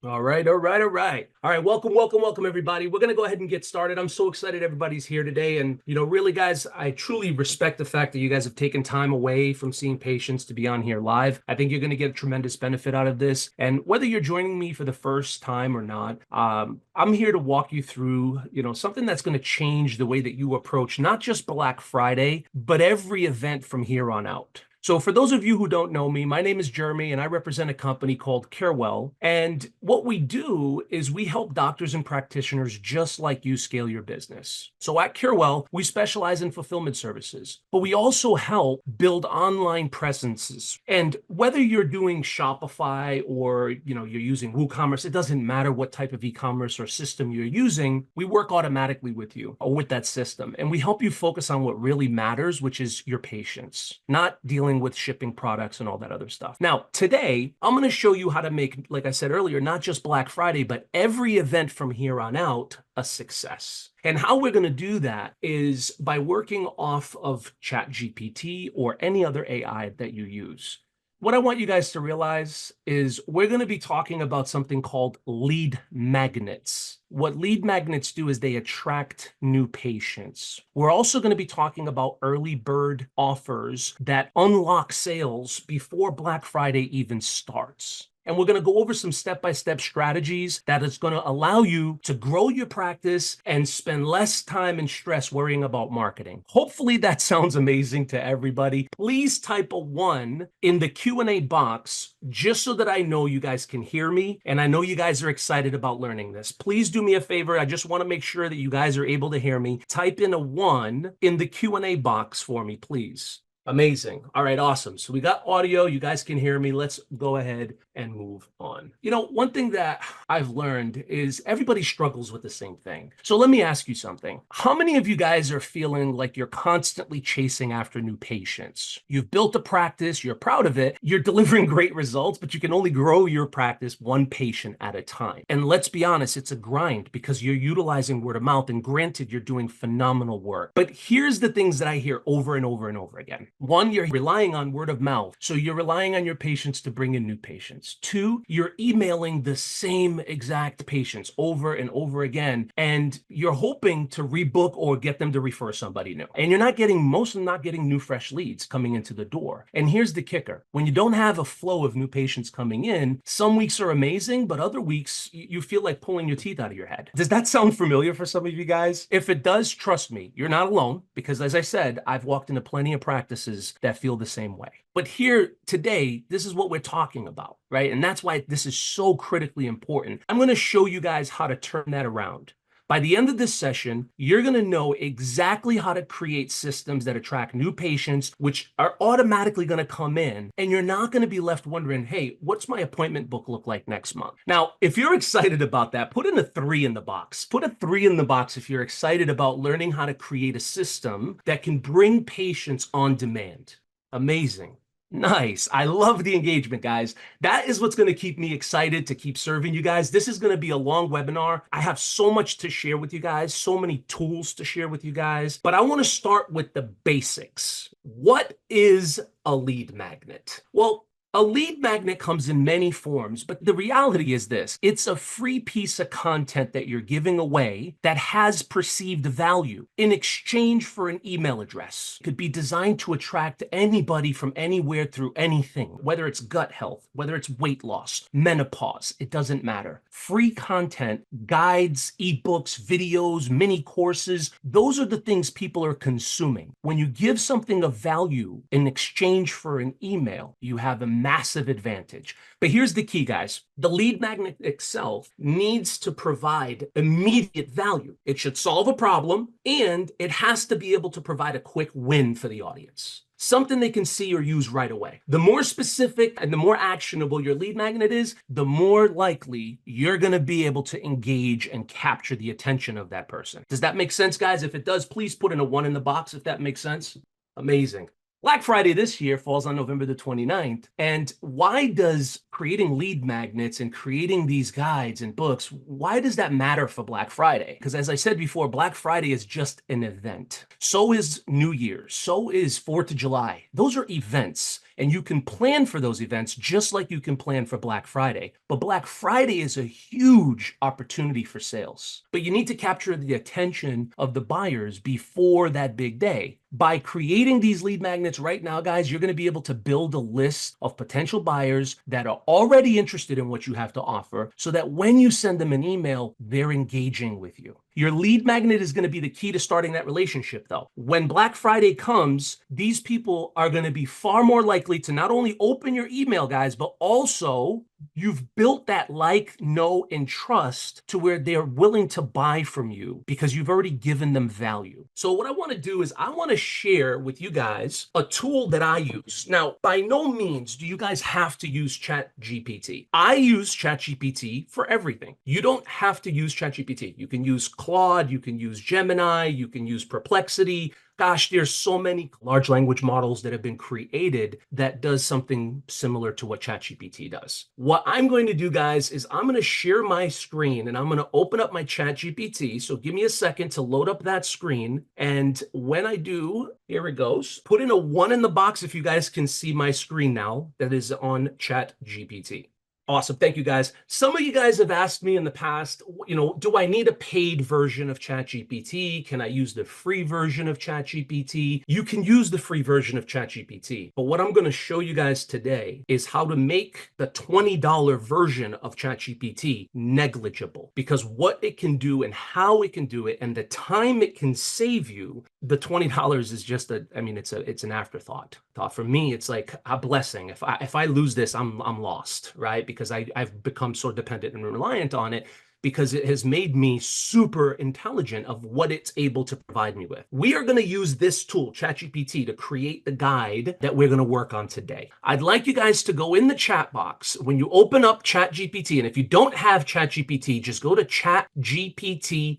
All right, all right, all right. All right, welcome, everybody. We're going to go ahead and get started. I'm so excited everybody's here today. And, really, guys, I truly respect the fact that you guys have taken time away from seeing patients to be on here live. I think you're going to get a tremendous benefit out of this. And whether you're joining me for the first time or not, I'm here to walk you through, something that's going to change the way that you approach not just Black Friday, but every event from here on out. So for those of you who don't know me, my name is Jeremy and I represent a company called Kaerwell. And what we do is we help doctors and practitioners just like you scale your business. So at Kaerwell, we specialize in fulfillment services, but we also help build online presences. And whether you're doing Shopify or, you're using WooCommerce, it doesn't matter what type of e-commerce or system you're using, we work automatically with you or with that system. And we help you focus on what really matters, which is your patients, not dealing with shipping products and all that other stuff. Now, today, I'm going to show you how to make, like I said earlier, not just Black Friday, but every event from here on out a success. And how we're going to do that is by working off of ChatGPT or any other AI that you use. What I want you guys to realize is we're going to be talking about something called lead magnets. What lead magnets do is they attract new patients. We're also going to be talking about early bird offers that unlock sales before Black Friday even starts. And we're going to go over some step-by-step strategies that is going to allow you to grow your practice and spend less time and stress worrying about marketing. Hopefully that sounds amazing to everybody. Please type a 1 in the Q&A box just so that I know you guys can hear me and I know you guys are excited about learning this. Please do me a favor. I just want to make sure that you guys are able to hear me. Type in a 1 in the Q&A box for me, please. Amazing. All right, awesome. So we got audio. You guys can hear me. Let's go ahead and move on. One thing that I've learned is everybody struggles with the same thing. So let me ask you something. How many of you guys are feeling like you're constantly chasing after new patients? You've built a practice, you're proud of it, you're delivering great results, but you can only grow your practice one patient at a time. And let's be honest, it's a grind because you're utilizing word of mouth, and granted, you're doing phenomenal work. But here's the things that I hear over and over and over again. 1, you're relying on word of mouth. So you're relying on your patients to bring in new patients. 2, you're emailing the same exact patients over and over again, and you're hoping to rebook or get them to refer somebody new. And you're not getting, most of them not getting new fresh leads coming into the door. And here's the kicker. When you don't have a flow of new patients coming in, some weeks are amazing, but other weeks you feel like pulling your teeth out of your head. Does that sound familiar for some of you guys? If it does, trust me, you're not alone, because as I said, I've walked into plenty of practices that feel the same way. But here today, this is what we're talking about, right? And that's why this is so critically important. I'm going to show you guys how to turn that around. By the end of this session, you're going to know exactly how to create systems that attract new patients, which are automatically going to come in, and you're not going to be left wondering, hey, what's my appointment book look like next month? Now, if you're excited about that, put in a 3 in the box. Put a 3 in the box if you're excited about learning how to create a system that can bring patients on demand. Amazing. Nice. I love the engagement, guys. That is what's going to keep me excited to keep serving you guys. This is going to be a long webinar. I have so much to share with you guys, so many tools to share with you guys, but I want to start with the basics. What is a lead magnet? Well, a lead magnet comes in many forms, but the reality is this: it's a free piece of content that you're giving away that has perceived value in exchange for an email address. It could be designed to attract anybody from anywhere through anything, whether it's gut health, whether it's weight loss, menopause, it doesn't matter. Free content, guides, ebooks, videos, mini courses, those are the things people are consuming. When you give something of value in exchange for an email, you have a massive advantage. But here's the key, guys. The lead magnet itself needs to provide immediate value. It should solve a problem, and it has to be able to provide a quick win for the audience. Something they can see or use right away. The more specific and the more actionable your lead magnet is, the more likely you're going to be able to engage and capture the attention of that person. Does that make sense, guys? If it does, please put in a 1 in the box if that makes sense. Amazing. Black Friday this year falls on November the 29th. And why does creating lead magnets and creating these guides and books, why does that matter for Black Friday? Because as I said before, Black Friday is just an event. So is New Year's. So is 4th of July. Those are events. and you can plan for those events just like you can plan for Black Friday. But Black Friday is a huge opportunity for sales. But you need to capture the attention of the buyers before that big day. By creating these lead magnets right now, guys, you're going to be able to build a list of potential buyers that are already interested in what you have to offer so that when you send them an email, they're engaging with you. Your lead magnet is going to be the key to starting that relationship, though. When Black Friday comes, these people are going to be far more likely to not only open your email, guys, but also you've built that like, know, and trust to where they're willing to buy from you because you've already given them value. So what I want to do is I want to share with you guys a tool that I use. Now, by no means do you guys have to use ChatGPT. I use ChatGPT for everything. You don't have to use ChatGPT. You can use Claude, you can use Gemini, you can use Perplexity. Gosh, there's so many large language models that have been created that does something similar to what ChatGPT does. What I'm going to do, guys, is I'm going to share my screen and I'm going to open up my ChatGPT. So give me a second to load up that screen. And when I do, here it goes. Put in a 1 in the box if you guys can see my screen now that is on ChatGPT. Awesome. Thank you, guys. Some of you guys have asked me in the past, do I need a paid version of ChatGPT? Can I use the free version of ChatGPT? You can use the free version of ChatGPT. But what I'm going to show you guys today is how to make the $20 version of ChatGPT negligible. Because what it can do and how it can do it and the time it can save you, the $20 is just it's an afterthought. For me, it's like a blessing. If I lose this, I'm lost, right? Because I've become so dependent and reliant on it because it has made me super intelligent of what it's able to provide me with. We are going to use this tool, ChatGPT, to create the guide that we're going to work on today. I'd like you guys to go in the chat box when you open up ChatGPT, and if you don't have ChatGPT, just go to chatgpt.com.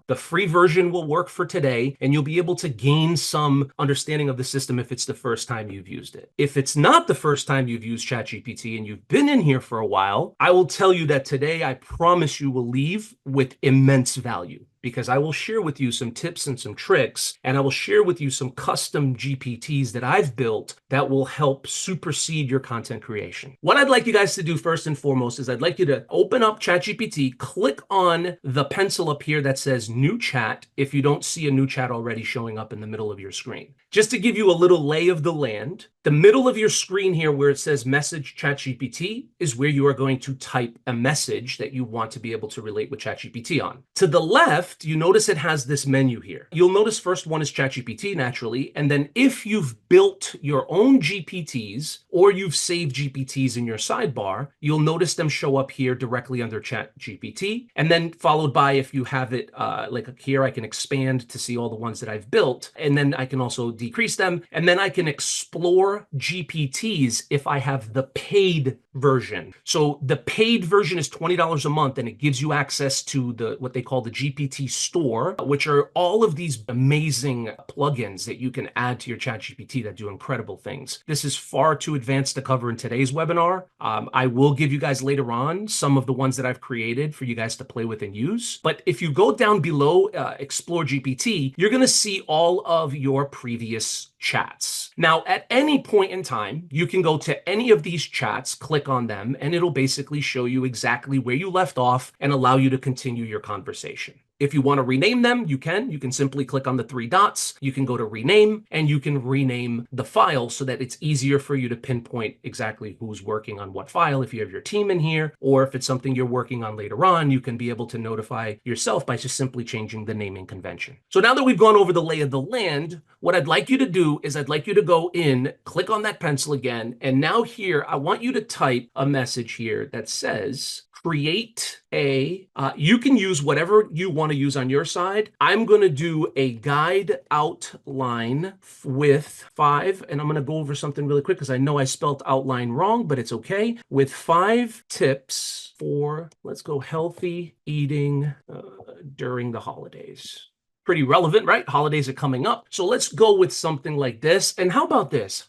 The free version will work for today, and you'll be able to gain some understanding of the system if it's the first time you've used it. If it's not the first time you've used ChatGPT and you've been in here for a while, I will tell you that today I promise you will leave with immense value, because I will share with you some tips and some tricks, and I will share with you some custom GPTs that I've built that will help supersede your content creation. What I'd like you guys to do first and foremost is I'd like you to open up ChatGPT, click on the pencil up here that says New Chat if you don't see a new chat already showing up in the middle of your screen. Just to give you a little lay of the land, the middle of your screen here where it says Message ChatGPT is where you are going to type a message that you want to be able to relate with ChatGPT on. To the left, you notice it has this menu here. You'll notice first one is ChatGPT naturally, and then if you've built your own GPTs or you've saved GPTs in your sidebar, you'll notice them show up here directly under ChatGPT, and then followed by, if you have it like here, I can expand to see all the ones that I've built, and then I can also decrease them, and then I can explore GPTs if I have the paid version. So the paid version is $20 a month, and it gives you access to what they call the GPT store, which are all of these amazing plugins that you can add to your ChatGPT that do incredible things. This is far too advanced to cover in today's webinar. I will give you guys later on some of the ones that I've created for you guys to play with and use. But if you go down below Explore GPT, you're going to see all of your previous chats. Now, at any point in time, you can go to any of these chats, click on them, and it'll basically show you exactly where you left off and allow you to continue your conversation. If you want to rename them, you can. You can simply click on the 3 dots. You can go to rename, and you can rename the file so that it's easier for you to pinpoint exactly who's working on what file. If you have your team in here, or if it's something you're working on later on, you can be able to notify yourself by just simply changing the naming convention. So now that we've gone over the lay of the land, what I'd like you to do is I'd like you to go in, click on that pencil again, and now here, I want you to type a message here that says, create you can use whatever you want to use on your side. I'm going to do a guide outline with 5, and I'm going to go over something really quick because I know I spelled outline wrong, but it's okay. With 5 tips for, let's go, healthy eating during the holidays. Pretty relevant, right? Holidays are coming up. So let's go with something like this. And how about this?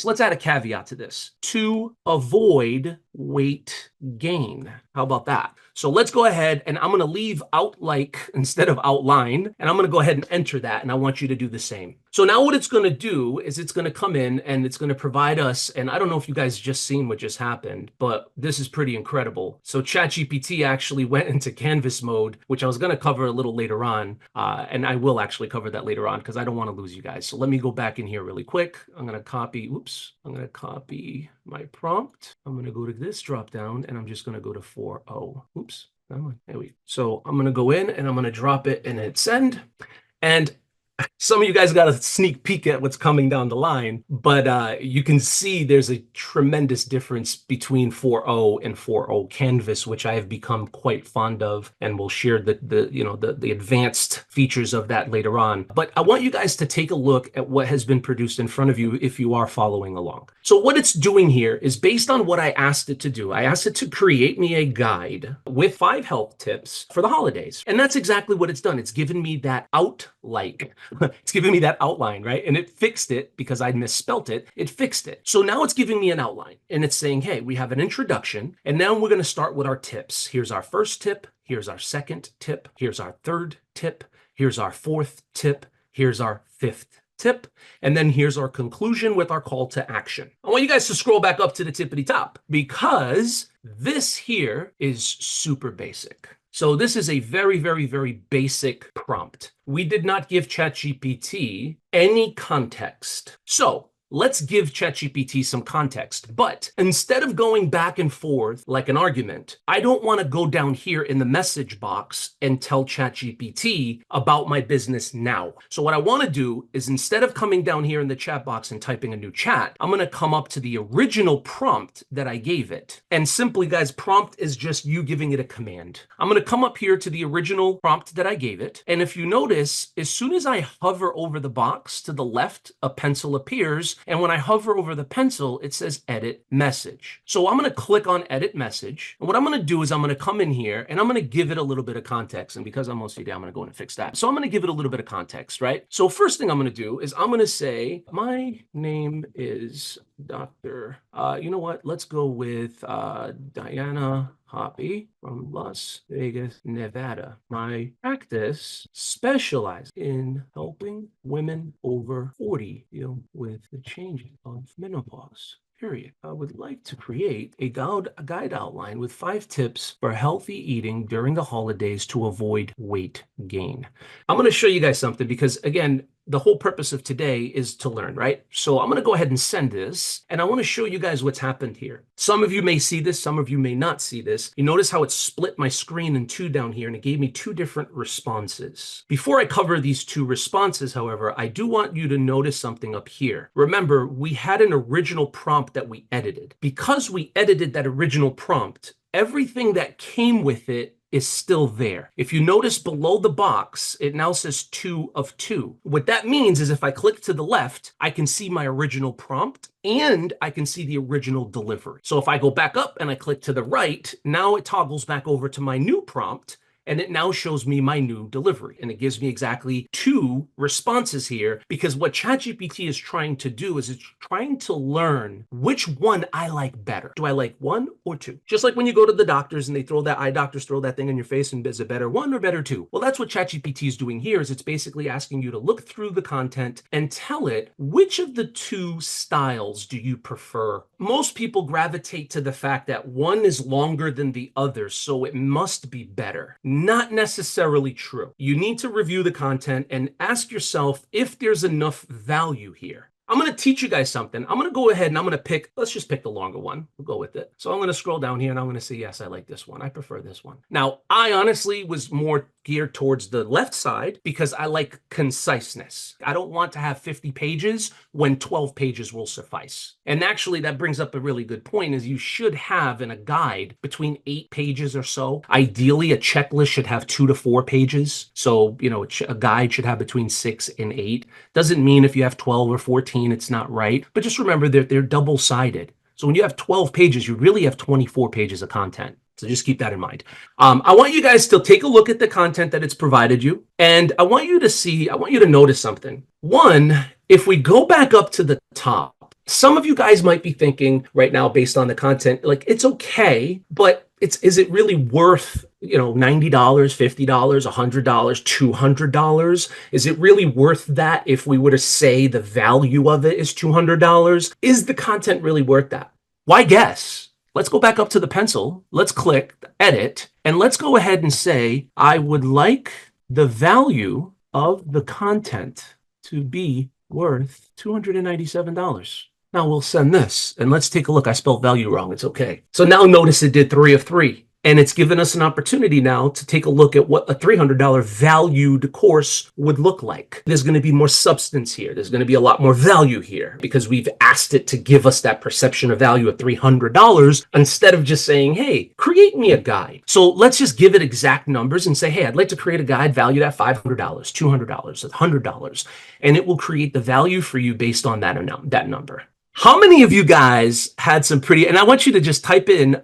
Let's add a caveat to this. To avoid weight gain. How about that? So let's go ahead and I'm going to leave out like instead of outline, and I'm going to go ahead and enter that. And I want you to do the same. So now what it's going to do is it's going to come in and it's going to provide us, and I don't know if you guys just seen what just happened, but this is pretty incredible. So ChatGPT actually went into Canvas mode, which I was going to cover a little later on. And I will actually cover that later on because I don't want to lose you guys. So let me go back in here really quick. I'm going to copy, I'm going to copy my prompt. I'm going to go to this drop down and I'm just going to go to 4.0. There we go. So I'm going to go in and I'm going to drop it and hit send. And some of you guys got a sneak peek at what's coming down the line, but you can see there's a tremendous difference between 4.0 and 4.0 Canvas, which I have become quite fond of, and we'll share the advanced features of that later on. But I want you guys to take a look at what has been produced in front of you if you are following along. So what it's doing here is based on what I asked it to do. I asked it to create me a guide with 5 health tips for the holidays. And that's exactly what it's done. It's given me that it's giving me that outline, right? And it fixed it because I misspelt it. It fixed it. So now it's giving me an outline and it's saying, hey, we have an introduction. And now we're going to start with our tips. Here's our first tip. Here's our second tip. Here's our third tip. Here's our fourth tip. Here's our fifth tip. And then here's our conclusion with our call to action. I want you guys to scroll back up to the tippity top because this here is super basic. So this is a very, very, very basic prompt. We did not give ChatGPT any context. So let's give ChatGPT some context. But instead of going back and forth like an argument, I don't want to go down here in the message box and tell ChatGPT about my business now. So what I want to do is instead of coming down here in the chat box and typing a new chat, I'm going to come up to the original prompt that I gave it. And simply, guys, prompt is just you giving it a command. I'm going to come up here to the original prompt that I gave it. And if you notice, as soon as I hover over the box to the left, a pencil appears. And when I hover over the pencil, it says edit message. So I'm going to click on edit message. And what I'm going to do is I'm going to come in here and I'm going to give it a little bit of context. And because I'm OCD, I'm going to go in and fix that. So I'm going to give it a little bit of context, right? So first thing I'm going to do is I'm going to say, my name is Dr. You know what? Let's go with Diana Hoppy from Las Vegas, Nevada. My practice specializes in helping women over 40 deal with the changing of menopause. Period. I would like to create a guide outline with 5 tips for healthy eating during the holidays to avoid weight gain. I'm going to show you guys something because, again, the whole purpose of today is to learn, right? So I'm going to go ahead and send this, and I want to show you guys what's happened here. Some of you may see this, some of you may not see this. You notice how it split my screen in 2 down here, and it gave me 2 different responses. Before I cover these 2 responses, however, I do want you to notice something up here. Remember, we had an original prompt that we edited. Because we edited that original prompt, everything that came with it is still there. If you notice below the box, it now says 2 of 2. What that means is if I click to the left, I can see my original prompt and I can see the original delivery. So if I go back up and I click to the right, now it toggles back over to my new prompt. And it now shows me my new delivery. And it gives me exactly 2 responses here because what ChatGPT is trying to do is it's trying to learn which one I like better. Do I like 1 or 2? Just like when you go to the doctors and they throw that, eye doctors throw that thing in your face and is it better 1 or better 2? Well, that's what ChatGPT is doing here is it's basically asking you to look through the content and tell it which of the 2 styles do you prefer. Most people gravitate to the fact that one is longer than the other, so it must be better. Not necessarily true. You need to review the content and ask yourself if there's enough value here. I'm going to teach you guys something. I'm going to go ahead and I'm going to pick, let's just pick the longer one. We'll go with it. So I'm going to scroll down here and I'm going to say, yes, I like this one. I prefer this one. Now, I honestly was more geared towards the left side because I like conciseness. I don't want to have 50 pages when 12 pages will suffice. And actually that brings up a really good point is you should have in a guide between 8 pages or so. Ideally, a checklist should have 2 to 4 pages. So, you know, a guide should have between 6 and 8. Doesn't mean if you have 12 or 14, it's not right. But just remember that they're double-sided. So when you have 12 pages, you really have 24 pages of content. So just keep that in mind. I want you guys to take a look at the content that it's provided you. And I want you to notice something. One, if we go back up to the top, some of you guys might be thinking right now based on the content, like it's okay, but is it really worth, $90, $50, $100, $200? Is it really worth that if we were to say the value of it is $200? Is the content really worth that? Why guess? Let's go back up to the pencil. Let's click edit, and let's go ahead and say, I would like the value of the content to be worth $297. Now we'll send this, and let's take a look. I spelled value wrong. It's okay. So now notice it did 3 of 3. And it's given us an opportunity now to take a look at what a $300 valued course would look like. There's going to be more substance here. There's going to be a lot more value here because we've asked it to give us that perception of value of $300 instead of just saying, hey, create me a guide. So let's just give it exact numbers and say, hey, I'd like to create a guide valued at $500, $200, $100, and it will create the value for you based on that number. How many of you guys had some pretty, and I want you to just type in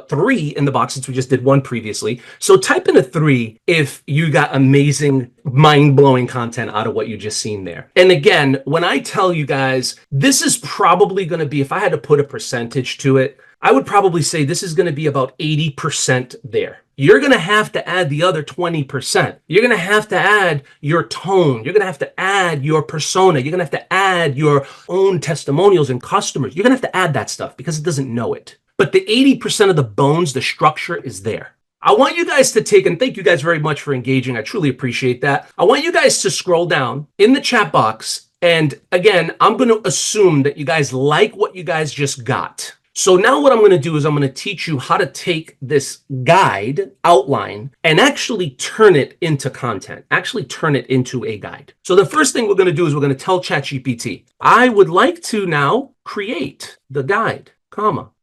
3 in the box since we just did 1 previously. So type in a 3 if you got amazing, mind-blowing content out of what you just seen there. And again, when I tell you guys, this is probably going to be, if I had to put a percentage to it, I would probably say this is going to be about 80% there. You're going to have to add the other 20%. You're going to have to add your tone. You're going to have to add your persona. You're going to have to add your own testimonials and customers. You're going to have to add that stuff because it doesn't know it. But the 80% of the bones, the structure is there. I want you guys to take, and thank you guys very much for engaging. I truly appreciate that. I want you guys to scroll down in the chat box. And again, I'm going to assume that you guys like what you guys just got. So now what I'm going to do is I'm going to teach you how to take this guide outline and actually turn it into content, actually turn it into a guide. So the first thing we're going to do is we're going to tell ChatGPT, I would like to now create the guide,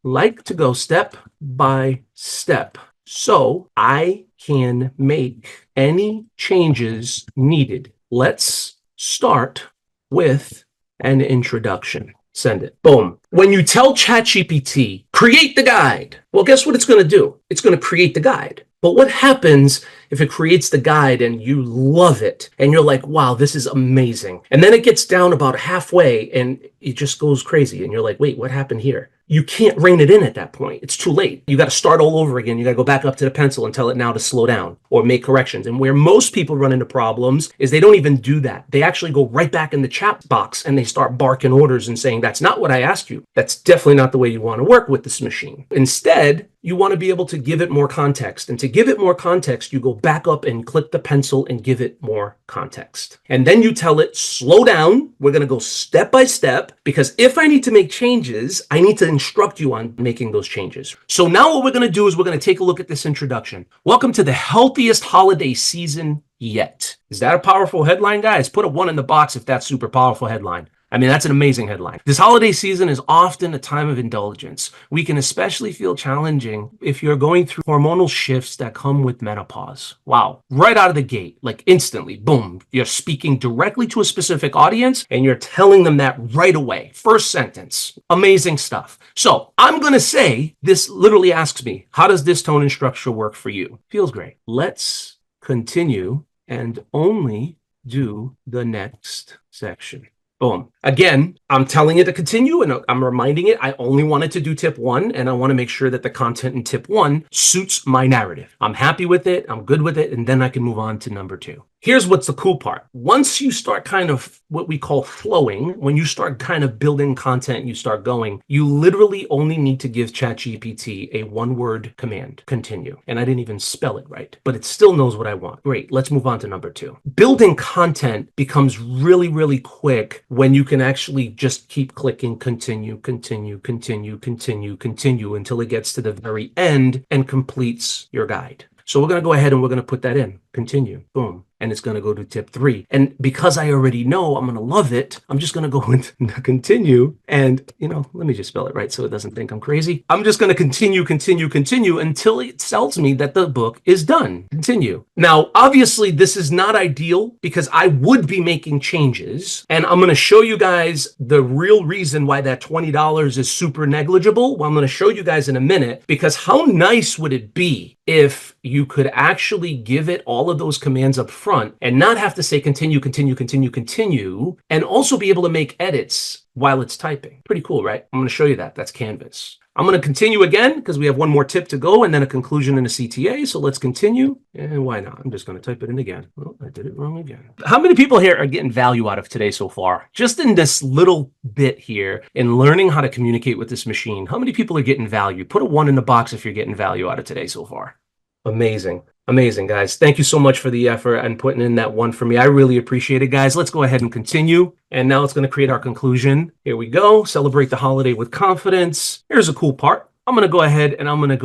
like to go step by step so I can make any changes needed. Let's start with an introduction. Send it. Boom. When you tell ChatGPT, create the guide, well, guess what it's going to do? It's going to create the guide. But what happens if it creates the guide and you love it and you're like, wow, this is amazing. And then it gets down about halfway and it just goes crazy. And you're like, wait, what happened here? You can't rein it in at that point. It's too late. You got to start all over again. You got to go back up to the pencil and tell it now to slow down or make corrections. And where most people run into problems is they don't even do that. They actually go right back in the chat box and they start barking orders and saying, that's not what I asked you. That's definitely not the way you want to work with this machine. Instead, you want to be able to give it more context. And to give it more context, you go back up and click the pencil and give it more context. And then you tell it, slow down. We're going to go step by step because if I need to make changes, I need to instruct you on making those changes. So now what we're going to do is we're going to take a look at this introduction. Welcome to the healthiest holiday season yet. Is that a powerful headline, guys? Put a 1 in the box if that's super powerful headline. I mean, that's an amazing headline. This holiday season is often a time of indulgence. We can especially feel challenging if you're going through hormonal shifts that come with menopause. Wow. Right out of the gate, like instantly, boom, you're speaking directly to a specific audience and you're telling them that right away. First sentence. Amazing stuff. So I'm going to say, this literally asks me, how does this tone and structure work for you? Feels great. Let's continue and only do the next section. Boom. Again, I'm telling it to continue and I'm reminding it I only wanted to do tip 1 and I want to make sure that the content in tip 1 suits my narrative. I'm happy with it. I'm good with it. And then I can move on to number 2. Here's what's the cool part. Once you start kind of what we call flowing, when you start kind of building content, you start going, you literally only need to give ChatGPT a 1-word command, continue. And I didn't even spell it right, but it still knows what I want. Great. Let's move on to number 2. Building content becomes really, really quick when you can actually just keep clicking continue, continue, continue, continue, continue until it gets to the very end and completes your guide. So we're going to go ahead and we're going to put that in. Continue. Boom. And it's going to go to tip 3. And because I already know I'm going to love it, I'm just going to go into continue. And, let me just spell it right so it doesn't think I'm crazy. I'm just going to continue, continue, continue until it tells me that the book is done. Continue. Now, obviously, this is not ideal because I would be making changes. And I'm going to show you guys the real reason why that $20 is super negligible. Well, I'm going to show you guys in a minute because how nice would it be if you could actually give it all of those commands up front and not have to say continue, continue, continue, continue, and also be able to make edits while it's typing. Pretty cool, right? I'm going to show you that. That's Canvas. I'm going to continue again because we have one more tip to go and then a conclusion and a CTA. So let's continue. And why not? I'm just going to type it in again. Oh, I did it wrong again. How many people here are getting value out of today so far? Just in this little bit here in learning how to communicate with this machine, how many people are getting value? Put a 1 in the box if you're getting value out of today so far. Amazing. Amazing, guys. Thank you so much for the effort and putting in that 1 for me. I really appreciate it, guys. Let's go ahead and continue. And now it's going to create our conclusion. Here we go. Celebrate the holiday with confidence. Here's a cool part. I'm going to go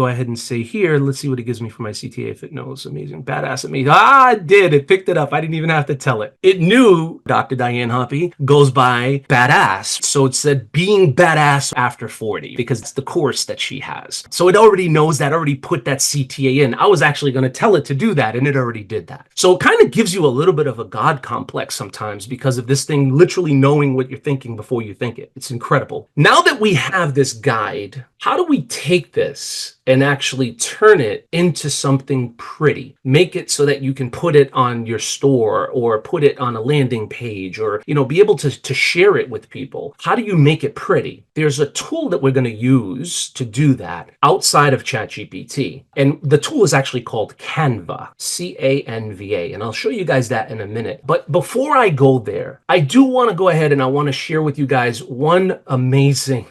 ahead and say here, let's see what it gives me for my CTA if it knows. Amazing. Badass at me. It did. It picked it up. I didn't even have to tell it. It knew Dr. Diane Hoppy goes by badass. So it said being badass after 40 because it's the course that she has. So it already knows that, already put that CTA in. I was actually going to tell it to do that and it already did that. So it kind of gives you a little bit of a God complex sometimes because of this thing literally knowing what you're thinking before you think it. It's incredible. Now that we have this guide, how do we take this and actually turn it into something pretty? Make it so that you can put it on your store or put it on a landing page or, be able to share it with people. How do you make it pretty? There's a tool that we're going to use to do that outside of ChatGPT. And the tool is actually called Canva, Canva. And I'll show you guys that in a minute. But before I go there, I do want to go ahead and I want to share with you guys one amazing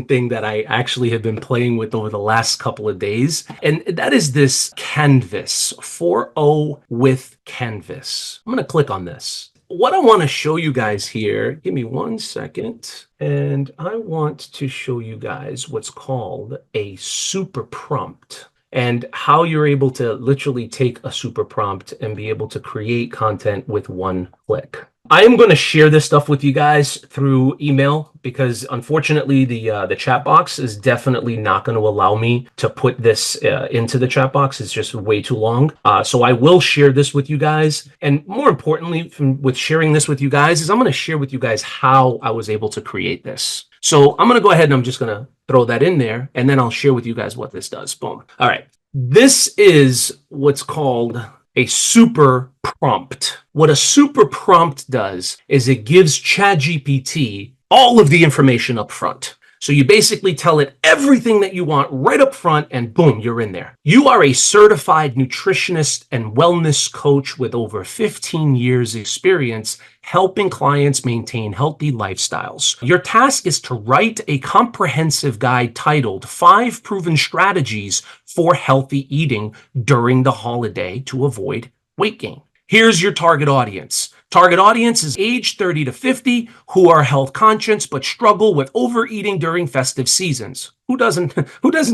thing that I actually have been playing with over the last couple of days. And that is this Canvas, 4O with Canvas. I'm going to click on this. What I want to show you guys here, give me 1 second. And I want to show you guys what's called a super prompt and how you're able to literally take a super prompt and be able to create content with 1 click. I am going to share this stuff with you guys through email because unfortunately the chat box is definitely not going to allow me to put this into the chat box. It's just way too long. So I will share this with you guys. And more importantly, with sharing this with you guys is I'm going to share with you guys how I was able to create this. So I'm going to go ahead and I'm just going to throw that in there and then I'll share with you guys what this does. Boom. All right. This is what's called a super prompt. What a super prompt does is it gives ChatGPT all of the information up front. So you basically tell it everything that you want right up front and boom, you're in there. You are a certified nutritionist and wellness coach with over 15 years experience helping clients maintain healthy lifestyles. Your task is to write a comprehensive guide titled 5 Proven Strategies for Healthy Eating During the Holiday to Avoid Weight Gain. Here's your target audience. Target audience is age 30 to 50 who are health conscious but struggle with overeating during festive seasons. Who doesn't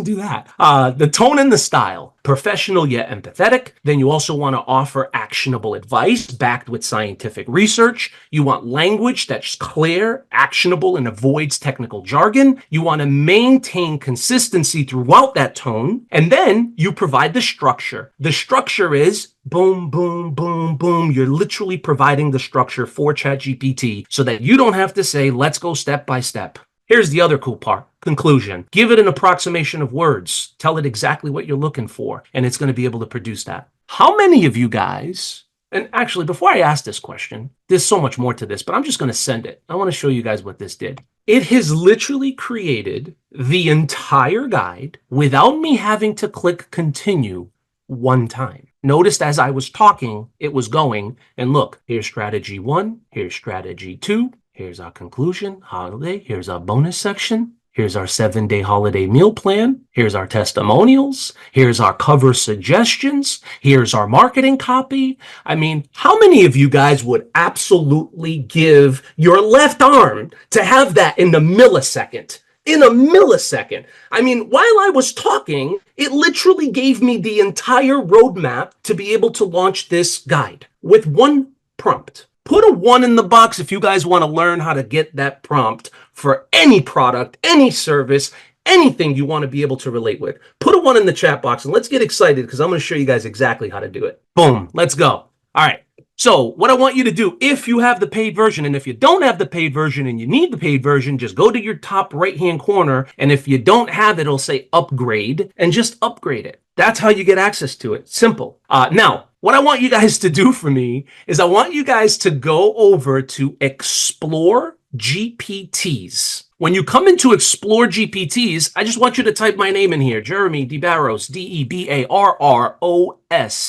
do that? The tone and the style, professional yet empathetic. Then you also want to offer actionable advice backed with scientific research. You want language that's clear, actionable, and avoids technical jargon. You want to maintain consistency throughout that tone. And then you provide the structure. The structure is boom, boom, boom, boom. You're literally providing the structure for ChatGPT so that you don't have to say, let's go step by step. Here's the other cool part. Conclusion. Give it an approximation of words. Tell it exactly what you're looking for, and it's going to be able to produce that. How many of you guys, and actually, before I ask this question, there's so much more to this, but I'm just going to send it. I want to show you guys what this did. It has literally created the entire guide without me having to click continue 1 time. Noticed as I was talking, it was going, and look, here's strategy 1, here's strategy 2, here's our conclusion, holiday, here's our bonus section, here's our 7-day holiday meal plan, here's our testimonials, here's our cover suggestions, here's our marketing copy. I mean, how many of you guys would absolutely give your left arm to have that in the millisecond? In a millisecond. I mean, while I was talking, it literally gave me the entire roadmap to be able to launch this guide with 1 prompt. Put a 1 in the box if you guys want to learn how to get that prompt for any product, any service, anything you want to be able to relate with. Put a 1 in the chat box and let's get excited because I'm going to show you guys exactly how to do it. Boom, let's go. All right. So what I want you to do, if you have the paid version, and if you don't have the paid version and you need the paid version, just go to your top right-hand corner. And if you don't have it, it'll say upgrade and just upgrade it. That's how you get access to it. Simple. Now, what I want you guys to do for me is I want you guys to go over to Explore GPTs. When you come into Explore GPTs, I just want you to type my name in here, Jeremy Debarros, Debarros.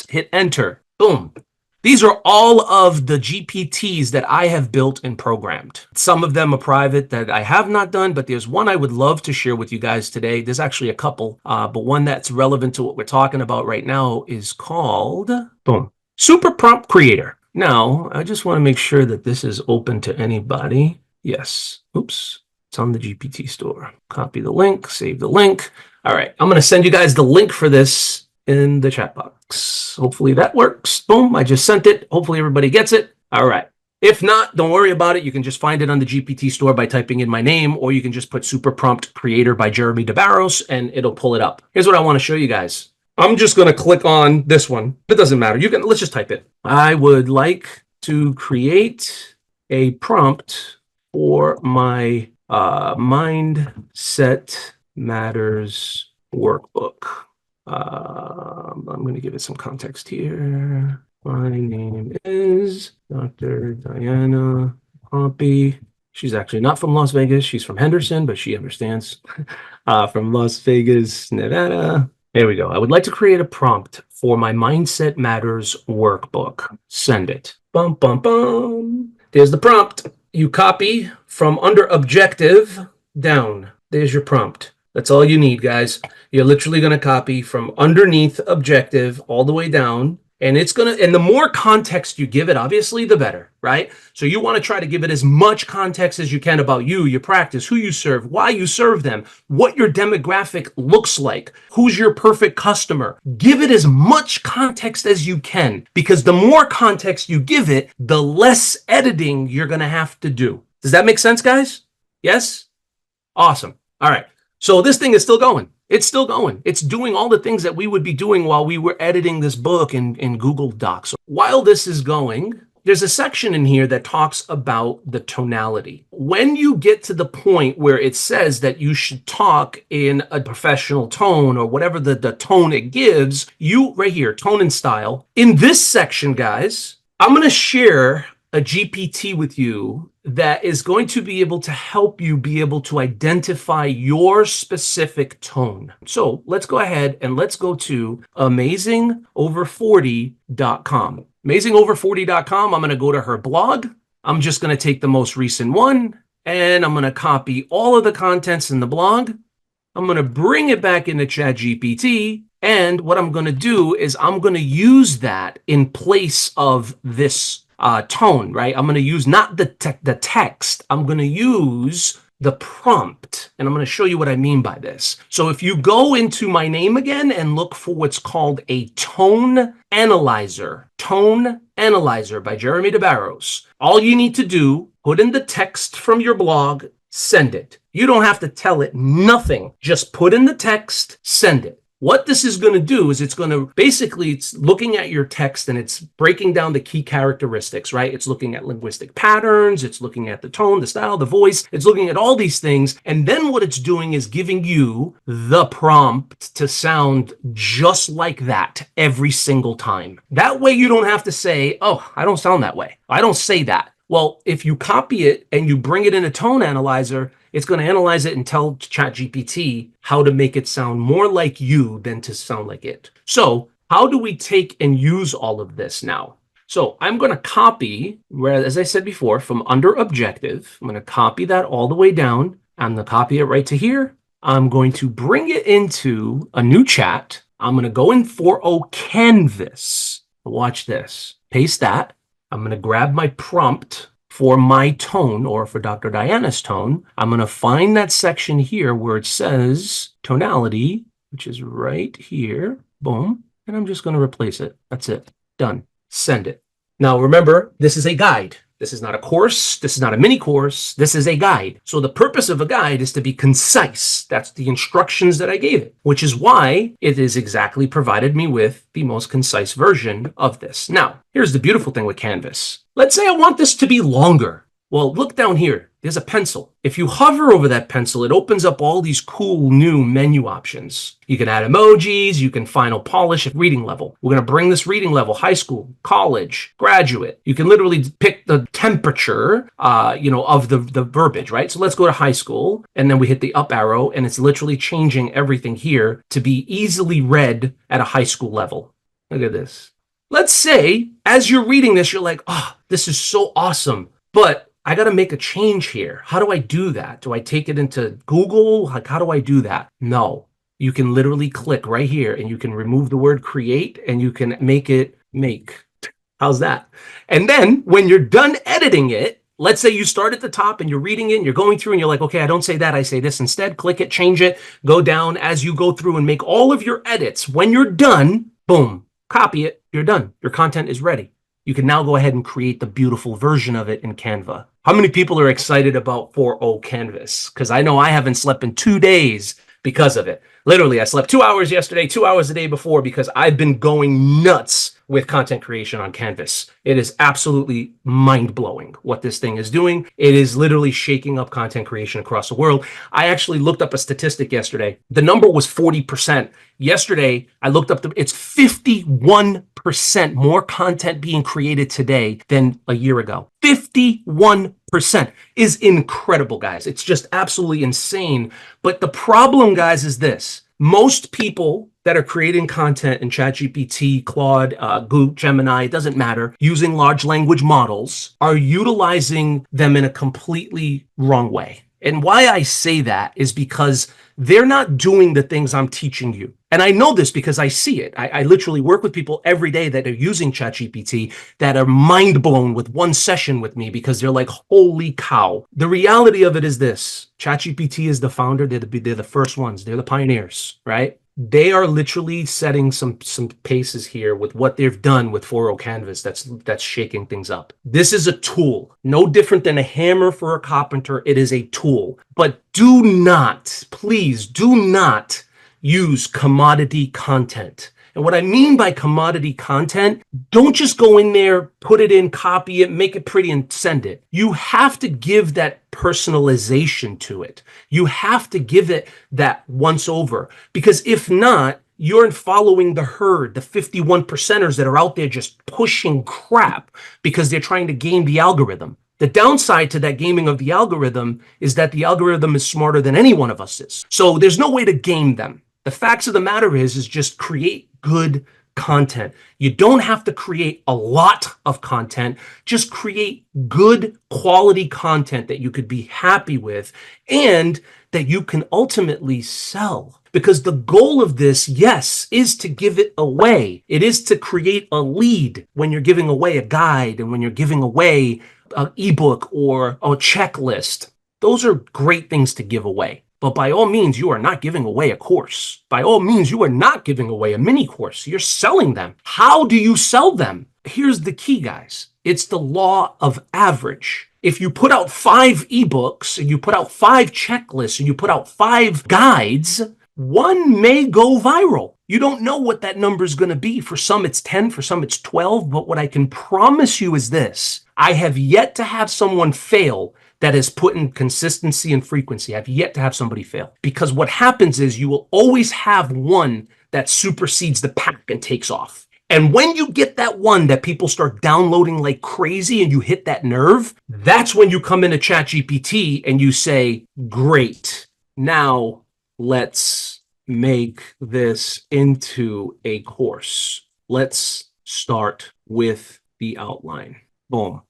Hit enter. Boom. These are all of the GPTs that I have built and programmed. Some of them are private that I have not done, but there's one I would love to share with you guys today. There's actually a couple, but one that's relevant to what we're talking about right now is called, boom, Super Prompt Creator. Now, I just want to make sure that this is open to anybody. Yes. Oops. It's on the GPT store. Copy the link, save the link. All right. I'm going to send you guys the link for this in the chat box. Hopefully that works. Boom, I just sent it. Hopefully everybody gets it. All right. If not, don't worry about it. You can just find it on the GPT store by typing in my name, or you can just put Super Prompt Creator by Jeremy Debarros and it'll pull it up. Here's what I want to show you guys. I'm just going to click on this one. It doesn't matter. Let's just type it. I would like to create a prompt for my Mindset Matters workbook. I'm going to give it some context here. My name is Dr. Diana Pompey. She's actually not from Las Vegas. She's from Henderson, but she understands. From Las Vegas, Nevada. There we go. I would like to create a prompt for my Mindset Matters workbook. Send it. Bum, bum, bum. There's the prompt. You copy from under objective down. There's your prompt. That's all you need, guys. You're literally going to copy from underneath objective all the way down. And and the more context you give it, obviously, the better, right? So you want to try to give it as much context as you can about you, your practice, who you serve, why you serve them, what your demographic looks like, who's your perfect customer. Give it as much context as you can, because the more context you give it, the less editing you're going to have to do. Does that make sense, guys? Yes? Awesome. All right. So this thing is still going. It's still going. It's doing all the things that we would be doing while we were editing this book in Google Docs. While this is going, there's a section in here that talks about the tonality. When you get to the point where it says that you should talk in a professional tone or whatever the tone it gives, right here, tone and style. In this section, guys, I'm going to share a GPT with you that is going to be able to help you be able to identify your specific tone. So let's go ahead and let's go to amazingover40.com. Amazingover40.com. I'm going to go to her blog. I'm just going to take the most recent one and I'm going to copy all of the contents in the blog. I'm going to bring it back into ChatGPT. And what I'm going to do is I'm going to use that in place of this tone, right? I'm going to use not the text. I'm going to use the prompt. And I'm going to show you what I mean by this. So if you go into my name again and look for what's called a tone analyzer by Jeremy Debarros, all you need to do, put in the text from your blog, send it. You don't have to tell it nothing. Just put in the text, send it. What this is going to do is it's looking at your text and it's breaking down the key characteristics, right? It's looking at linguistic patterns. It's looking at the tone, the style, the voice. It's looking at all these things. And then what it's doing is giving you the prompt to sound just like that every single time. That way you don't have to say, oh, I don't sound that way. I don't say that. Well, if you copy it and you bring it in a tone analyzer, it's going to analyze it and tell ChatGPT how to make it sound more like you than to sound like it. So how do we take and use all of this now? So I'm going to copy, as I said before, from under objective. I'm going to copy that all the way down. I'm going to copy it right to here. I'm going to bring it into a new chat. I'm going to go in for Canvas. Watch this. Paste that. I'm going to grab my prompt for my tone, or for Dr. Diana's tone. I'm going to find that section here where it says tonality, which is right here. Boom. And I'm just going to replace it. That's it. Done. Send it. Now, remember, this is a guide. This is not a course. This is not a mini course. This is a guide. So the purpose of a guide is to be concise. That's the instructions that I gave it, which is why it is exactly provided me with the most concise version of this. Now, here's the beautiful thing with Canvas. Let's say I want this to be longer. Well, look down here. There's a pencil. If you hover over that pencil, it opens up all these cool new menu options. You can add emojis, you can final polish at reading level. We're going to bring this reading level, high school, college, graduate. You can literally pick the temperature, of the verbiage, right? So let's go to high school, and then we hit the up arrow, and it's literally changing everything here to be easily read at a high school level. Look at this. Let's say, as you're reading this, you're like, oh, this is so awesome, but I got to make a change here. How do I do that? Do I take it into Google? Like, how do I do that? No, you can literally click right here and you can remove the word create and you can make it make. How's that? And then when you're done editing it, let's say you start at the top and you're reading it and you're going through and you're like, okay, I don't say that. I say this instead. Click it, change it, go down as you go through and make all of your edits. When you're done, boom, copy it. You're done. Your content is ready. You can now go ahead and create the beautiful version of it in Canva. How many people are excited about 4.0 Canvas? Because I know I haven't slept in 2 days because of it. Literally, I slept 2 hours yesterday, 2 hours the day before, because I've been going nuts with content creation on Canvas. It is absolutely mind-blowing what this thing is doing. It is literally shaking up content creation across the world. I actually looked up a statistic yesterday. The number was 40%. Yesterday, I looked up, it's 51% more content being created today than a year ago. 51% is incredible, guys. It's just absolutely insane. But the problem, guys, is this. Most people that are creating content in ChatGPT, Claude, Google, Gemini, it doesn't matter, using large language models, are utilizing them in a completely wrong way. And why I say that is because they're not doing the things I'm teaching you. And I know this because I see it. I literally work with people every day that are using ChatGPT that are mind blown with one session with me because they're like, holy cow. The reality of it is this. ChatGPT is the founder. They're the first ones. They're the pioneers, right? They are literally setting some paces here with what they've done with 4.0 Canvas that's shaking things up. This is a tool, no different than a hammer for a carpenter. It is a tool. But do not, please do not use commodity content. And what I mean by commodity content, don't just go in there, put it in, copy it, make it pretty and send it. You have to give that personalization to it. You have to give it that once over, because if not, you're following the herd, the 51%ers that are out there just pushing crap because they're trying to game the algorithm. The downside to that gaming of the algorithm is that the algorithm is smarter than any one of us is. So there's no way to game them. The facts of the matter is just create good content. You don't have to create a lot of content. Just create good quality content that you could be happy with and that you can ultimately sell. Because the goal of this, yes, is to give it away. It is to create a lead when you're giving away a guide and when you're giving away an ebook or a checklist. Those are great things to give away. But by all means, you are not giving away a course. By all means, you are not giving away a mini course. You're selling them. How do you sell them? Here's the key, guys. It's the law of average. If you put out 5 ebooks and you put out 5 checklists and you put out 5 guides, one may go viral. You don't know what that number is going to be. For some, it's 10. For some, it's 12. But what I can promise you is this. I have yet to have someone fail that has put in consistency and frequency. I've yet to have somebody fail. Because what happens is you will always have one that supersedes the pack and takes off. And when you get that one that people start downloading like crazy and you hit that nerve, that's when you come into ChatGPT and you say, great, now let's make this into a course. Let's start with the outline. Boom.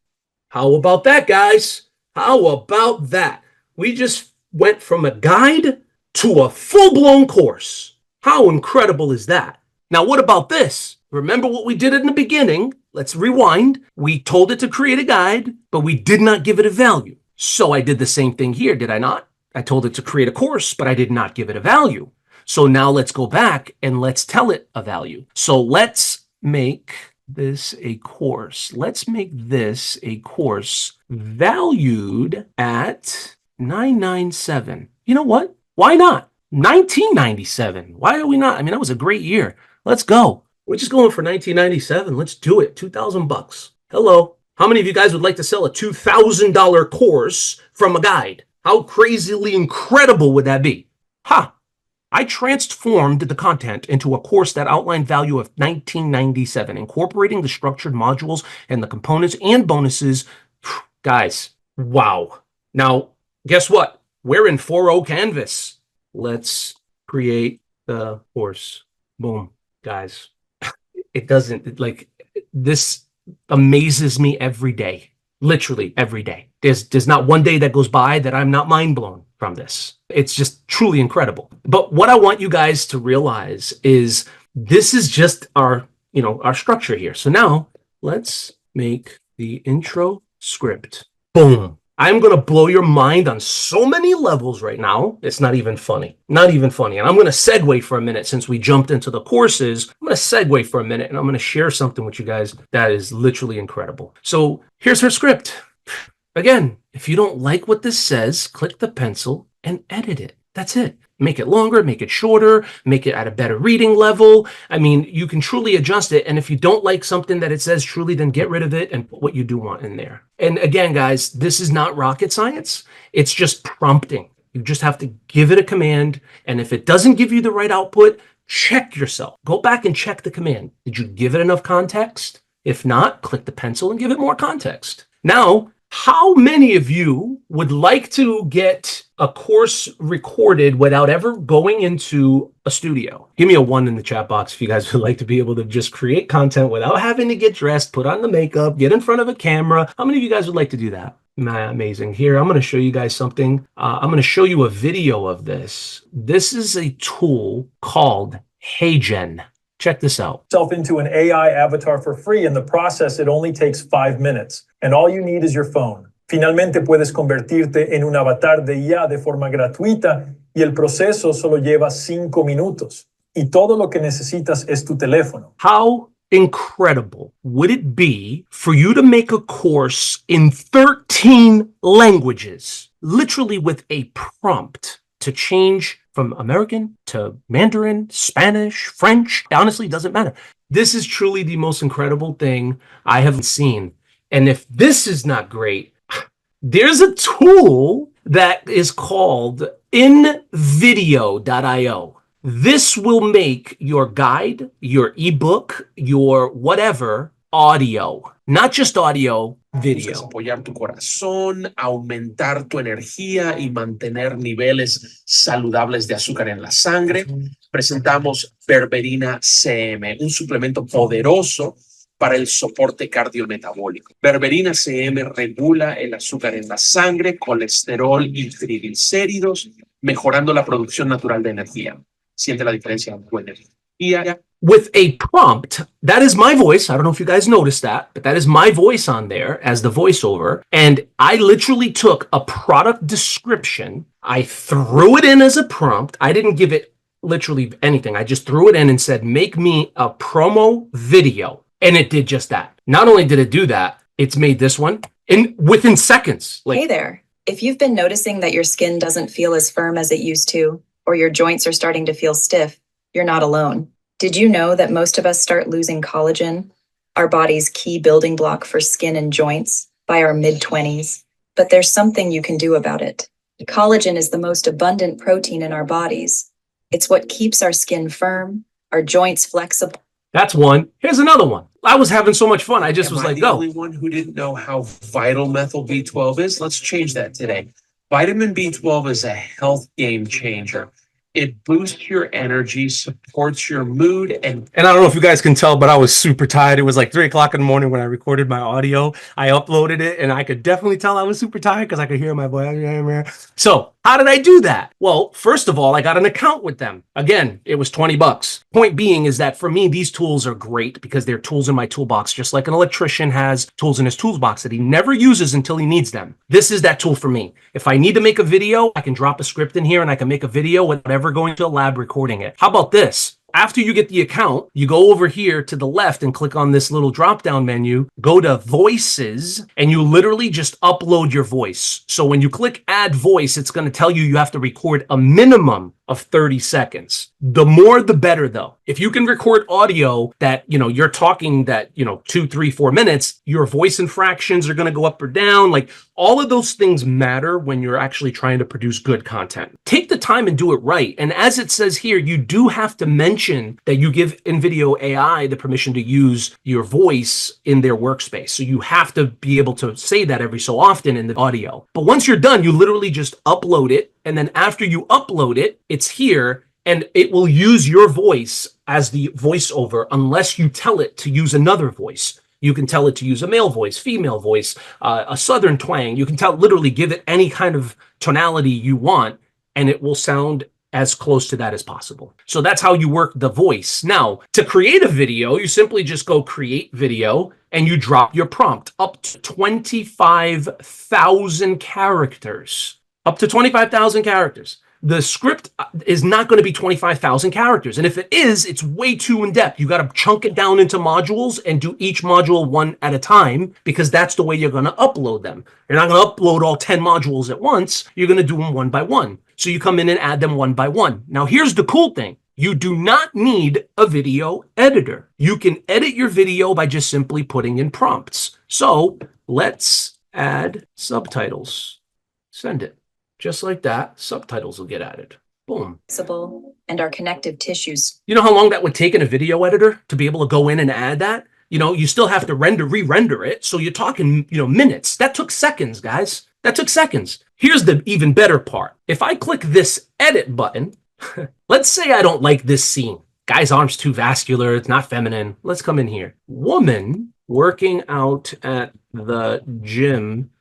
How about that, guys? How about that? We just went from a guide to a full-blown course. How incredible is that? Now, what about this? Remember what we did in the beginning? Let's rewind. We told it to create a guide, but we did not give it a value. So I did the same thing here, did I not? I told it to create a course, but I did not give it a value. So now let's go back and let's tell it a value. So let's make this a course. Let's make this a course valued at $997. You know what? Why not? $1997. Why are we not? I mean, that was a great year. Let's go. We're just going for $1997. Let's do it. $2,000. Hello. How many of you guys would like to sell a $2,000 course from a guide? How crazily incredible would that be? Ha! I transformed the content into a course that outlined value of $19.97, incorporating the structured modules and the components and bonuses. Guys, wow. Now, guess what? We're in 4.0 Canvas. Let's create the course. Boom, guys. It doesn't, like, this amazes me every day. Literally every day. There's not one day that goes by that I'm not mind blown from this. It's just truly incredible. But what I want you guys to realize is this is just our structure here. So now let's make the intro script. Boom. I'm going to blow your mind on so many levels right now. It's not even funny. Not even funny. And I'm going to segue for a minute since we jumped into the courses. I'm going to segue for a minute and I'm going to share something with you guys that is literally incredible. So here's her script. Again, if you don't like what this says, click the pencil and edit it. That's it. Make it longer, make it shorter, make it at a better reading level. I mean, you can truly adjust it. And if you don't like something that it says truly, then get rid of it and put what you do want in there. And again, guys, this is not rocket science. It's just prompting. You just have to give it a command. And if it doesn't give you the right output, check yourself. Go back and check the command. Did you give it enough context? If not, click the pencil and give it more context. Now, how many of you would like to get a course recorded without ever going into a studio? Give me a 1 in the chat box if you guys would like to be able to just create content without having to get dressed, put on the makeup, get in front of a camera. How many of you guys would like to do that? Amazing. Here, I'm going to show you guys something. I'm going to show you a video of this. This is a tool called HeyGen. Check this out. Into an AI avatar for free. In the process, it only takes 5 minutes. And all you need is your phone. Finalmente puedes convertirte en un avatar de IA de forma gratuita y el proceso solo lleva 5 minutos. Y todo lo que necesitas es tu teléfono. How incredible would it be for you to make a course in 13 languages, literally with a prompt to change from American to Mandarin, Spanish, French? Honestly, it doesn't matter. This is truly the most incredible thing I have seen. And if this is not great, there's a tool that is called invideo.io. This will make your guide, your ebook, your whatever, audio. Not just audio, video. Apoyar tu corazón, aumentar tu energía y mantener niveles saludables de azúcar en la sangre. Presentamos Berberina CM, un suplemento poderoso para el soporte cardiometabólico. Berberina CM regula el azúcar en la sangre, colesterol y triglicéridos, mejorando la producción natural de energía. Siente la diferencia en tu energía. With a prompt, that is my voice. I don't know if you guys noticed that, but that is my voice on there as the voiceover. And I literally took a product description. I threw it in as a prompt. I didn't give it literally anything. I just threw it in and said, make me a promo video. And it did just that. Not only did it do that, it's made this one within seconds. Hey there. If you've been noticing that your skin doesn't feel as firm as it used to, or your joints are starting to feel stiff, you're not alone. Did you know that most of us start losing collagen, our body's key building block for skin and joints, by our mid-20s? But there's something you can do about it. Collagen is the most abundant protein in our bodies. It's what keeps our skin firm, our joints flexible. That's one. Here's another one. I was having so much fun. I just was like, go. Am I the only one who didn't know how vital methyl B12 is? Let's change that today. Vitamin B12 is a health game changer. It boosts your energy, supports your mood, and I don't know if you guys can tell, but I was super tired. It was like 3 o'clock in the morning when I recorded my audio. I uploaded it, and I could definitely tell I was super tired because I could hear my voice. So how did I do that? Well, first of all, I got an account with them. Again, it was $20. Point being is that for me, these tools are great because they're tools in my toolbox, just like an electrician has tools in his toolbox that he never uses until he needs them. This is that tool for me. If I need to make a video, I can drop a script in here and I can make a video without ever going to a lab recording it. How about this? After you get the account, you go over here to the left and click on this little drop-down menu, go to voices, and you literally just upload your voice. So when you click add voice, it's going to tell you have to record a minimum of 30 seconds. The more, the better though. If you can record audio that, you're talking that, 2, 3, 4 minutes, your voice infractions are going to go up or down. Like all of those things matter when you're actually trying to produce good content. Take the time and do it right. And as it says here, you do have to mention that you give InVideo AI the permission to use your voice in their workspace. So you have to be able to say that every so often in the audio. But once you're done, you literally just upload it. And then after you upload it, it's here and it will use your voice as the voiceover unless you tell it to use another voice. You can tell it to use a male voice, female voice, a southern twang. You can literally give it any kind of tonality you want, and it will sound as close to that as possible. So that's how you work the voice. Now, to create a video, you simply just go create video and you drop your prompt up to 25,000 characters. Up to 25,000 characters. The script is not going to be 25,000 characters. And if it is, it's way too in depth. You got to chunk it down into modules and do each module one at a time because that's the way you're going to upload them. You're not going to upload all 10 modules at once. You're going to do them one by one. So you come in and add them one by one. Now, here's the cool thing. You do not need a video editor. You can edit your video by just simply putting in prompts. So let's add subtitles. Send it. Just like that, subtitles will get added. Boom. And our connective tissues. You know how long that would take in a video editor to be able to go in and add that? You still have to re-render it. So you're talking, minutes. That took seconds, guys. That took seconds. Here's the even better part. If I click this edit button, let's say I don't like this scene. Guy's arm's too vascular. It's not feminine. Let's come in here. Woman working out at the gym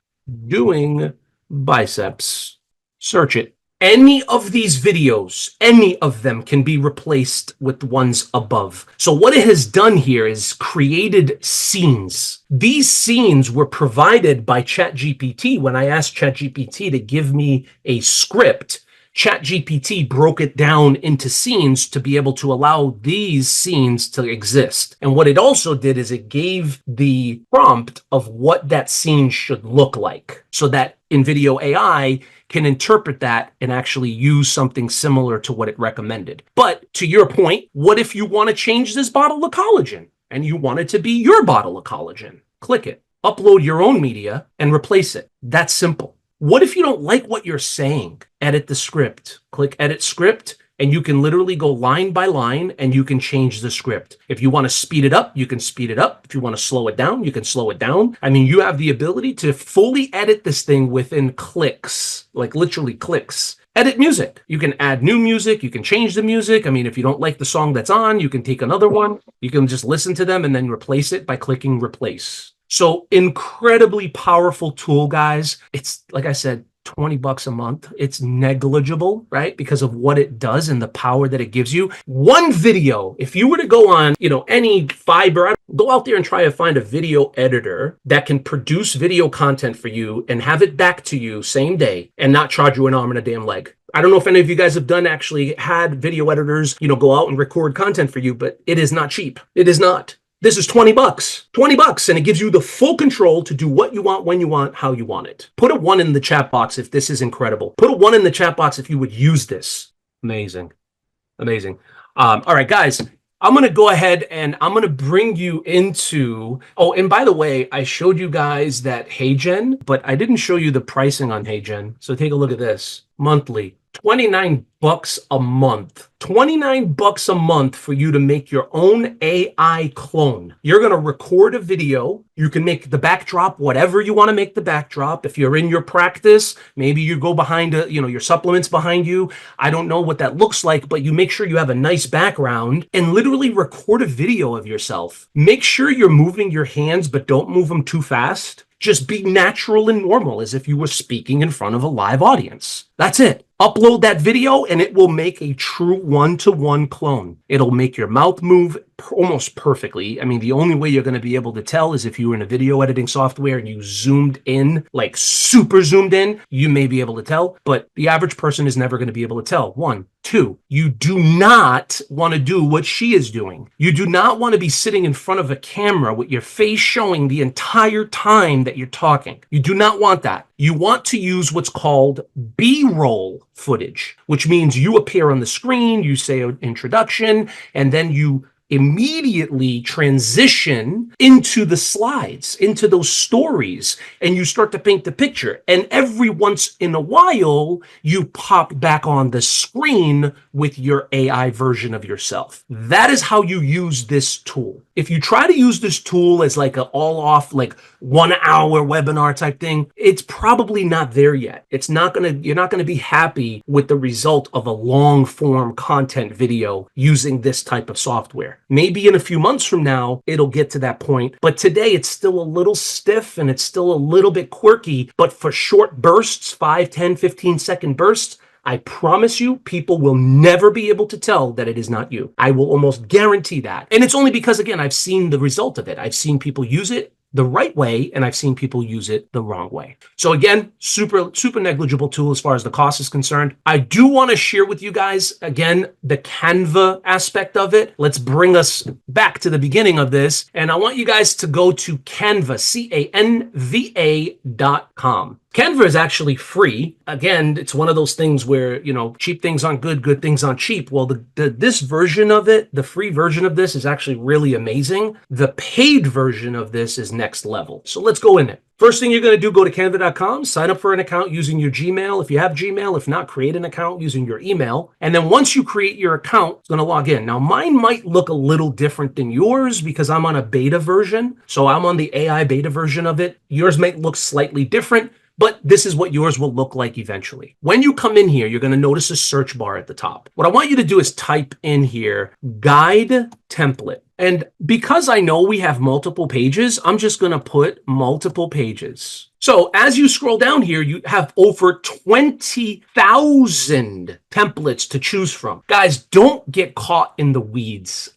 doing biceps. Search it. Any of these videos, any of them can be replaced with ones above. So what it has done here is created scenes. These scenes were provided by ChatGPT. When I asked ChatGPT to give me a script, ChatGPT broke it down into scenes to be able to allow these scenes to exist. And what it also did is it gave the prompt of what that scene should look like so that InVideo AI can interpret that and actually use something similar to what it recommended. But to your point, what if you want to change this bottle of collagen and you want it to be your bottle of collagen? Click it, upload your own media and replace it. That's simple. What if you don't like what you're saying? Edit the script. Click edit script, and you can literally go line by line and you can change the script. If you want to speed it up, you can speed it up. If you want to slow it down, you can slow it down. I mean, you have the ability to fully edit this thing within clicks, like literally clicks. Edit music. You can add new music. You can change the music. I mean, if you don't like the song that's on, you can take another one. You can just listen to them and then replace it by clicking replace. So incredibly powerful tool, guys. It's like I said, $20 a month. It's negligible, right? Because of what it does and the power that it gives you. One video, if you were to go on, any Fiverr, go out there and try to find a video editor that can produce video content for you and have it back to you same day and not charge you an arm and a damn leg. I don't know if any of you guys have had video editors, go out and record content for you, but it is not cheap. It is not. This is $20, and it gives you the full control to do what you want, when you want, how you want it. Put a 1 in the chat box if this is incredible. Put a 1 in the chat box if you would use this. Amazing. Amazing. All right, guys, I'm going to go ahead and I'm going to bring you into, oh, and by the way, I showed you guys that HeyGen, but I didn't show you the pricing on HeyGen. So take a look at this. Monthly. $29 a month. $29 a month for you to make your own AI clone. You're going to record a video. You can make the backdrop whatever you want to make the backdrop. If you're in your practice, maybe you go behind, your supplements behind you. I don't know what that looks like, but you make sure you have a nice background and literally record a video of yourself. Make sure you're moving your hands, but don't move them too fast. Just be natural and normal as if you were speaking in front of a live audience. That's it. Upload that video and it will make a true one-to-one clone. It'll make your mouth move almost perfectly. I mean, the only way you're going to be able to tell is if you were in a video editing software and you zoomed in, like super zoomed in, you may be able to tell, but the average person is never going to be able to tell. 1, 2, you do not want to do what she is doing. You do not want to be sitting in front of a camera with your face showing the entire time that you're talking. You do not want that. You want to use what's called B B-roll footage, which means you appear on the screen, you say an introduction, and then you immediately transition into the slides, into those stories, and you start to paint the picture. And every once in a while, you pop back on the screen with your AI version of yourself. That is how you use this tool. If you try to use this tool as like an all-off, like 1 hour webinar type thing, it's probably not there yet. You're not gonna be happy with the result of a long form content video using this type of software. Maybe in a few months from now, it'll get to that point. But today it's still a little stiff and it's still a little bit quirky. But for short bursts, 5, 10, 15-second bursts, I promise you, people will never be able to tell that it is not you. I will almost guarantee that. And it's only because, again, I've seen the result of it. I've seen people use it the right way, and I've seen people use it the wrong way. So again, super negligible tool as far as the cost is concerned. I do want to share with you guys, again, the Canva aspect of it. Let's bring us back to the beginning of this. And I want you guys to go to Canva, Canva.com. Canva is actually free. Again, it's one of those things where, cheap things aren't good, good things aren't cheap. Well, this version of it, the free version of this is actually really amazing. The paid version of this is next level. So let's go in it. First thing you're going to do, go to canva.com, sign up for an account using your Gmail. If you have Gmail, if not, create an account using your email. And then once you create your account, it's going to log in. Now, mine might look a little different than yours because I'm on a beta version. So I'm on the AI beta version of it. Yours might look slightly different, but this is what yours will look like eventually. When you come in here, you're going to notice a search bar at the top. What I want you to do is type in here, guide template. And because I know we have multiple pages, I'm just going to put multiple pages. So as you scroll down here, you have over 20,000 templates to choose from. Guys, don't get caught in the weeds.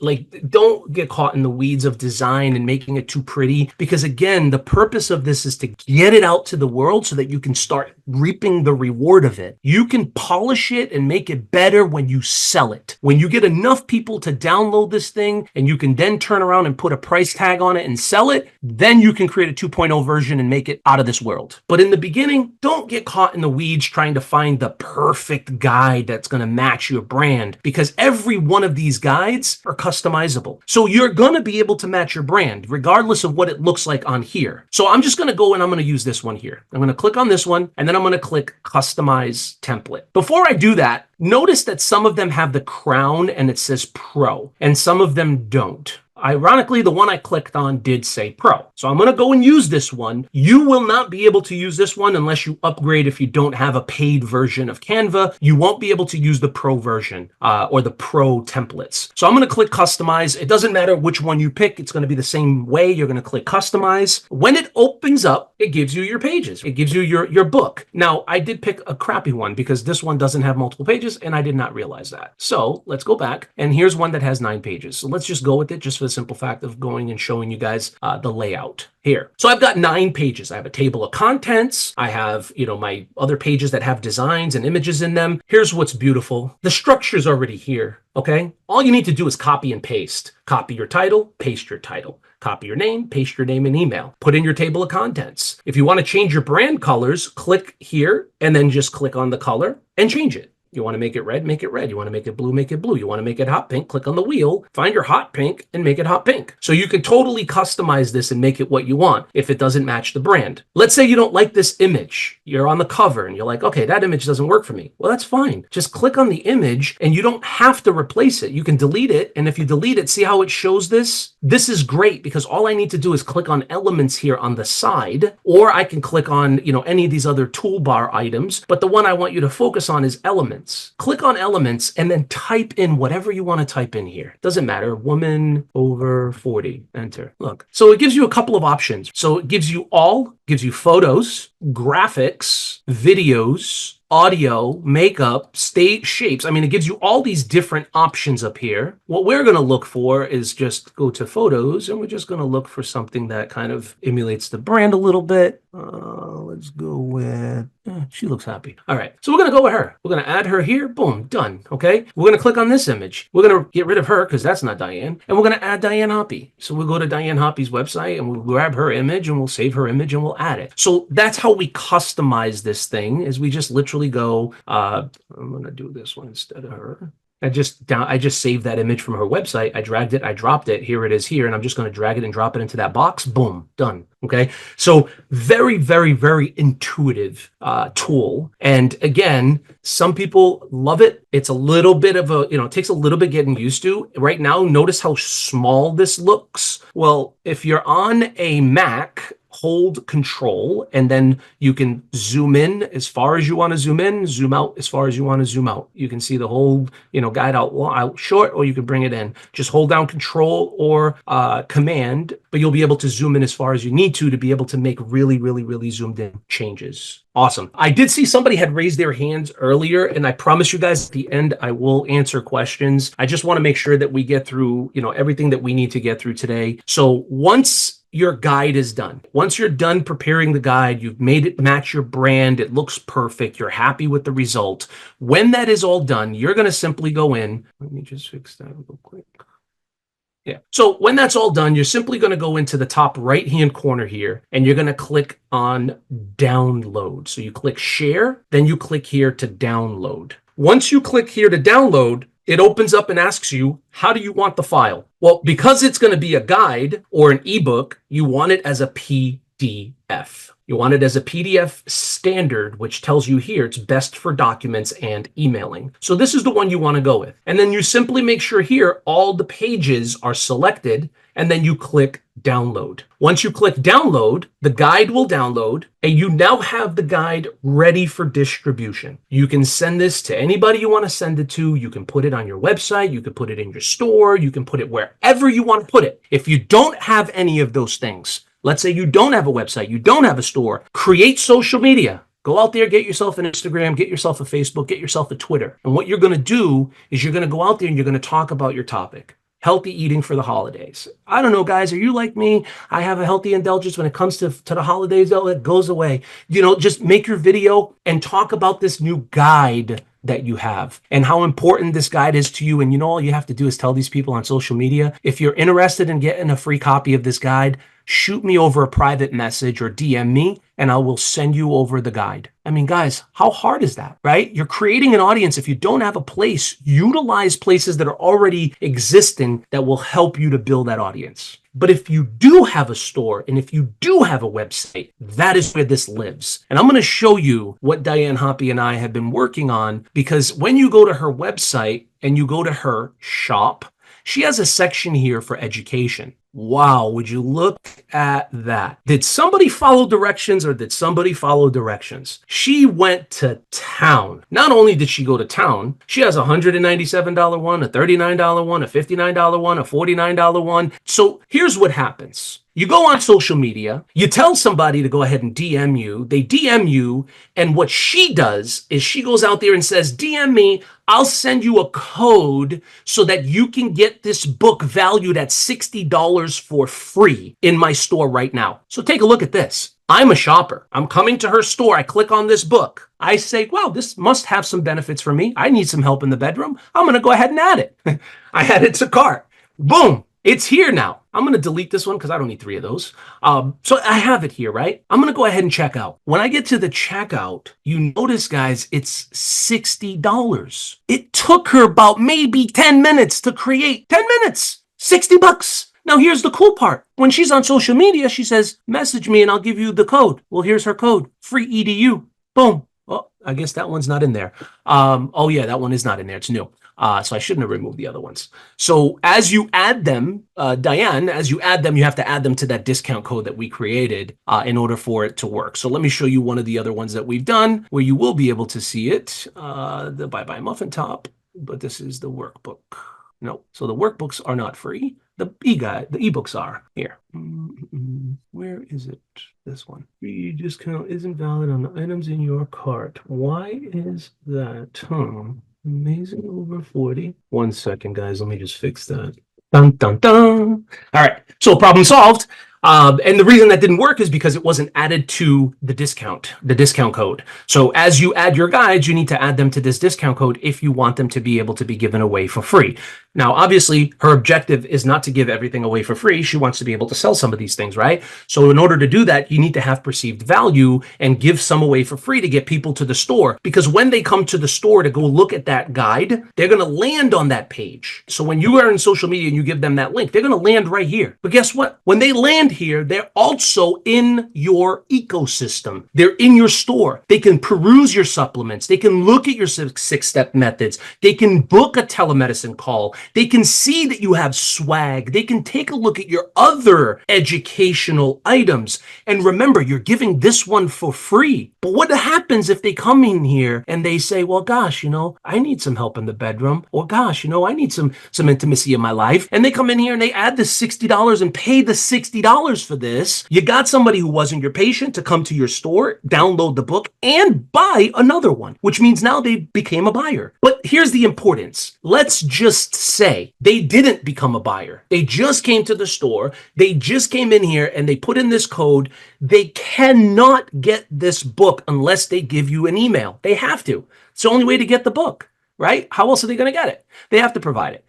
Don't get caught in the weeds of design and making it too pretty. Because again, the purpose of this is to get it out to the world so that you can start reaping the reward of it. You can polish it and make it better when you sell it. When you get enough people to download this thing and you can then turn around and put a price tag on it and sell it, then you can create a 2.0 version and make it out of this world. But in the beginning, don't get caught in the weeds trying to find the perfect guide that's going to match your brand, because every one of these guides are customizable. So you're going to be able to match your brand regardless of what it looks like on here. So I'm just going to go and I'm going to use this one here. I'm going to click on this one and then I'm going to click customize template. Before I do that, notice that some of them have the crown and it says Pro and some of them don't. Ironically, the one I clicked on did say Pro. So I'm going to go and use this one. You will not be able to use this one unless you upgrade. If you don't have a paid version of Canva, you won't be able to use the Pro version or the Pro templates. So I'm going to click Customize. It doesn't matter which one you pick. It's going to be the same way. You're going to click Customize. When it opens up, it gives you your pages. It gives you your book. Now, I did pick a crappy one because this one doesn't have multiple pages, and I did not realize that. So let's go back. And here's one that has 9 pages. So let's just go with it just for the simple fact of going and showing you guys the layout here. So I've got 9 pages. I have a table of contents. I have, my other pages that have designs and images in them. Here's what's beautiful. The structure's already here, okay? All you need to do is copy and paste. Copy your title, paste your title. Copy your name, paste your name and email. Put in your table of contents. If you want to change your brand colors, click here and then just click on the color and change it. You want to make it red, make it red. You want to make it blue, make it blue. You want to make it hot pink, click on the wheel, find your hot pink and make it hot pink. So you can totally customize this and make it what you want if it doesn't match the brand. Let's say you don't like this image. You're on the cover and you're like, okay, that image doesn't work for me. Well, that's fine. Just click on the image and you don't have to replace it. You can delete it. And if you delete it, see how it shows this? This is great because all I need to do is click on elements here on the side, or I can click on, any of these other toolbar items. But the one I want you to focus on is elements. Click on elements and then type in whatever you want to type in here. Doesn't matter. Woman over 40. Enter. Look. So it gives you a couple of options. So it gives you photos, graphics, videos, audio, makeup, state shapes. I mean, it gives you all these different options up here. What we're going to look for is just go to photos and we're just going to look for something that kind of emulates the brand a little bit. Let's go with, she looks happy. All right, so we're gonna go with her. We're gonna add her here, boom, done, okay? We're gonna click on this image. We're gonna get rid of her because that's not Diane, and we're gonna add Diane Hoppy. So we'll go to Diane Hoppy's website and we'll grab her image and we'll save her image and we'll add it. So that's how we customize this thing, is we just literally go, I'm gonna do this one instead of her. I just saved that image from her website. I dragged it, I dropped it. Here it is here, and I'm just going to drag it and drop it into that box. Boom, done. Okay. So very, very, very intuitive tool. And again, some people love it. It's a little bit of a, it takes a little bit getting used to. Right now, notice how small this looks. Well, if you're on a Mac, hold Control, and then you can zoom in as far as you want to zoom in, zoom out as far as you want to zoom out. You can see the whole, guide out short, or you can bring it in. Just hold down Control or Command, but you'll be able to zoom in as far as you need to be able to make really, really, really zoomed in changes. Awesome. I did see somebody had raised their hands earlier, and I promise you guys at the end, I will answer questions. I just want to make sure that we get through, everything that we need to get through today. So once your guide is done, once you're done preparing the guide, you've made it match your brand, it looks perfect, you're happy with the result. When that is all done, you're going to simply go in. Let me just fix that real quick. Yeah. So when that's all done, you're simply going to go into the top right-hand corner here, and you're going to click on download. So you click share, then you click here to download. Once you click here to download, it opens up and asks you, how do you want the file? Well, because it's going to be a guide or an ebook, you want it as a PDF. You want it as a PDF standard, which tells you here it's best for documents and emailing. So this is the one you want to go with. And then you simply make sure here all the pages are selected, and then you click download. Once you click download, the guide will download, and you now have the guide ready for distribution. You can send this to anybody you want to send it to. You can put it on your website. You can put it in your store. You can put it wherever you want to put it. If you don't have any of those things, let's say you don't have a website, you don't have a store, create social media. Go out there, get yourself an Instagram, get yourself a Facebook, get yourself a Twitter. And what you're going to do is you're going to go out there and you're going to talk about your topic. Healthy eating for the holidays. I don't know, guys, are you like me? I have a healthy indulgence when it comes to the holidays. Oh, it goes away. Just make your video and talk about this new guide that you have and how important this guide is to you. And all you have to do is tell these people on social media, if you're interested in getting a free copy of this guide, shoot me over a private message or DM me, and I will send you over the guide. I mean, guys, how hard is that, right? You're creating an audience. If you don't have a place, utilize places that are already existing that will help you to build that audience. But if you do have a store and if you do have a website, that is where this lives. And I'm going to show you what Diane Hoppy and I have been working on, because when you go to her website and you go to her shop, she has a section here for education. Wow, would you look at that? Did somebody follow directions, or did somebody follow directions? She went to town. Not only did she go to town, she has a $197 one, a $39 one, a $59 one, a $49 one. So here's what happens. You go on social media, you tell somebody to go ahead and DM you, they DM you, and what she does is she goes out there and says, DM me, I'll send you a code so that you can get this book valued at $60 for free in my store right now. So take a look at this. I'm a shopper. I'm coming to her store. I click on this book. I say, wow, this must have some benefits for me. I need some help in the bedroom. I'm going to go ahead and add it. I add it to cart. Boom. It's here now. I'm going to delete this one because I don't need 3 of those. So I have it here, right? I'm going to go ahead and check out. When I get to the checkout, you notice, guys, it's $60. It took her about maybe 10 minutes to create. 10 minutes, $60. Now, here's the cool part. When she's on social media, she says, message me and I'll give you the code. Well, here's her code, free EDU. Boom. Oh, I guess that one's not in there. Oh, yeah, that one is not in there. It's new. So I shouldn't have removed the other ones. So as you add them, Diane, as you add them, you have to add them to that discount code that we created in order for it to work. So let me show you one of the other ones that we've done where you will be able to see it. The Bye Bye Muffin Top, but this is the workbook. No, so the workbooks are not free. The ebooks are here. Where is it? This one. Free discount isn't valid on the items in your cart. Why is that? Amazing over 40. 1 second, guys. Let me just fix that. Dun, dun, dun. All right. So problem solved. And the reason that didn't work is because it wasn't added to the discount code. So as you add your guides, you need to add them to this discount code if you want them to be able to be given away for free. Now, obviously, her objective is not to give everything away for free. She wants to be able to sell some of these things, right? So in order to do that, you need to have perceived value and give some away for free to get people to the store. Because when they come to the store to go look at that guide, they're going to land on that page. So when you are in social media and you give them that link, they're going to land right here. But guess what? When they land here, they're also in your ecosystem. They're in your store. They can peruse your supplements. They can look at your six-step methods. They can book a telemedicine call. They can see that you have swag. They can take a look at your other educational items. And remember, you're giving this one for free. But what happens if they come in here and they say, well, gosh, I need some help in the bedroom, or gosh, I need some intimacy in my life. And they come in here and they add the $60 and pay the $60 for this. You got somebody who wasn't your patient to come to your store, download the book, and buy another one, which means now they became a buyer. But here's the importance. Let's just say they didn't become a buyer. They just came to the store. They just came in here and they put in this code. They cannot get this book unless they give you an email. They have to. It's the only way to get the book, right? How else are they going to get it? They have to provide it.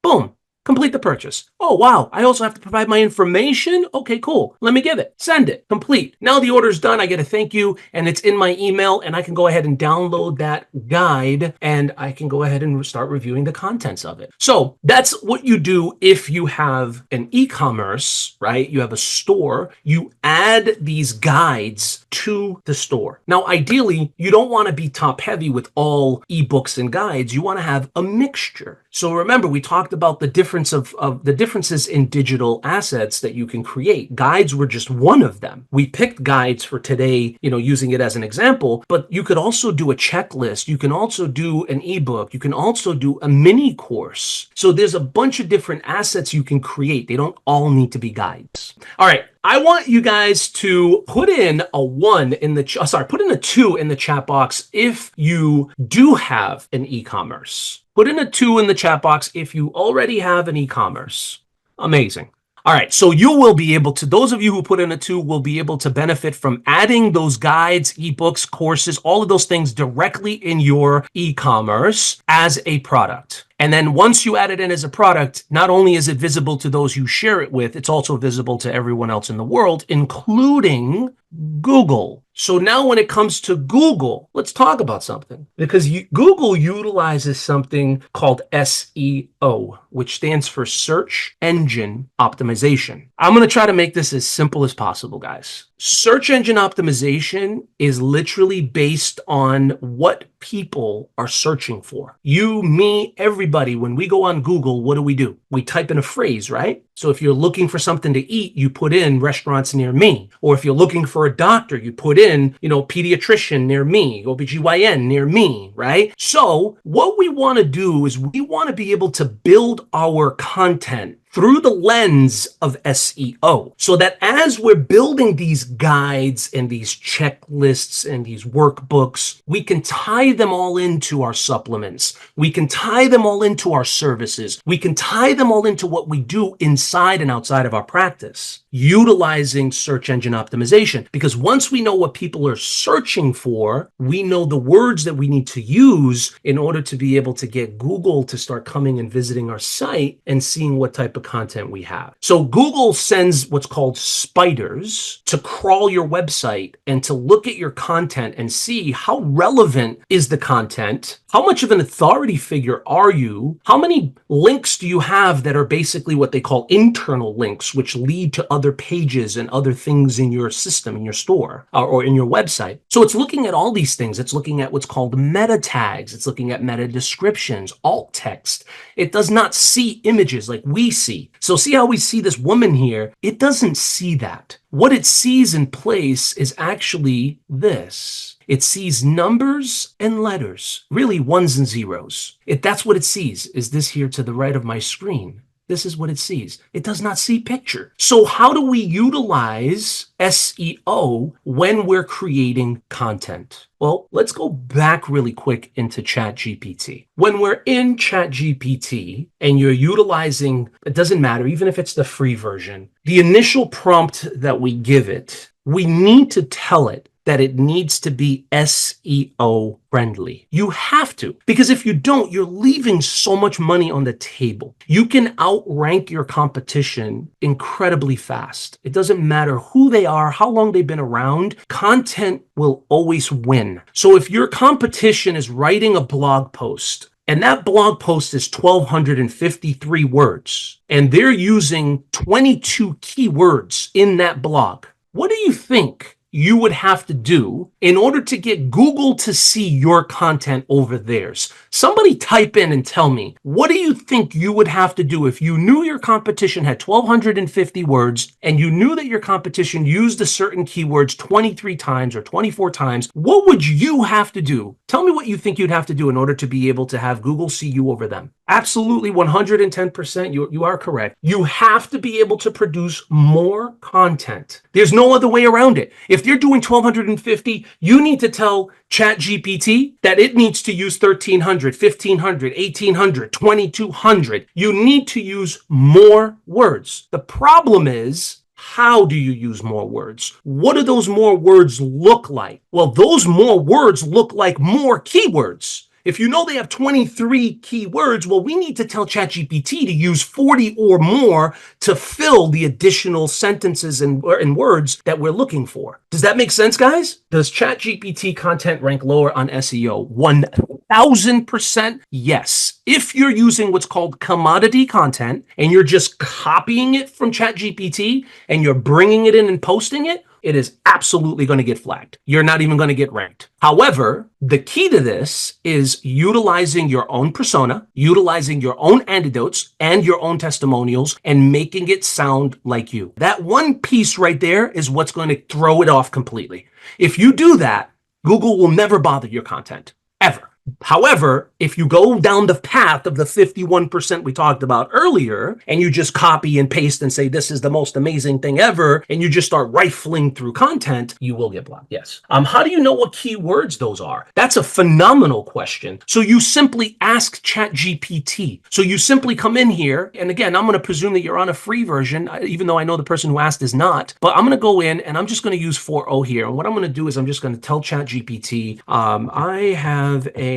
Boom. Complete the purchase. Oh, wow. I also have to provide my information? Okay, cool. Let me give it. Send it. Complete. Now the order's done. I get a thank you and it's in my email and I can go ahead and download that guide and I can go ahead and start reviewing the contents of it. So that's what you do if you have an e-commerce, right? You have a store. You add these guides to the store. Now, ideally, you don't want to be top heavy with all ebooks and guides. You want to have a mixture. So remember, we talked about the differences in digital assets that you can create. Guides were just one of them. We picked guides for today, using it as an example, but you could also do a checklist. You can also do an ebook. You can also do a mini course. So there's a bunch of different assets you can create. They don't all need to be guides. All right. I want you guys to put in a 2 in the chat box if you do have an e-commerce. Put in a 2 in the chat box if you already have an e-commerce. Amazing. All right, so you will be able to, those of you who put in a 2 will be able to benefit from adding those guides, ebooks, courses, all of those things directly in your e-commerce as a product. And then once you add it in as a product, not only is it visible to those you share it with, it's also visible to everyone else in the world, including Google. So now when it comes to Google, let's talk about something. Because Google utilizes something called SEO, which stands for Search Engine Optimization. I'm going to try to make this as simple as possible, guys. Search engine optimization is literally based on what people are searching for. You, me, everybody, when we go on Google, what do? We type in a phrase, right? So if you're looking for something to eat, you put in restaurants near me. Or if you're looking for a doctor, you put in, pediatrician near me, OBGYN near me, right? So what we want to do is we want to be able to build our content through the lens of SEO, so that as we're building these guides and these checklists and these workbooks, we can tie them all into our supplements. We can tie them all into our services. We can tie them all into what we do inside and outside of our practice, utilizing search engine optimization. Because once we know what people are searching for, we know the words that we need to use in order to be able to get Google to start coming and visiting our site and seeing what type of content we have. So Google sends what's called spiders to crawl your website and to look at your content and see how relevant is the content, how much of an authority figure are you, how many links do you have that are basically what they call internal links, which lead to other pages and other things in your system, in your store, or in your website. So it's looking at all these things. It's looking at what's called meta tags. It's looking at meta descriptions, alt text. It does not see images like we see. So see how we see this woman here? It doesn't see that. What it sees in place is actually this. It sees numbers and letters, really ones and zeros. That's what it sees, is this here to the right of my screen. this is what it sees. It does not see picture. So how do we utilize SEO when we're creating content? Well, let's go back really quick into ChatGPT. When we're in ChatGPT and you're utilizing, it doesn't matter, even if it's the free version, the initial prompt that we give it, we need to tell it that it needs to be SEO friendly. You have to, because if you don't, you're leaving so much money on the table. You can outrank your competition incredibly fast. It doesn't matter who they are, how long they've been around, content will always win. So if your competition is writing a blog post, and that blog post is 1,253 words, and they're using 22 keywords in that blog, what do you think you would have to do in order to get Google to see your content over theirs? Somebody type in and tell me, what do you think you would have to do if you knew your competition had 1,250 words and you knew that your competition used a certain keywords 23 times or 24 times? What would you have to do? Tell me what you think you'd have to do in order to be able to have Google see you over them. Absolutely, 110%, you are correct. You have to be able to produce more content. There's no other way around it. If you're doing 1,250, you need to tell ChatGPT that it needs to use 1,300, 1,500, 1,800, 2,200. You need to use more words. The problem is, how do you use more words? What do those more words look like? Well, those more words look like more keywords. If you know they have 23 keywords, well, we need to tell ChatGPT to use 40 or more to fill the additional sentences and words that we're looking for. Does that make sense, guys? Does ChatGPT content rank lower on SEO? 1,000% yes. If you're using what's called commodity content and you're just copying it from ChatGPT and you're bringing it in and posting it, it is absolutely going to get flagged. You're not even going to get ranked. However, the key to this is utilizing your own persona, utilizing your own anecdotes and your own testimonials, and making it sound like you. That one piece right there is what's going to throw it off completely. If you do that, Google will never bother your content, ever. However, if you go down the path of the 51% we talked about earlier, and you just copy and paste and say, this is the most amazing thing ever, and you just start rifling through content, you will get blocked, yes. How do you know what keywords those are? That's a phenomenal question. So you simply ask ChatGPT. So you simply come in here, and again, I'm going to presume that you're on a free version, even though I know the person who asked is not, but I'm going to go in and I'm just going to use 4.0 here. And what I'm going to do is I'm just going to tell ChatGPT, I have a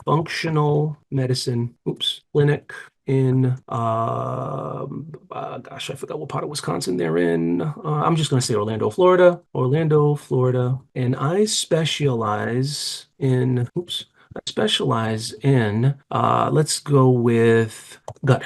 functional medicine clinic in gosh, I forgot what part of Wisconsin they're in. I'm just going to say Orlando, Florida, and I specialize in let's go with gut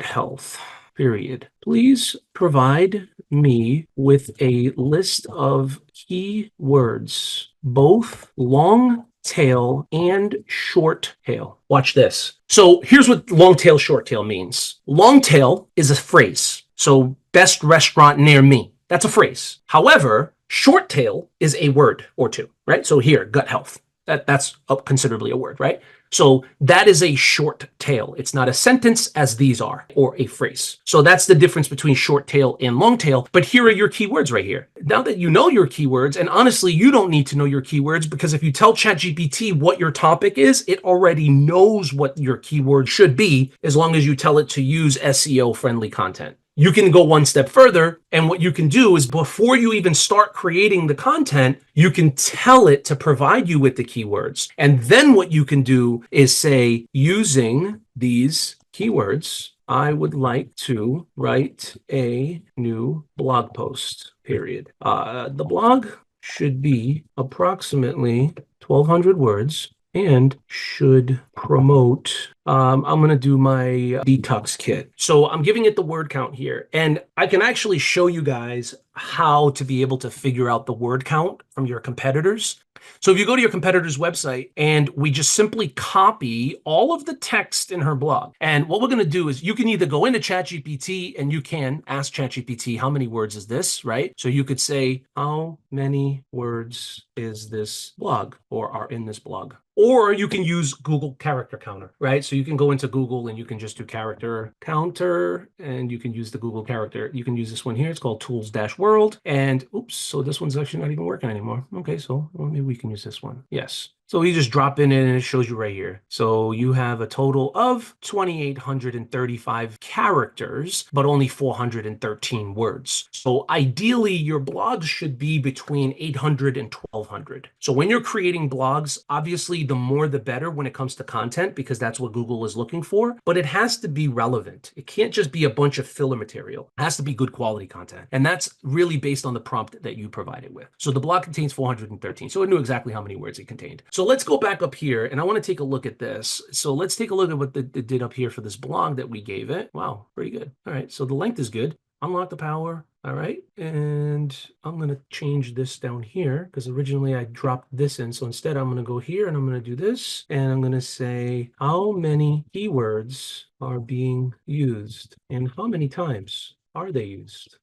health, period. Please provide me with a list of keywords, both long tail and short tail. Watch this. So here's what long tail, short tail means. Long tail is a phrase. So best restaurant near me. That's a phrase. However, short tail is a word or two, right? So here, gut health. That's considerably a word, right? So that is a short tail. It's not a sentence as these are, or a phrase. So that's the difference between short tail and long tail. But here are your keywords right here. Now that you know your keywords, and honestly, you don't need to know your keywords, because if you tell ChatGPT what your topic is, it already knows what your keyword should be, as long as you tell it to use SEO-friendly content. You can go one step further, and what you can do is, before you even start creating the content, you can tell it to provide you with the keywords. And then what you can do is say, using these keywords, I would like to write a new blog post, period. The blog should be approximately 1,200 words and should promote, I'm going to do my detox kit. So I'm giving it the word count here, and I can actually show you guys how to be able to figure out the word count from your competitors. So if you go to your competitor's website, and we just simply copy all of the text in her blog, and what we're going to do is, you can either go into ChatGPT and you can ask ChatGPT, how many words is this, right? So you could say, how many words is this blog, or are in this blog? Or you can use Google Character Counter, right? So you can go into Google and you can just do character counter, and you can use the Google character. You can use this one here. It's called Tools-World. And oops, so this one's actually not even working anymore. Okay, so well, maybe we can use this one. Yes. So you just drop in and it shows you right here. So you have a total of 2,835 characters, but only 413 words. So ideally, your blogs should be between 800 and 1,200. So when you're creating blogs, obviously the more the better when it comes to content, because that's what Google is looking for, but it has to be relevant. It can't just be a bunch of filler material. It has to be good quality content. And that's really based on the prompt that you provided with. So the blog contains 413. So it knew exactly how many words it contained. So let's go back up here and I want to take a look at this. So let's take a look at what it did up here for this blog that we gave it. Wow, pretty good. All right, so the length is good. Unlock the power. All right, and I'm going to change this down here because originally I dropped this in. So instead I'm going to go here and I'm going to do this. And I'm going to say how many keywords are being used and how many times are they used?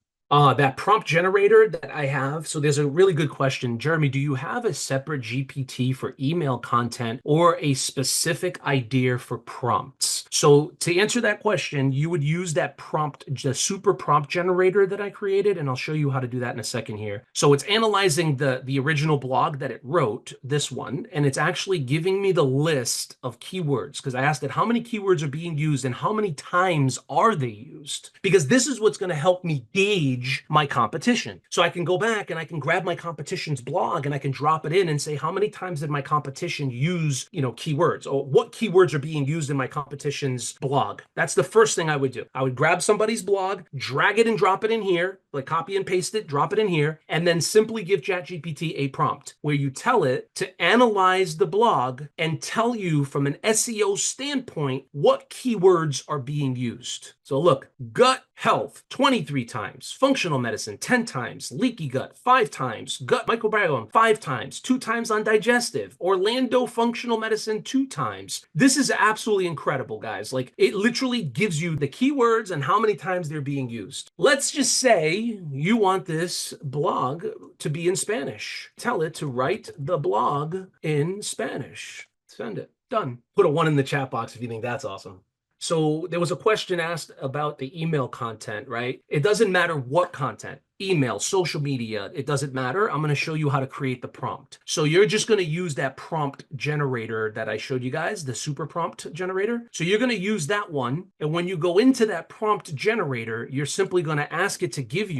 That prompt generator that I have. So there's a really good question. Jeremy, do you have a separate GPT for email content or a specific idea for prompts? So to answer that question, you would use that prompt, the super prompt generator that I created, and I'll show you how to do that in a second here. So it's analyzing the original blog that it wrote, this one, and it's actually giving me the list of keywords because I asked it how many keywords are being used and how many times are they used? Because this is what's going to help me gauge my competition. So I can go back and I can grab my competition's blog and I can drop it in and say, how many times did my competition use, keywords, or what keywords are being used in my competition's blog? That's the first thing I would do. I would grab somebody's blog, drag it and drop it in here, like copy and paste it, drop it in here, and then simply give ChatGPT a prompt where you tell it to analyze the blog and tell you from an SEO standpoint what keywords are being used. So look, gut health 23 times, functional medicine 10 times, leaky gut 5 times, gut microbiome 5 times, 2 times on digestive, Orlando functional medicine 2 times. This is absolutely incredible, guys. Like, it literally gives you the keywords and how many times they're being used. Let's just say you want this blog to be in Spanish. Tell it to write the blog in Spanish. Send it. Done. Put a 1 in the chat box if you think that's awesome. So there was a question asked about the email content, right? It doesn't matter what content, email, social media, it doesn't matter. I'm going to show you how to create the prompt. So you're just going to use that prompt generator that I showed you guys, the super prompt generator. So you're going to use that one. And when you go into that prompt generator, you're simply going to ask it to give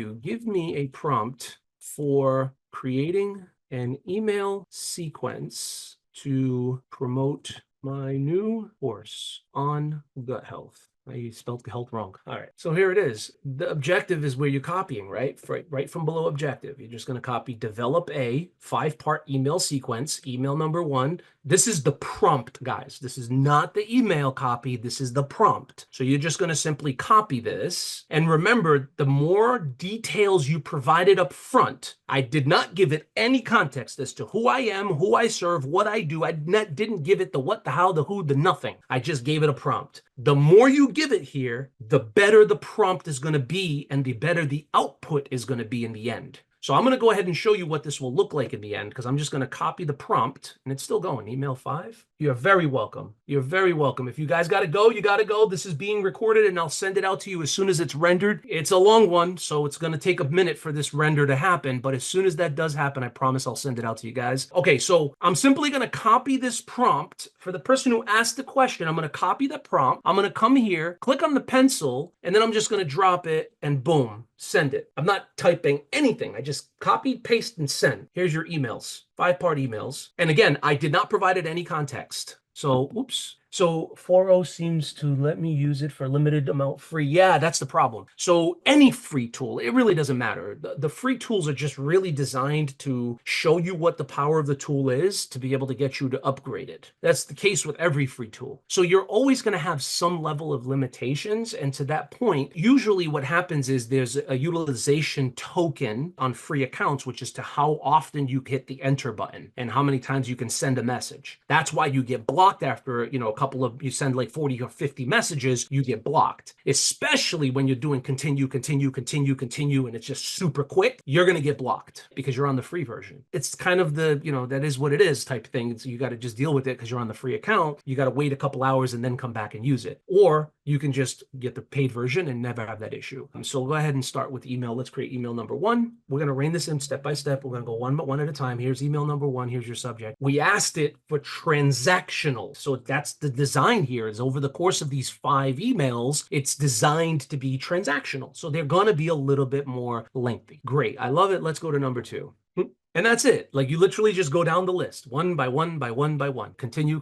me a prompt for creating an email sequence to promote my new course on gut health. I spelled health wrong. All right, so here it is. The objective is where you're copying, right? Right from below objective. You're just going to copy develop a 5-part email sequence, email number 1. This is the prompt, guys. This is not the email copy. This is the prompt. So you're just going to simply copy this. And remember, the more details you provided up front, I did not give it any context as to who I am, who I serve, what I do. I didn't give it the what, the how, the who, the nothing. I just gave it a prompt. The more you give it here, the better the prompt is going to be and the better the output is going to be in the end. So I'm going to go ahead and show you what this will look like in the end because I'm just going to copy the prompt and it's still going. Email 5. You're very welcome. You're very welcome. If you guys got to go, you got to go. This is being recorded and I'll send it out to you as soon as it's rendered. It's a long one, so it's going to take a minute for this render to happen. But as soon as that does happen, I promise I'll send it out to you guys. Okay, so I'm simply going to copy this prompt. For the person who asked the question, I'm going to copy the prompt. I'm going to come here, click on the pencil, and then I'm just going to drop it and boom, send it. I'm not typing anything. I just copy, paste, and send. Here's your emails, 5-part emails. And again, I did not provide it any context. So, oops. So 4.0 seems to let me use it for a limited amount free. Yeah, that's the problem. So any free tool, it really doesn't matter. The free tools are just really designed to show you what the power of the tool is to be able to get you to upgrade it. That's the case with every free tool. So you're always going to have some level of limitations. And to that point, usually what happens is there's a utilization token on free accounts, which is to how often you hit the enter button and how many times you can send a message. That's why you get blocked after, a you send like 40 or 50 messages, you get blocked. Especially when you're doing continue, and it's just super quick, you're going to get blocked because you're on the free version. It's kind of the, that is what it is type thing. So you got to just deal with it because you're on the free account. You got to wait a couple hours and then come back and use it. Or you can just get the paid version and never have that issue. So we'll go ahead and start with email. Let's create email number one. We're going to rein this in step by step. We're going to go one at a time. Here's email number one. Here's your subject. We asked it for transactional. So that's the design here, is over the course of these 5 emails, it's designed to be transactional. So they're going to be a little bit more lengthy. Great. I love it. Let's go to number 2. And that's it. Like, you literally just go down the list one by one by one by one. Continue.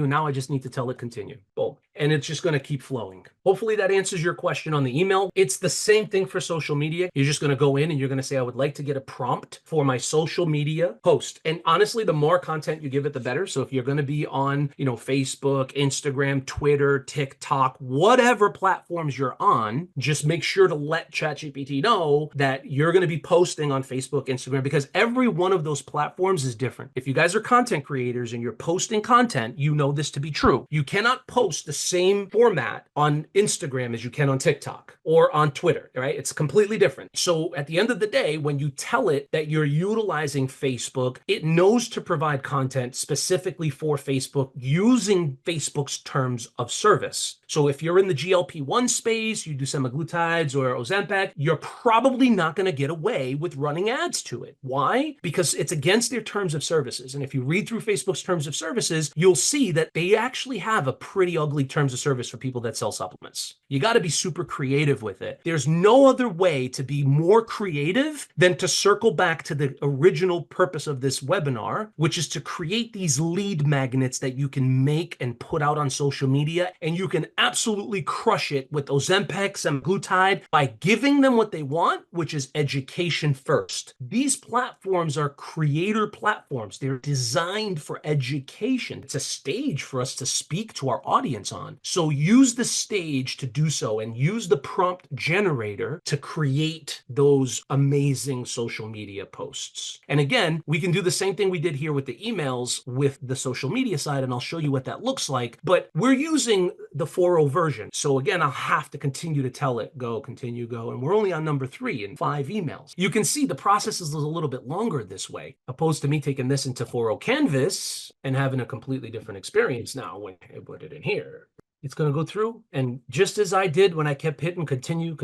Now I just need to tell it continue. Boom. And it's just going to keep flowing. Hopefully that answers your question on the email. It's the same thing for social media. You're just going to go in and you're going to say, I would like to get a prompt for my social media post. And honestly, the more content you give it, the better. So if you're going to be on, Facebook, Instagram, Twitter, TikTok, whatever platforms you're on, just make sure to let ChatGPT know that you're going to be posting on Facebook, Instagram, because every one of those platforms is different. If you guys are content creators and you're posting content, you know this to be true. You cannot post the same format on Instagram as you can on TikTok or on Twitter, right? It's completely different. So at the end of the day, when you tell it that you're utilizing Facebook, it knows to provide content specifically for Facebook using Facebook's terms of service. So if you're in the GLP-1 space, you do semaglutides or Ozempic, you're probably not going to get away with running ads to it. Why? Because it's against their terms of services. And if you read through Facebook's terms of services, you'll see that they actually have a pretty ugly terms of service for people that sell supplements. You got to be super creative with it. There's no other way to be more creative than to circle back to the original purpose of this webinar, which is to create these lead magnets that you can make and put out on social media. And you can absolutely crush it with Ozempic, semaglutide by giving them what they want, which is education first. These platforms are creator platforms. They're designed for education. It's a stage for us to speak to our audience on. So use the stage to do so and use the prompt generator to create those amazing social media posts. And again, we can do the same thing we did here with the emails with the social media side, and I'll show you what that looks like. But we're using the 4.0 version. So again, I'll have to continue to tell it, go, continue, go. And we're only on number 3 in 5 emails. You can see the process is a little bit longer this way, opposed to me taking this into 4.0 Canvas and having a completely different experience now when I put it in here. It's going to go through, and just as I did when I kept hitting continue,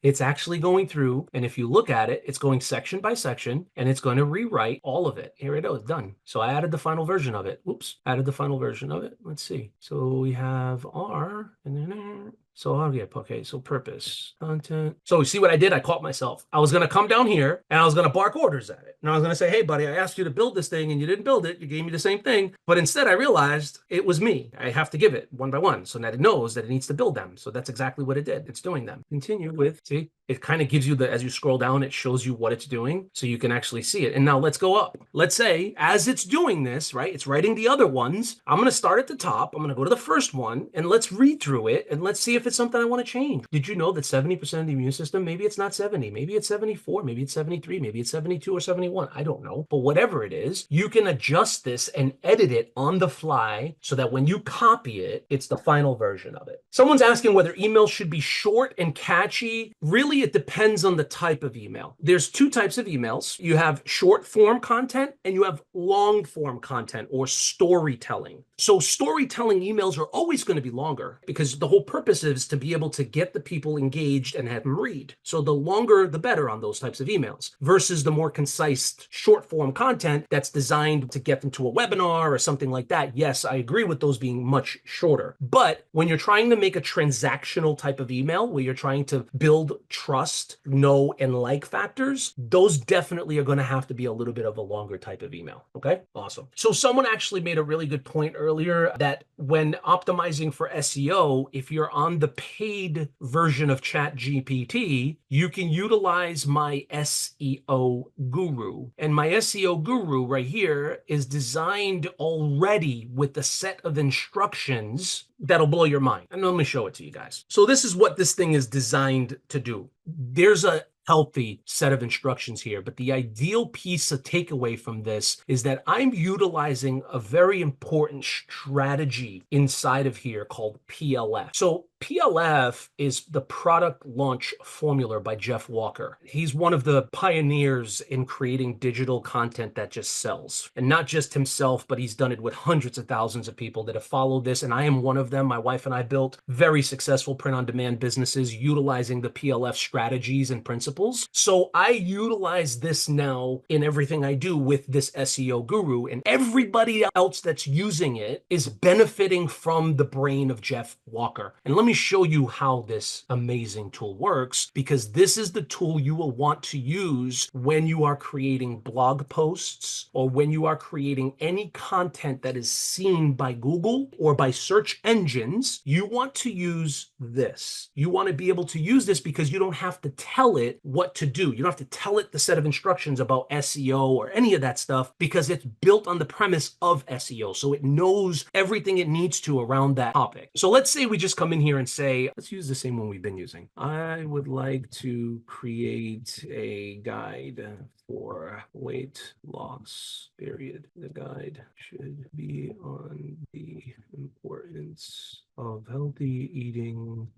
it's actually going through. And if you look at it, it's going section by section, and it's going to rewrite all of it. Here it is, done. So I added the final version of it. Added the final version of it. Let's see. So we have R, and then so I'll get, okay, so purpose, content. So you see what I did? I caught myself. I was going to come down here and I was going to bark orders at it. And I was going to say, hey, buddy, I asked you to build this thing and you didn't build it. You gave me the same thing. But instead I realized it was me. I have to give it one by one. So now it knows that it needs to build them. So that's exactly what it did. It's doing them. Continue with, see, it kind of gives you as you scroll down, it shows you what it's doing. So you can actually see it. And now let's go up. Let's say as it's doing this, right, it's writing the other ones. I'm going to start at the top. I'm going to go to the first one and let's read through it. And let's see if it's something I want to change. Did you know that 70% of the immune system, maybe it's not 70, maybe it's 74, maybe it's 73, maybe it's 72 or 71. I don't know. But whatever it is, you can adjust this and edit it on the fly so that when you copy it, it's the final version of it. Someone's asking whether emails should be short and catchy. Really, it depends on the type of email. There's 2 types of emails. You have short form content and you have long form content or storytelling. So storytelling emails are always going to be longer because the whole purpose is to be able to get the people engaged and have them read. So the longer, the better on those types of emails versus the more concise short form content that's designed to get them to a webinar or something like that. Yes, I agree with those being much shorter. But when you're trying to make a transactional type of email where you're trying to build trust, know, and like factors, those definitely are going to have to be a little bit of a longer type of email. Okay, awesome. So someone actually made a really good point earlier that when optimizing for SEO, if you're on the paid version of ChatGPT, you can utilize my SEO guru. And my SEO guru right here is designed already with a set of instructions that'll blow your mind. And let me show it to you guys. So this is what this thing is designed to do. There's a healthy set of instructions here. But the ideal piece of takeaway from this is that I'm utilizing a very important strategy inside of here called PLF. So PLF is the product launch formula by Jeff Walker. He's one of the pioneers in creating digital content that just sells. And not just himself, but he's done it with hundreds of thousands of people that have followed this. And I am one of them. My wife and I built very successful print-on-demand businesses utilizing the PLF strategies and principles. So I utilize this now in everything I do with this SEO guru, and everybody else that's using it is benefiting from the brain of Jeff Walker. And let me show you how this amazing tool works, because this is the tool you will want to use when you are creating blog posts or when you are creating any content that is seen by Google or by search engines. You want to use this. You want to be able to use this because you don't have to tell it what to do. You don't have to tell it the set of instructions about SEO or any of that stuff, because it's built on the premise of SEO. So it knows everything it needs to around that topic. So let's say we just come in here and say, let's use the same one we've been using. I would like to create a guide for weight loss, period. The guide should be on the importance of healthy eating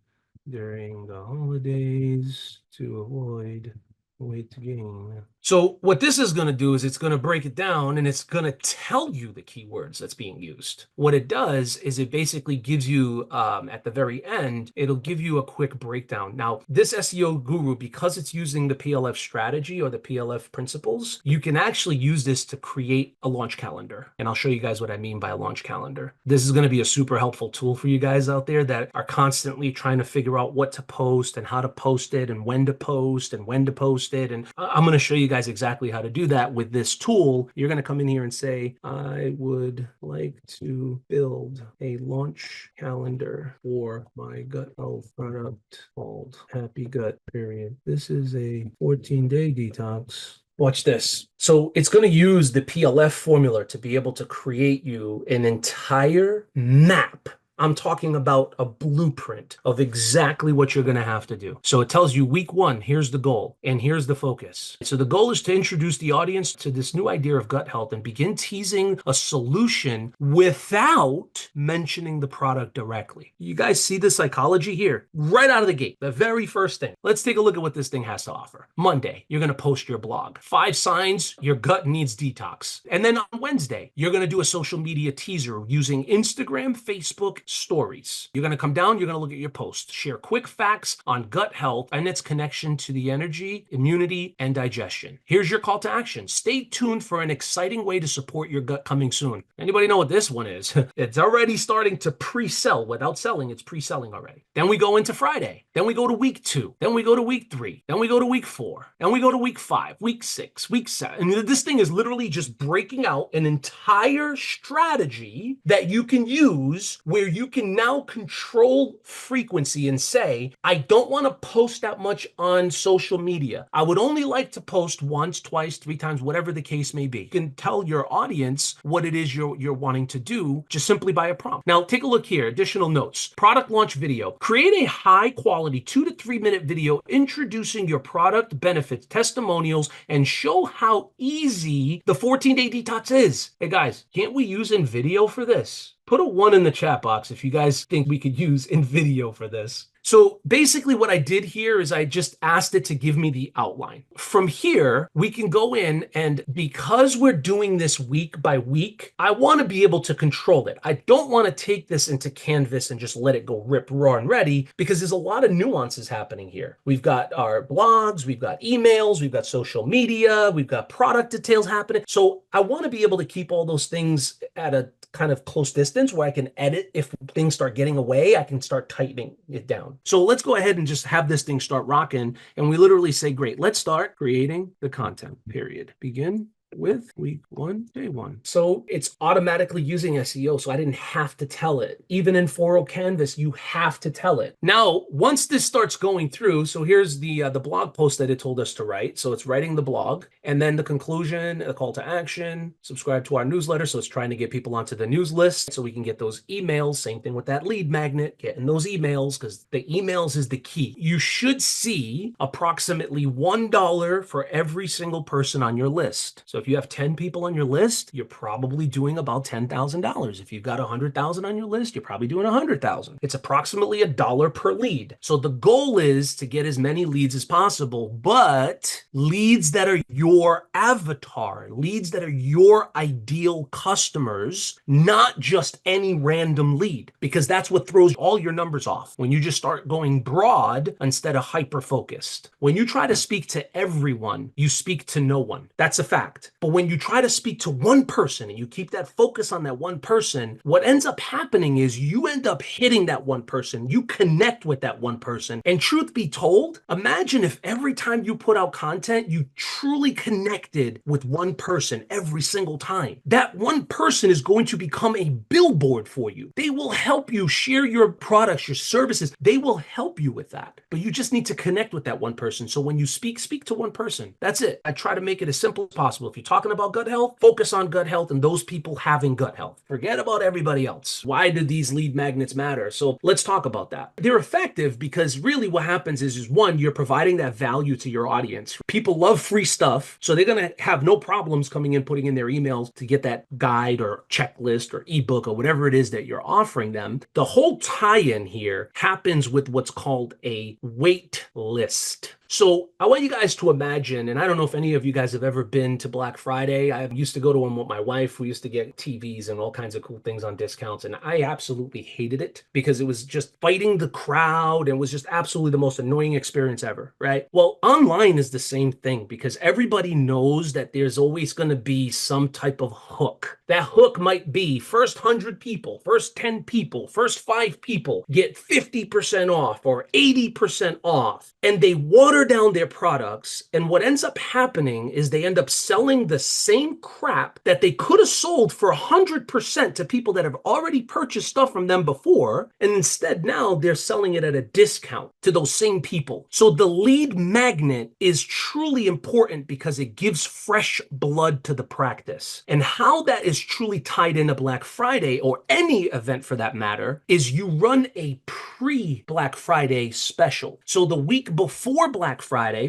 during the holidays to avoid weight gain. So what this is going to do is it's going to break it down and it's going to tell you the keywords that's being used. What it does is it basically gives you, at the very end, it'll give you a quick breakdown. Now, this SEO guru, because it's using the PLF strategy or the PLF principles, you can actually use this to create a launch calendar. And I'll show you guys what I mean by a launch calendar. This is going to be a super helpful tool for you guys out there that are constantly trying to figure out what to post and how to post it and when to post and when to post it. And I'm going to show you guys exactly how to do that with this tool. You're going to come in here and say, I would like to build a launch calendar for my gut health product called Happy Gut, period. This is a 14-day detox. Watch this. So it's going to use the PLF formula to be able to create you an entire map. I'm talking about a blueprint of exactly what you're going to have to do. So it tells you week 1, here's the goal and here's the focus. So the goal is to introduce the audience to this new idea of gut health and begin teasing a solution without mentioning the product directly. You guys see the psychology here right out of the gate. The very first thing. Let's take a look at what this thing has to offer. Monday, you're going to post your blog. 5 signs your gut needs detox. And then on Wednesday, you're going to do a social media teaser using Instagram, Facebook, stories. You're going to come down, you're going to look at your post, share quick facts on gut health and its connection to the energy, immunity, and digestion. Here's your call to action. Stay tuned for an exciting way to support your gut coming soon. Anybody know what this one is? It's already starting to pre-sell. Without selling, it's pre-selling already. Then we go into Friday. Then we go to week 2. Then we go to week 3. Then we go to week 4. Then we go to week 5, week 6, week 7. And this thing is literally just breaking out an entire strategy that you can use where you can now control frequency and say, I don't want to post that much on social media. I would only like to post once, twice, 3 times, whatever the case may be. You can tell your audience what it is you're wanting to do just simply by a prompt. Now, take a look here. Additional notes. Product launch video. Create a high quality 2 to 3 minute video introducing your product, benefits, testimonials, and show how easy the 14-day detox is. Hey guys, can't we use in video for this? Put a 1 in the chat box if you guys think we could use in video for this. So basically what I did here is I just asked it to give me the outline. From here, we can go in, and because we're doing this week by week, I want to be able to control it. I don't want to take this into Canvas and just let it go rip, roar, and ready, because there's a lot of nuances happening here. We've got our blogs, we've got emails, we've got social media, we've got product details happening. So I want to be able to keep all those things at a kind of close distance where I can edit. If things start getting away, I can start tightening it down. So let's go ahead and just have this thing start rocking. And we literally say, great, let's start creating the content, period. Begin with week 1, day 1. So it's automatically using SEO. So I didn't have to tell it. Even in 4.0 Canvas, you have to tell it. Now, once this starts going through, so here's the blog post that it told us to write. So it's writing the blog, and then the conclusion, a call to action, subscribe to our newsletter. So it's trying to get people onto the news list so we can get those emails. Same thing with that lead magnet, getting those emails, because the emails is the key. You should see approximately $1 for every single person on your list. So if you have 10 people on your list, you're probably doing about $10,000. If you've got 100,000 on your list, you're probably doing 100,000. It's approximately $1 per lead. So the goal is to get as many leads as possible, but leads that are your avatar, leads that are your ideal customers, not just any random lead, because that's what throws all your numbers off. When you just start going broad instead of hyper-focused. When you try to speak to everyone, you speak to no one. That's a fact. But when you try to speak to one person and you keep that focus on that one person, what ends up happening is you end up hitting that one person. You connect with that one person. And truth be told, imagine if every time you put out content, you truly connected with one person every single time. That one person is going to become a billboard for you. They will help you share your products, your services. They will help you with that. But you just need to connect with that one person. So when you speak to one person. That's it. I try to make it as simple as possible. If you're talking about gut health, focus on gut health and those people having gut health. Forget about everybody else. Why do these lead magnets matter? So let's talk about that. They're effective because really what happens is one, you're providing that value to your audience. People love free stuff, so they're going to have no problems coming in, putting in their emails to get that guide or checklist or ebook or whatever it is that you're offering them. The whole tie-in here happens with what's called a wait list. So I want you guys to imagine, and I don't know if any of you guys have ever been to Black Friday. I used to go to one with my wife. We used to get TVs and all kinds of cool things on discounts. And I absolutely hated it because it was just fighting the crowd and was just absolutely the most annoying experience ever, right? Well, online is the same thing because everybody knows that there's always going to be some type of hook. That hook might be first 100 people, first 10 people, first 5 people get 50% off or 80% off. And they water down their products, and what ends up happening is they end up selling the same crap that they could have sold for 100% to people that have already purchased stuff from them before, and instead now they're selling it at a discount to those same people. So the lead magnet is truly important because it gives fresh blood to the practice. And how that is truly tied into Black Friday or any event for that matter is you run a pre-Black Friday special. So the week before Black Friday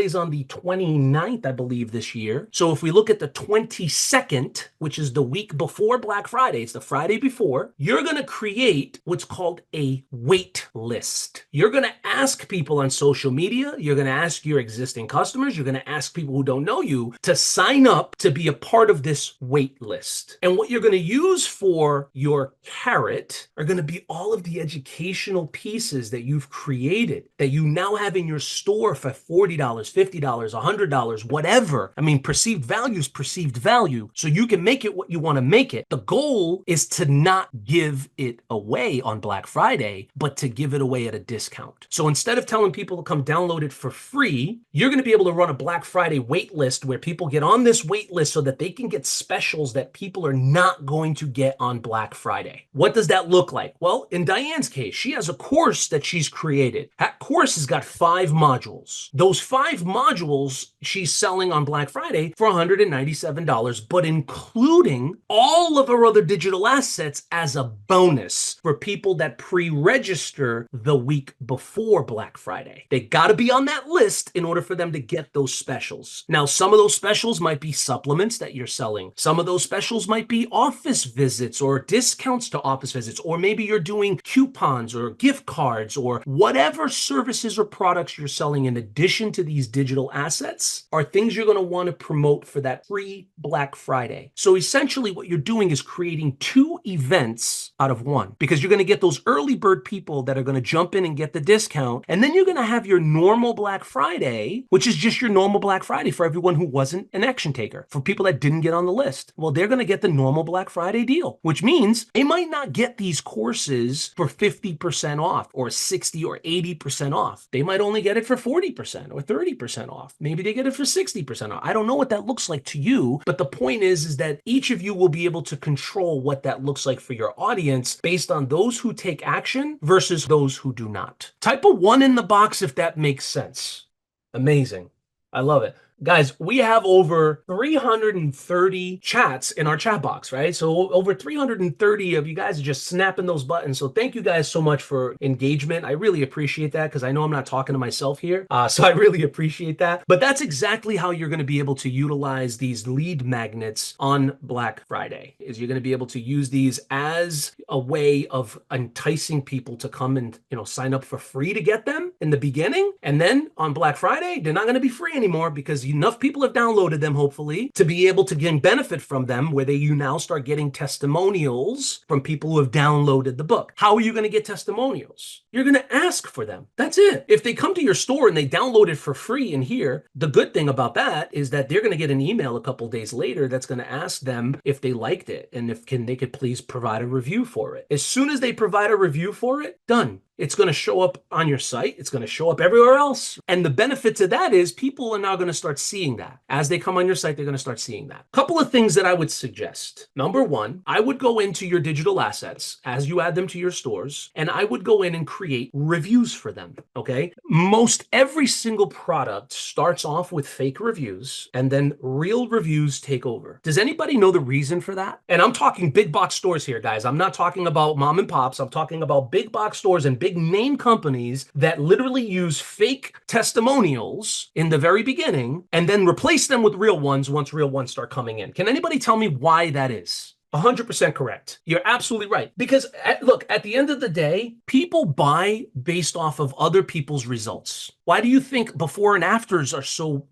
is on the 29th, I believe, this year. So if we look at the 22nd, which is the week before Black Friday, it's the Friday before, you're going to create what's called a wait list. You're going to ask people on social media, you're going to ask your existing customers, you're going to ask people who don't know you to sign up to be a part of this wait list. And what you're going to use for your carrot are going to be all of the educational pieces that you've created that you now have in your store for $40, $50, $100, whatever. I mean, perceived value is perceived value. So you can make it what you want to make it. The goal is to not give it away on Black Friday, but to give it away at a discount. So instead of telling people to come download it for free, you're going to be able to run a Black Friday wait list where people get on this wait list so that they can get specials that people are not going to get on Black Friday. What does that look like? Well, in Diane's case, she has a course that she's created. That course has got 5 modules. Those 5 modules she's selling on Black Friday for $197, but including all of her other digital assets as a bonus for people that pre-register the week before Black Friday. They got to be on that list in order for them to get those specials. Now, some of those specials might be supplements that you're selling. Some of those specials might be office visits or discounts to office visits, or maybe you're doing coupons or gift cards or whatever services or products you're selling in addition to these digital assets are things you're going to want to promote for that pre-Black Friday. So essentially what you're doing is creating 2 events out of one, because you're going to get those early bird people that are going to jump in and get the discount. And then you're going to have your normal Black Friday, which is just your normal Black Friday for everyone who wasn't an action taker. For people that didn't get on the list, well, they're going to get the normal Black Friday deal, which means they might not get these courses for 50% off or 60 or 80% off. They might only get it for 40% or 30% off. Maybe they get it for 60% off. I don't know what that looks like to you, but the point is that each of you will be able to control what that looks like for your audience based on those who take action versus those who do not. Type a 1 in the box if that makes sense. Amazing. I love it. Guys, we have over 330 chats in our chat box, right? So over 330 of you guys are just snapping those buttons. So thank you guys so much for engagement. I really appreciate that because I know I'm not talking to myself here. So I really appreciate that. But that's exactly how you're going to be able to utilize these lead magnets on Black Friday, is you're going to be able to use these as a way of enticing people to come and, sign up for free to get them in the beginning. And then on Black Friday, they're not going to be free anymore because enough people have downloaded them, hopefully, to be able to gain benefit from them, where you now start getting testimonials from people who have downloaded the book. How are you going to get testimonials? You're going to ask for them. That's it. If they come to your store and they download it for free in here, the good thing about that is that they're going to get an email a couple days later that's going to ask them if they liked it and if they could please provide a review for it. As soon as they provide a review for it, done. It's going to show up on your site. It's going to show up everywhere else. And the benefit to that is people are now going to start seeing that. As they come on your site, they're going to start seeing that. Couple of things that I would suggest. Number one, I would go into your digital assets as you add them to your stores, and I would go in and create reviews for them, okay? Most every single product starts off with fake reviews, and then real reviews take over. Does anybody know the reason for that? And I'm talking big box stores here, guys. I'm not talking about mom and pops. I'm talking about big box stores and big name companies that literally use fake testimonials in the very beginning and then replace them with real ones once real ones start coming in. Can anybody tell me why that is? 100% correct. You're absolutely right. Because look, at the end of the day, people buy based off of other people's results. Why do you think before and afters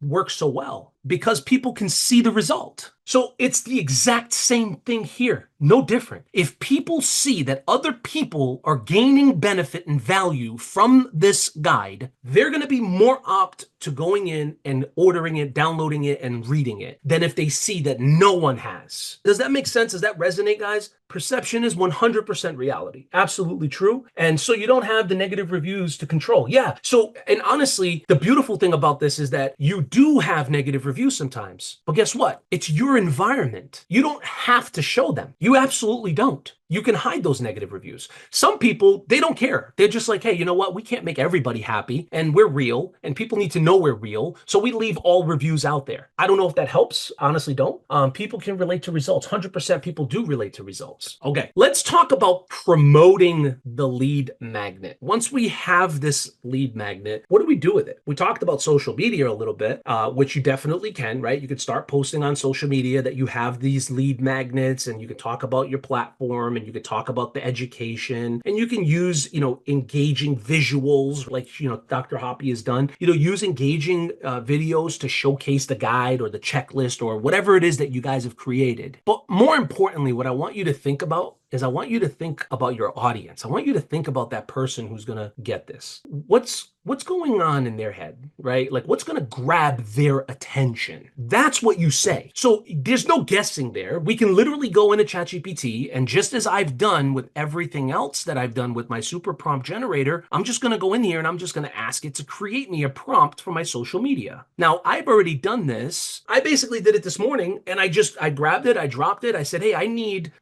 work so well? Because people can see the result. So it's the exact same thing here. No different. If people see that other people are gaining benefit and value from this guide, they're going to be more apt to going in and ordering it, downloading it, and reading it than if they see that no one has. Does that make sense? Does that resonate, guys? Perception is 100% reality. Absolutely true. And so you don't have the negative reviews to control. Yeah. So, and honestly, the beautiful thing about this is that you do have negative reviews sometimes. But guess what? It's your environment. You don't have to show them. You absolutely don't. You can hide those negative reviews. Some people, they don't care. They're just like, hey, you know what? We can't make everybody happy, and we're real, and people need to know we're real. So we leave all reviews out there. I don't know if that helps. Honestly, don't. People can relate to results. 100% people do relate to results. Okay, let's talk about promoting the lead magnet. Once we have this lead magnet, what do we do with it? We talked about social media a little bit, which you definitely can, right? You could start posting on social media that you have these lead magnets, and you can talk about your platform, and you can talk about the education, and you can use, engaging visuals like, Dr. Hoppy has done, use engaging videos to showcase the guide or the checklist or whatever it is that you guys have created. But more importantly, what I want you to think about is I want you to think about your audience. I want you to think about that person who's going to get this. What's going on in their head, right? Like what's going to grab their attention? That's what you say. So there's no guessing there. We can literally go into ChatGPT, and just as I've done with everything else that I've done with my super prompt generator, I'm just going to go in here and I'm just going to ask it to create me a prompt for my social media. Now, I've already done this. I basically did it this morning, and I grabbed it, I dropped it. I said, hey,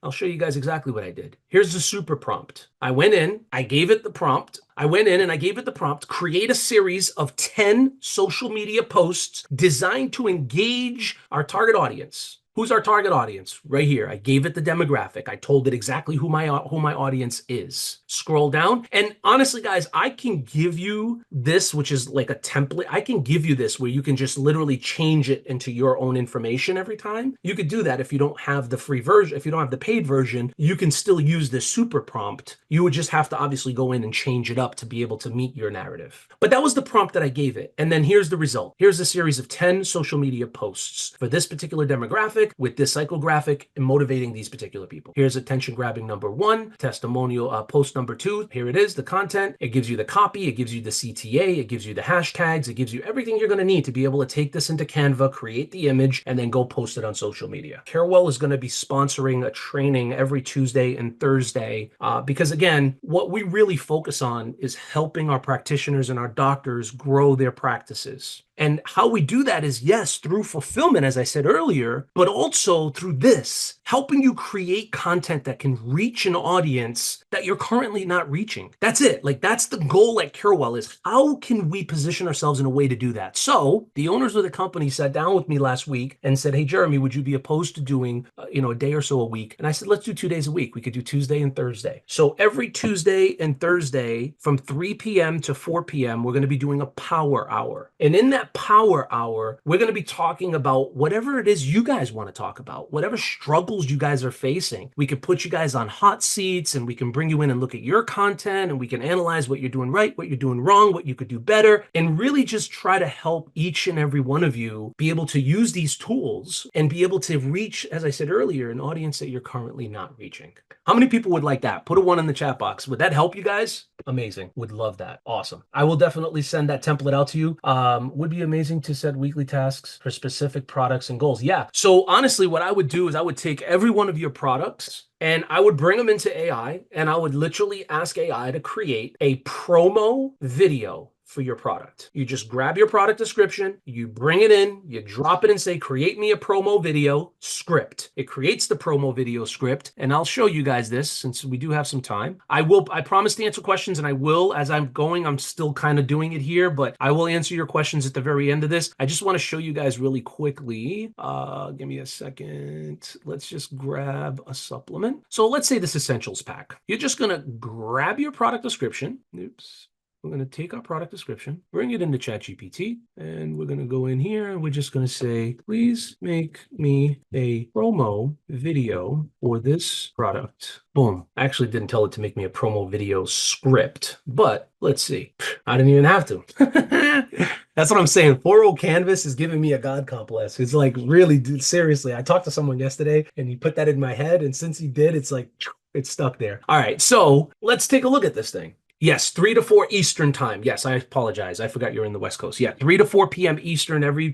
I'll show you guys exactly what I did. Here's the super prompt. I went in, I gave it the prompt. Create a series of 10 social media posts designed to engage our target audience. Who's our target audience? Right here. I gave it the demographic. I told it exactly who my audience is. Scroll down. And honestly, guys, I can give you this, which is like a template. I can give you this where you can just literally change it into your own information every time. You could do that if you don't have the free version. If you don't have the paid version, you can still use this super prompt. You would just have to obviously go in and change it up to be able to meet your narrative. But that was the prompt that I gave it. And then here's the result. Here's a series of 10 social media posts for this particular demographic. graphic with this psychographic and motivating these particular people. Here's attention grabbing number 1, testimonial post number 2. Here it is, the content. It gives you the copy, it gives you the CTA, it gives you the hashtags, it gives you everything you're going to need to be able to take this into Canva, create the image, and then go post it on social media. Kaerwell is going to be sponsoring a training every Tuesday and Thursday because, again, what we really focus on is helping our practitioners and our doctors grow their practices. And how we do that is, yes, through fulfillment, as I said earlier, but also through this, helping you create content that can reach an audience that you're currently not reaching. That's it. Like, that's the goal at Kaerwell, is how can we position ourselves in a way to do that? So the owners of the company sat down with me last week and said, hey, Jeremy, would you be opposed to doing, a day or so a week? And I said, let's do 2 days a week. We could do Tuesday and Thursday. So every Tuesday and Thursday from 3 p.m. to 4 p.m., we're going to be doing a power hour. And in that power hour, we're going to be talking about whatever it is you guys want to talk about, whatever struggles you guys are facing. We can put you guys on hot seats and we can bring you in and look at your content and we can analyze what you're doing right, what you're doing wrong, what you could do better, and really just try to help each and every one of you be able to use these tools and be able to reach, as I said earlier, an audience that you're currently not reaching. How many people would like that? Put a 1 in the chat box. Would that help you guys? Amazing. Would love that. Awesome. I will definitely send that template out to you. Would be amazing to set weekly tasks for specific products and goals. Yeah. So honestly, what I would do is I would take every one of your products and I would bring them into AI and I would literally ask AI to create a promo video for your product. You just grab your product description, you bring it in, you drop it and say, create me a promo video script. It creates the promo video script, and I'll show you guys this since we do have some time. I promise to answer questions, and I will, as I'm going, I'm still kind of doing it here, but I will answer your questions at the very end of this. I just want to show you guys really quickly. Give me a second. Let's just grab a supplement. So let's say this essentials pack. You're just going to grab your product description. Oops. We're going to take our product description, bring it into ChatGPT, and we're going to go in here and we're just going to say, please make me a promo video for this product. Boom. I actually didn't tell it to make me a promo video script, but let's see. I didn't even have to. That's what I'm saying. 4.0 Canvas is giving me a God complex. It's like, really, dude, seriously. I talked to someone yesterday and he put that in my head. And since he did, it's like, it's stuck there. All right. So let's take a look at this thing. Yes, 3 to 4 Eastern time. Yes, I apologize. I forgot you're in the West Coast. Yeah, 3 to 4 p.m. Eastern every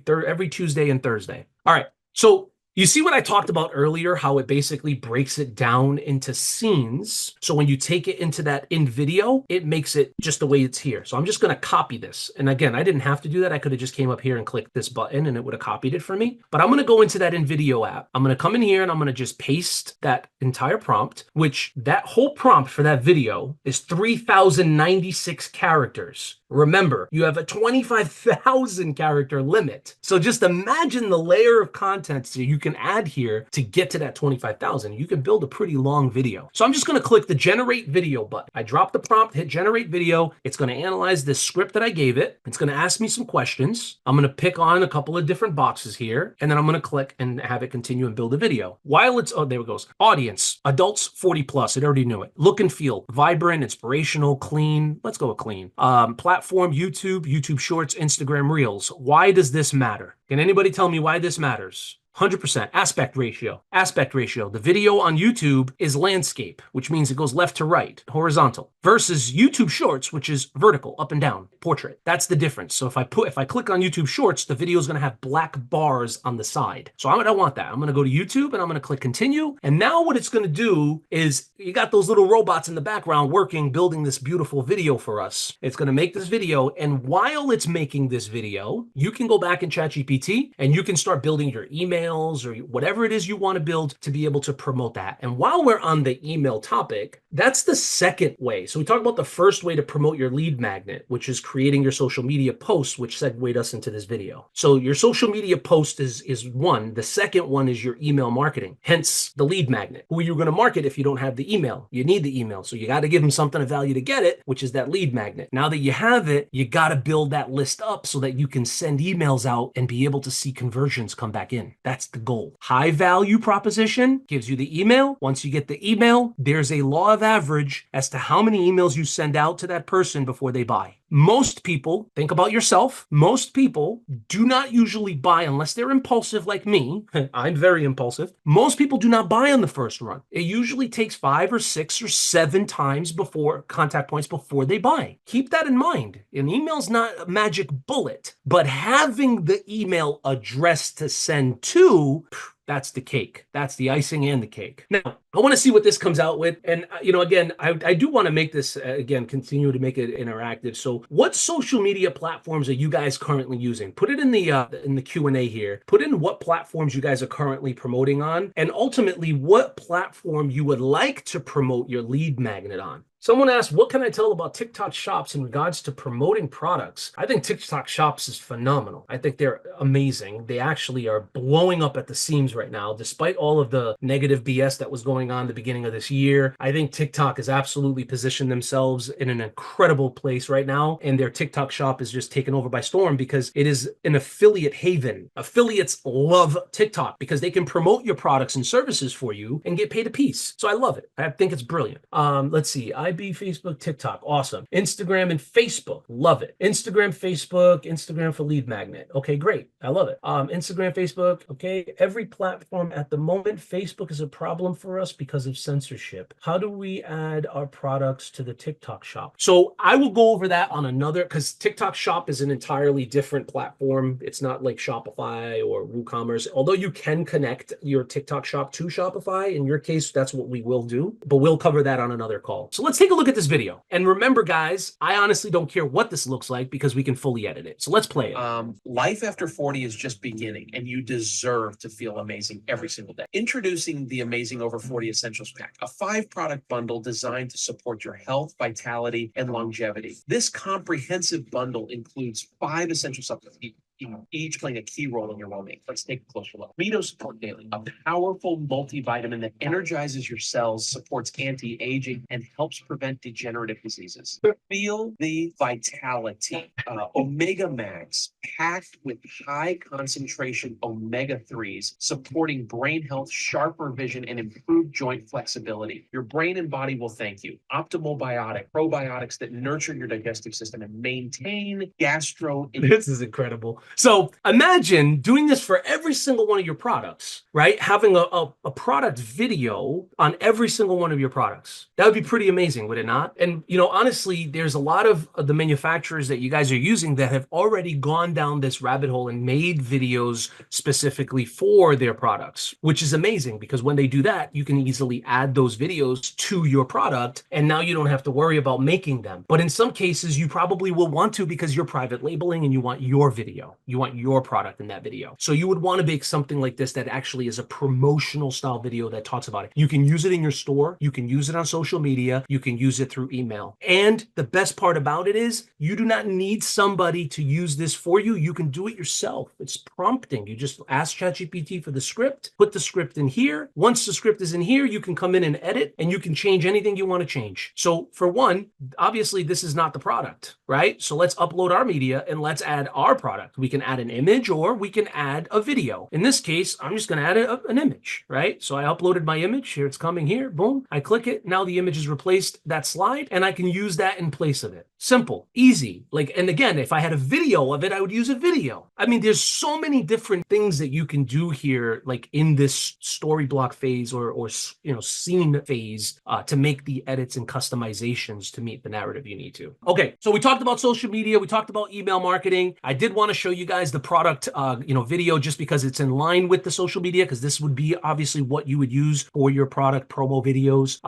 Tuesday and Thursday. All right. So you see what I talked about earlier, how it basically breaks it down into scenes. So when you take it into that in video, it makes it just the way it's here. So I'm just going to copy this. And again, I didn't have to do that. I could have just came up here and clicked this button and it would have copied it for me. But I'm going to go into that in video app. I'm going to come in here and I'm going to just paste that entire prompt, which that whole prompt for that video is 3,096 characters. Remember, you have a 25,000 character limit. So just imagine the layer of content that you can add here to get to that 25,000. You can build a pretty long video. So I'm just going to click the generate video button. I drop the prompt, hit generate video. It's going to analyze this script that I gave it. It's going to ask me some questions. I'm going to pick on a couple of different boxes here, and then I'm going to click and have it continue and build a video. While it's, oh, there it goes. Audience, adults 40 plus. It already knew it. Look and feel, vibrant, inspirational, clean. Let's go with clean. Platform, YouTube Shorts, Instagram Reels. Why does this matter? Can anybody tell me why this matters? 100%. Aspect ratio. Aspect ratio. The video on YouTube is landscape, which means it goes left to right, horizontal, versus YouTube Shorts, which is vertical, up and down, portrait. That's the difference. So if I click on YouTube Shorts, the video is going to have black bars on the side. So I don't want that. I'm going to go to YouTube and I'm going to click continue. And now what it's going to do is you got those little robots in the background working, building this beautiful video for us. It's going to make this video. And while it's making this video, you can go back in ChatGPT and you can start building your emails or whatever it is you want to build to be able to promote that. And while we're on the email topic, that's the second way. So we talked about the first way to promote your lead magnet, which is creating your social media posts, which segued us into this video. So your social media post is one. The second one is your email marketing, hence the lead magnet. Who are you going to market if you don't have the email? You need the email. So you got to give them something of value to get it, which is that lead magnet. Now that you have it, you got to build that list up so that you can send emails out and be able to see conversions come back in. That's the goal. High value proposition gives you the email. Once you get the email, there's a law of average as to how many many emails you send out to that person before they buy. Most people, think about yourself, most people do not usually buy unless they're impulsive like me. I'm very impulsive. Most people do not buy on the first run. It usually takes 5 or 6 or 7 times before contact points before they buy. Keep that in mind. An email's not a magic bullet, but having the email address to send to, that's the cake. That's the icing and the cake. Now, I want to see what this comes out with. And, again, I do want to make this, again, continue to make it interactive. So what social media platforms are you guys currently using? Put it in the Q&A here. Put in what platforms you guys are currently promoting on, and ultimately what platform you would like to promote your lead magnet on. Someone asked, what can I tell about TikTok shops in regards to promoting products? I think TikTok shops is phenomenal. I think they're amazing. They actually are blowing up at the seams right now, despite all of the negative BS that was going on at the beginning of this year. I think TikTok has absolutely positioned themselves in an incredible place right now, and their TikTok shop is just taken over by storm because it is an affiliate haven. Affiliates love TikTok because they can promote your products and services for you and get paid a piece. So I love it. I think it's brilliant. Let's see. IB, Facebook, TikTok, awesome. Instagram and Facebook, love it. Instagram, Facebook, Instagram for lead magnet. Okay, great. I love it. Instagram, Facebook, okay. Every platform at the moment, Facebook is a problem for us because of censorship. How do we add our products to the TikTok shop? So I will go over that on another, because TikTok shop is an entirely different platform. It's not like Shopify or WooCommerce, although you can connect your TikTok shop to Shopify. In your case, that's what we will do, but we'll cover that on another call. So let's take a look at this video. And remember, guys, I honestly don't care what this looks like because we can fully edit it. So let's play it. Life after 40 is just beginning, and you deserve to feel amazing every single day. Introducing the Amazing Over 40 Essentials Pack, a 5-product bundle designed to support your health, vitality, and longevity. This comprehensive bundle includes 5 essential supplements, each playing a key role in your well-being. Let's take a closer look. Meto Support Daily, a powerful multivitamin that energizes your cells, supports anti-aging, and helps prevent degenerative diseases. Feel the vitality. Omega Max, packed with high concentration omega-3s, supporting brain health, sharper vision, and improved joint flexibility. Your brain and body will thank you. Optimal Biotic, probiotics that nurture your digestive system and maintain This is incredible. So imagine doing this for every single one of your products, right? Having a product video on every single one of your products. That would be pretty amazing, would it not? And, honestly, there's a lot of the manufacturers that you guys are using that have already gone down this rabbit hole and made videos specifically for their products, which is amazing because when they do that, you can easily add those videos to your product, and now you don't have to worry about making them. But in some cases, you probably will want to because you're private labeling and you want your video. You want your product in that video. So you would want to make something like this that actually is a promotional style video that talks about it. You can use it in your store. You can use it on social media. You can use it through email. And the best part about it is you do not need somebody to use this for you. You can do it yourself. It's prompting. You just ask ChatGPT for the script, put the script in here. Once the script is in here, you can come in and edit and you can change anything you want to change. So for one, obviously this is not the product, right? So let's upload our media and let's add our product. We can add an image or we can add a video. In this case, I'm just going to add an image, right? So I uploaded my image. Here it's coming here. Boom. I click it. Now the image has replaced that slide and I can use that in place of it. Simple, easy. And again, if I had a video of it, I would use a video. I mean, there's so many different things that you can do here, like in this story block phase or scene phase to make the edits and customizations to meet the narrative you need to. Okay, so we talked about social media. We talked about email marketing. I did want to show you guys the product, video just because it's in line with the social media, because this would be obviously what you would use for your product promo videos.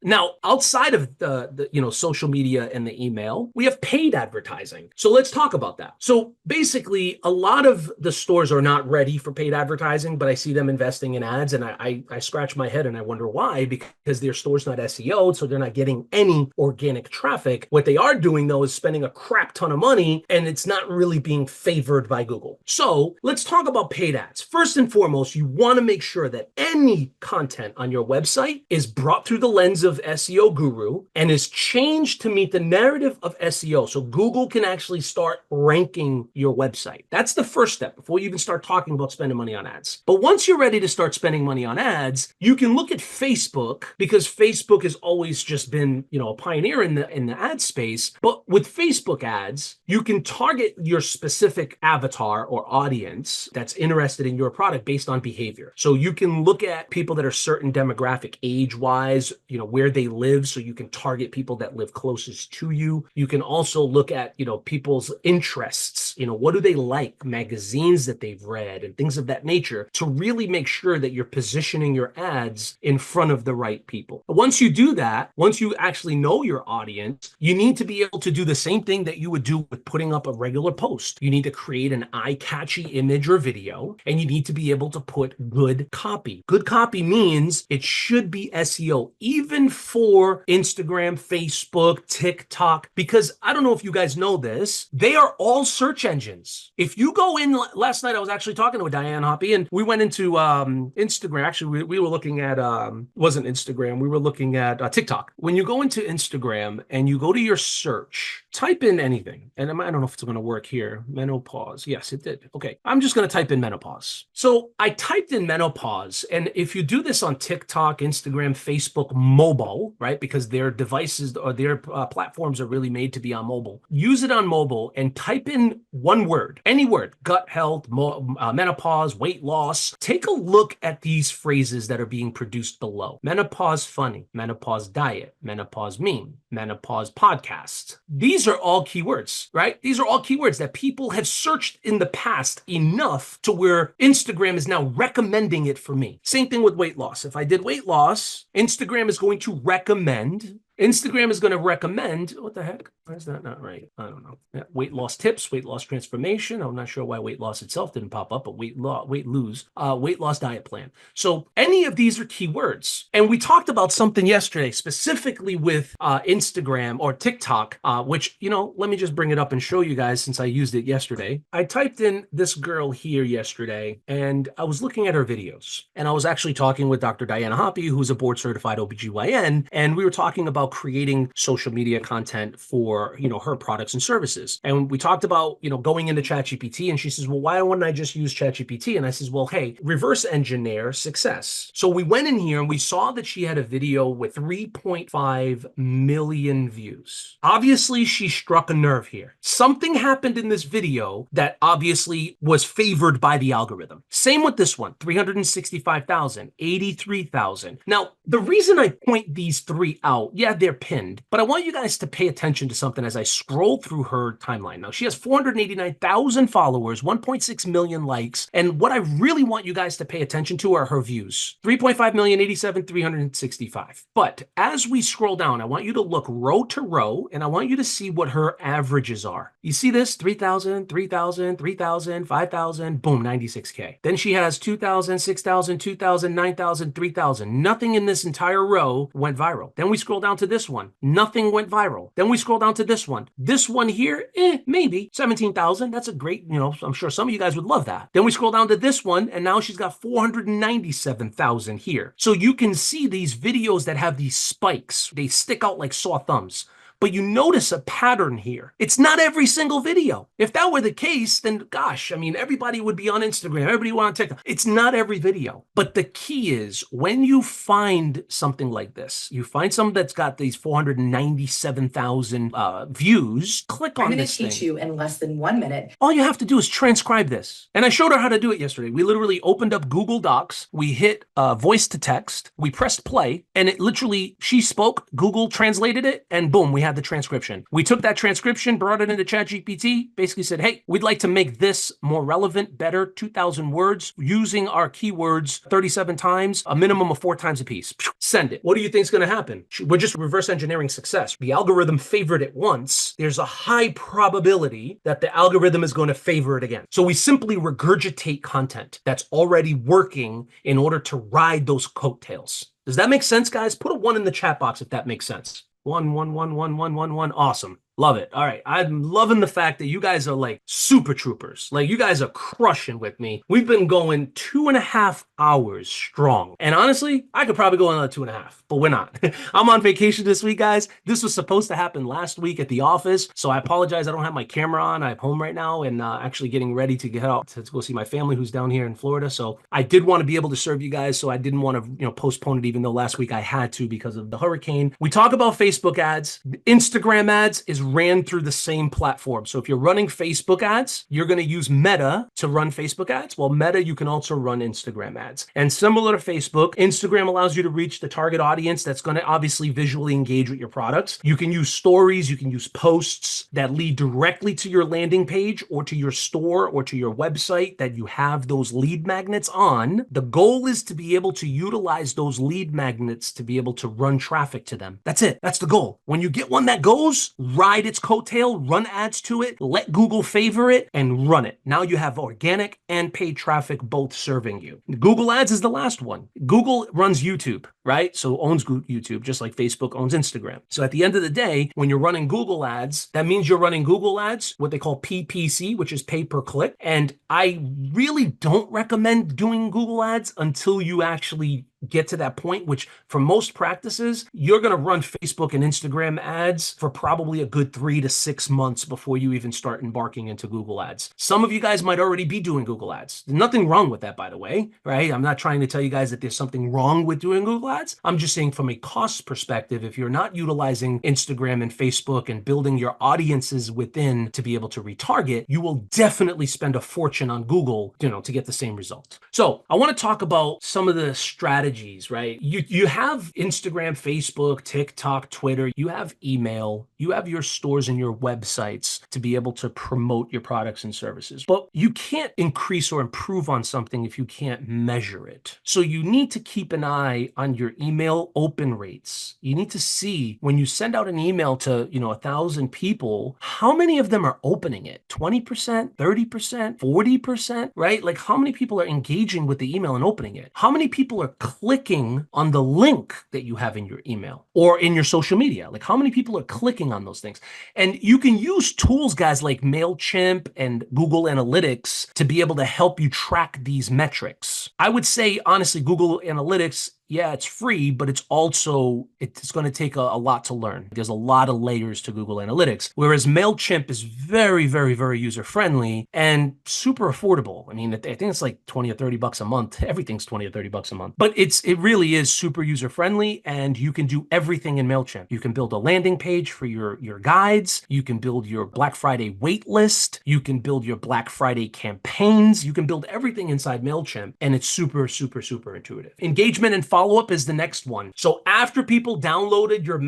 Now, outside of the social media and the email, we have paid advertising. So let's talk about that. So basically, a lot of the stores are not ready for paid advertising, but I see them investing in ads, and I scratch my head and I wonder why, because their store's not SEO'd, so they're not getting any organic traffic. What they are doing, though, is spending a crap ton of money, and it's not really being favored favored by Google. So let's talk about paid ads. First and foremost, you want to make sure that any content on your website is brought through the lens of SEO Guru and is changed to meet the narrative of SEO. So Google can actually start ranking your website. That's the first step before you even start talking about spending money on ads. But once you're ready to start spending money on ads, you can look at Facebook, because Facebook has always just been, a pioneer in the ad space. But with Facebook ads, you can target your specific avatar or audience that's interested in your product based on behavior. So you can look at people that are certain demographic, age-wise, where they live, so you can target people that live closest to you. You can also look at, people's interests. What do they like, magazines that they've read and things of that nature, to really make sure that you're positioning your ads in front of the right people. Once you do that, once you actually know your audience, you need to be able to do the same thing that you would do with putting up a regular post. You need to create an eye-catchy image or video, and you need to be able to put good copy. Good copy means it should be SEO, even for Instagram, Facebook, TikTok, because I don't know if you guys know this, they are all search engines. If you go in, last night I was actually talking to Diane Hoppy, and we went into Instagram. Actually, we were looking at, wasn't Instagram, we were looking at TikTok. When you go into Instagram and you go to your search, type in anything. And I don't know if it's going to work here. Menopause. Yes, it did. Okay. I'm just going to type in menopause. So I typed in menopause. And if you do this on TikTok, Instagram, Facebook, mobile, right? Because their devices or their platforms are really made to be on mobile. Use it on mobile and type in one word, any word, gut health, menopause, weight loss. Take a look at these phrases that are being produced below. Menopause funny, menopause diet, menopause meme, menopause podcast. These are all keywords, right? These are all keywords that people have searched in the past enough to where Instagram is now recommending it for me. Same thing with weight loss. If I did weight loss, Instagram is going to recommend what the heck? Why is that not right? I don't know. Yeah, weight loss tips, weight loss transformation. I'm not sure why weight loss itself didn't pop up, but weight loss diet plan. So any of these are keywords. And we talked about something yesterday, specifically with Instagram or TikTok, which, let me just bring it up and show you guys since I used it yesterday. I typed in this girl here yesterday, and I was looking at her videos. And I was actually talking with Dr. Diana Hoppy, who's a board certified OBGYN, and we were talking about creating social media content for, her products and services. And we talked about, going into ChatGPT, and she says, well, why wouldn't I just use ChatGPT? And I says, well, hey, reverse engineer success. So we went in here and we saw that she had a video with 3.5 million views. Obviously, she struck a nerve here. Something happened in this video that obviously was favored by the algorithm. Same with this one, 365,000, 83,000. Now, the reason I point these three out, yeah, they're pinned, but I want you guys to pay attention to something as I scroll through her timeline. Now, she has 489,000 followers, 1.6 million likes, and what I really want you guys to pay attention to are her views. 3.5 million, 87, 365. But as we scroll down, I want you to look row to row, and I want you to see what her averages are. You see this? 3,000, 3,000, 3,000, 5,000, boom, 96K. Then she has 2,000, 6,000, 2,000, 9,000, 3,000. Nothing in this entire row went viral. Then we scroll down to this one. Nothing went viral. Then we scroll down to this one. This one here, maybe 17,000. That's a great, I'm sure some of you guys would love that. Then we scroll down to this one, and now she's got 497,000 here. So you can see these videos that have these spikes. They stick out like sore thumbs. But you notice a pattern here. It's not every single video. If that were the case, then gosh, everybody would be on Instagram, everybody would on TikTok. It's not every video. But the key is when you find something like this, you find something that's got these 497,000 views, click on this thing. I'm going to teach you in less than 1 minute. All you have to do is transcribe this. And I showed her how to do it yesterday. We literally opened up Google Docs. We hit voice to text. We pressed play, and it literally, she spoke, Google translated it, and boom, we had the transcription. We took that transcription, brought it into ChatGPT, basically said, hey, we'd like to make this more relevant, better, 2,000 words, using our keywords 37 times, a minimum of 4 times a piece. Send it. What do you think is going to happen? We're just reverse engineering success. The algorithm favored it once. There's a high probability that the algorithm is going to favor it again. So we simply regurgitate content that's already working in order to ride those coattails. Does that make sense, guys? Put a 1 in the chat box if that makes sense. 1, 1, 1, 1, 1, 1, 1. Awesome. Love it. All right. I'm loving the fact that you guys are like super troopers. Like you guys are crushing with me. We've been going 2.5 hours strong. And honestly, I could probably go another 2.5, but we're not. I'm on vacation this week, guys. This was supposed to happen last week at the office. So I apologize. I don't have my camera on. I'm home right now and actually getting ready to get out to go see my family who's down here in Florida. So I did want to be able to serve you guys. So I didn't want to, postpone it, even though last week I had to because of the hurricane. We talk about Facebook ads. Instagram ads is ran through the same platform. So if you're running Facebook ads, you're going to use Meta to run Facebook ads. Well, Meta, you can also run Instagram ads. And similar to Facebook, Instagram allows you to reach the target audience that's going to obviously visually engage with your products. You can use stories, you can use posts that lead directly to your landing page or to your store or to your website that you have those lead magnets on. The goal is to be able to utilize those lead magnets to be able to run traffic to them. That's it. That's the goal. When you get one that goes, ride its coattail, run ads to it, let Google favor it, and run it. Now you have organic and paid traffic both serving you. Google Ads is the last one. Google runs YouTube, right? So owns YouTube, just like Facebook owns Instagram. So at the end of the day, when you're running Google Ads, that means you're running Google Ads, what they call PPC, which is pay per click. And I really don't recommend doing Google Ads until you actually get to that point, which for most practices, you're going to run Facebook and Instagram ads for probably a good 3 to 6 months before you even start embarking into Google Ads. Some of you guys might already be doing Google Ads. There's nothing wrong with that, by the way, right? I'm not trying to tell you guys that there's something wrong with doing Google Ads. I'm just saying from a cost perspective, if you're not utilizing Instagram and Facebook and building your audiences within to be able to retarget, you will definitely spend a fortune on Google, to get the same result. So I want to talk about some of the strategies, right? You have Instagram, Facebook, TikTok, Twitter, you have email, you have your stores and your websites to be able to promote your products and services. But you can't increase or improve on something if you can't measure it. So you need to keep an eye on your email open rates. You need to see when you send out an email to, 1,000 people, how many of them are opening it? 20%, 30%, 40%, right? Like how many people are engaging with the email and opening it? How many people are clicking on the link that you have in your email or in your social media? Like how many people are clicking on those things? And you can use tools, guys, like MailChimp and Google Analytics to be able to help you track these metrics. I would say, honestly, Google Analytics, yeah, it's free, but it's going to take a lot to learn. There's a lot of layers to Google Analytics, whereas MailChimp is very, very, very user-friendly and super affordable. I mean, I think it's like 20 or 30 bucks a month. Everything's 20 or 30 bucks a month, but it really is super user-friendly and you can do everything in MailChimp. You can build a landing page for your guides. You can build your Black Friday wait list. You can build your Black Friday campaigns. You can build everything inside MailChimp and it's super, super, super intuitive. Engagement and follow-up is the next one. So after people downloaded your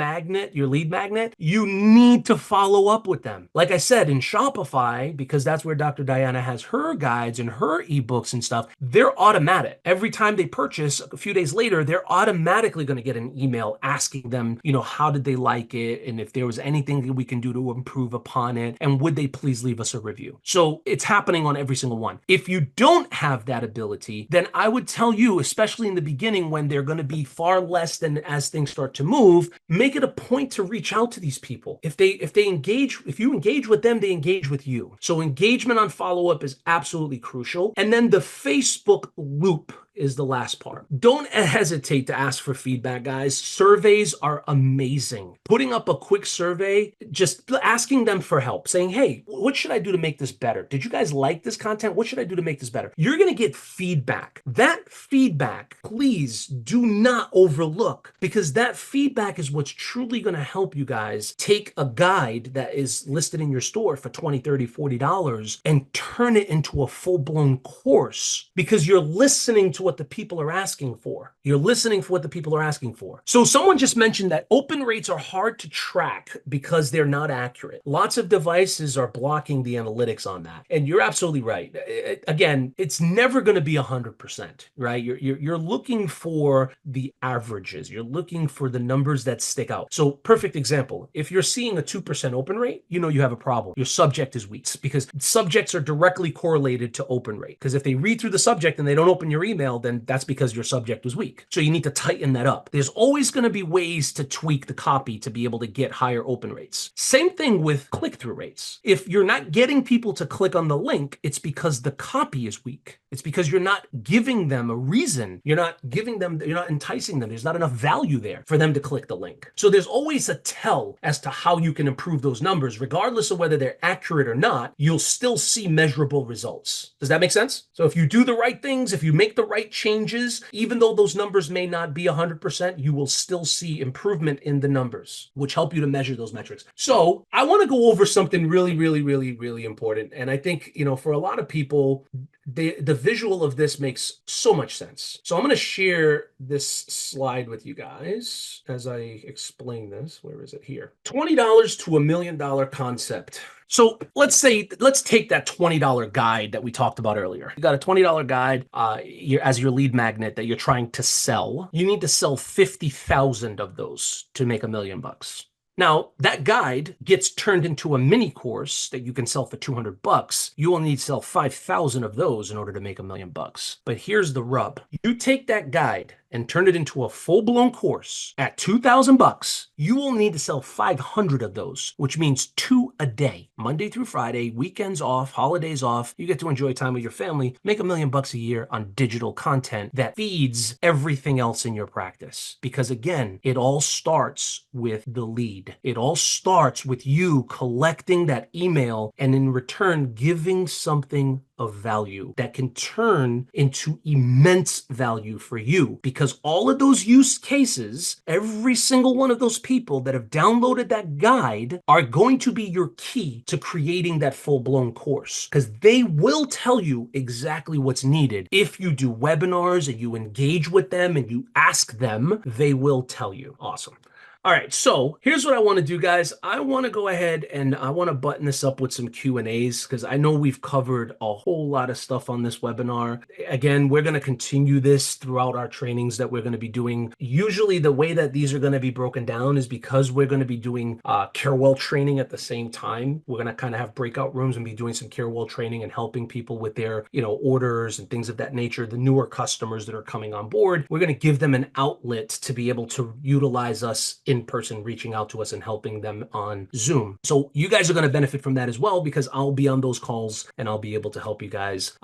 lead magnet, you need to follow up with them. Like I said, in Shopify, because that's where Dr. Diana has her guides and her ebooks and stuff, they're automatic. Every time they purchase, a few days later, they're automatically going to get an email asking them, how did they like it? And if there was anything that we can do to improve upon it, and would they please leave us a review? So it's happening on every single one. If you don't have that ability, then I would tell you, especially in the beginning when they're going to be far less than as things start to move, make it a point to reach out to these people. If you engage with them, they engage with you. So engagement on follow-up is absolutely crucial. And then the Facebook loop is the last part. Don't hesitate to ask for feedback, guys. Surveys are amazing. Putting up a quick survey, just asking them for help, saying, hey, what should I do to make this better? Did you guys like this content? What should I do to make this better? You're going to get feedback. That feedback, please do not overlook, because that feedback is what's truly going to help you guys take a guide that is listed in your store for $20, $30, $40 and turn it into a full-blown course, because you're listening to what the people are asking for. You're listening for what the people are asking for. So someone just mentioned that open rates are hard to track because they're not accurate. Lots of devices are blocking the analytics on that. And you're absolutely right. Again, it's never going to be 100%, right? You're looking for the averages. You're looking for the numbers that stick out. So perfect example, if you're seeing a 2% open rate, you have a problem. Your subject is weak, because subjects are directly correlated to open rate. Because if they read through the subject and they don't open your email, email, then that's because your subject was weak. So you need to tighten that up. There's always going to be ways to tweak the copy to be able to get higher open rates. Same thing with click-through rates. If you're not getting people to click on the link, it's because the copy is weak. It's because you're not giving them a reason. You're not enticing them. There's not enough value there for them to click the link. So there's always a tell as to how you can improve those numbers. Regardless of whether they're accurate or not, you'll still see measurable results. Does that make sense? So if you do the right things, if you make the right changes, even though those numbers may not be 100%, you will still see improvement in the numbers, which help you to measure those metrics. So I want to go over something really important. And I think, for a lot of people, the visual of this makes so much sense. So I'm going to share this slide with you guys as I explain this. Where is it here? $20 to $1 million concept. So let's take that $20 guide that we talked about earlier. You got a $20 guide as your lead magnet that you're trying to sell. You need to sell 50,000 of those to make $1 million. Now, that guide gets turned into a mini course that you can sell for $200. You will need to sell 5,000 of those in order to make $1 million. But here's the rub. You take that guide and turn it into a full-blown course at $2,000, you will need to sell 500 of those, which means 2 a day, Monday through Friday, weekends off, holidays off. You get to enjoy time with your family, make $1 million a year on digital content that feeds everything else in your practice. Because again, it all starts with the lead. It all starts with you collecting that email and in return giving something of value that can turn into immense value for you, because all of those use cases, every single one of those people that have downloaded that guide are going to be your key to creating that full-blown course, because they will tell you exactly what's needed. If you do webinars and you engage with them and you ask them, they will tell you. Awesome. All right, so here's what I want to do, guys. I want to go ahead and I want to button this up with some Q&As because I know we've covered a whole lot of stuff on this webinar. Again, we're going to continue this throughout our trainings that we're going to be doing. Usually the way that these are going to be broken down is because we're going to be doing Kaerwell training at the same time. We're going to kind of have breakout rooms and be doing some Kaerwell training and helping people with their, orders and things of that nature. The newer customers that are coming on board, we're going to give them an outlet to be able to utilize us in person, reaching out to us and helping them on Zoom. So you guys are going to benefit from that as well, because I'll be on those calls and I'll be able to help you guys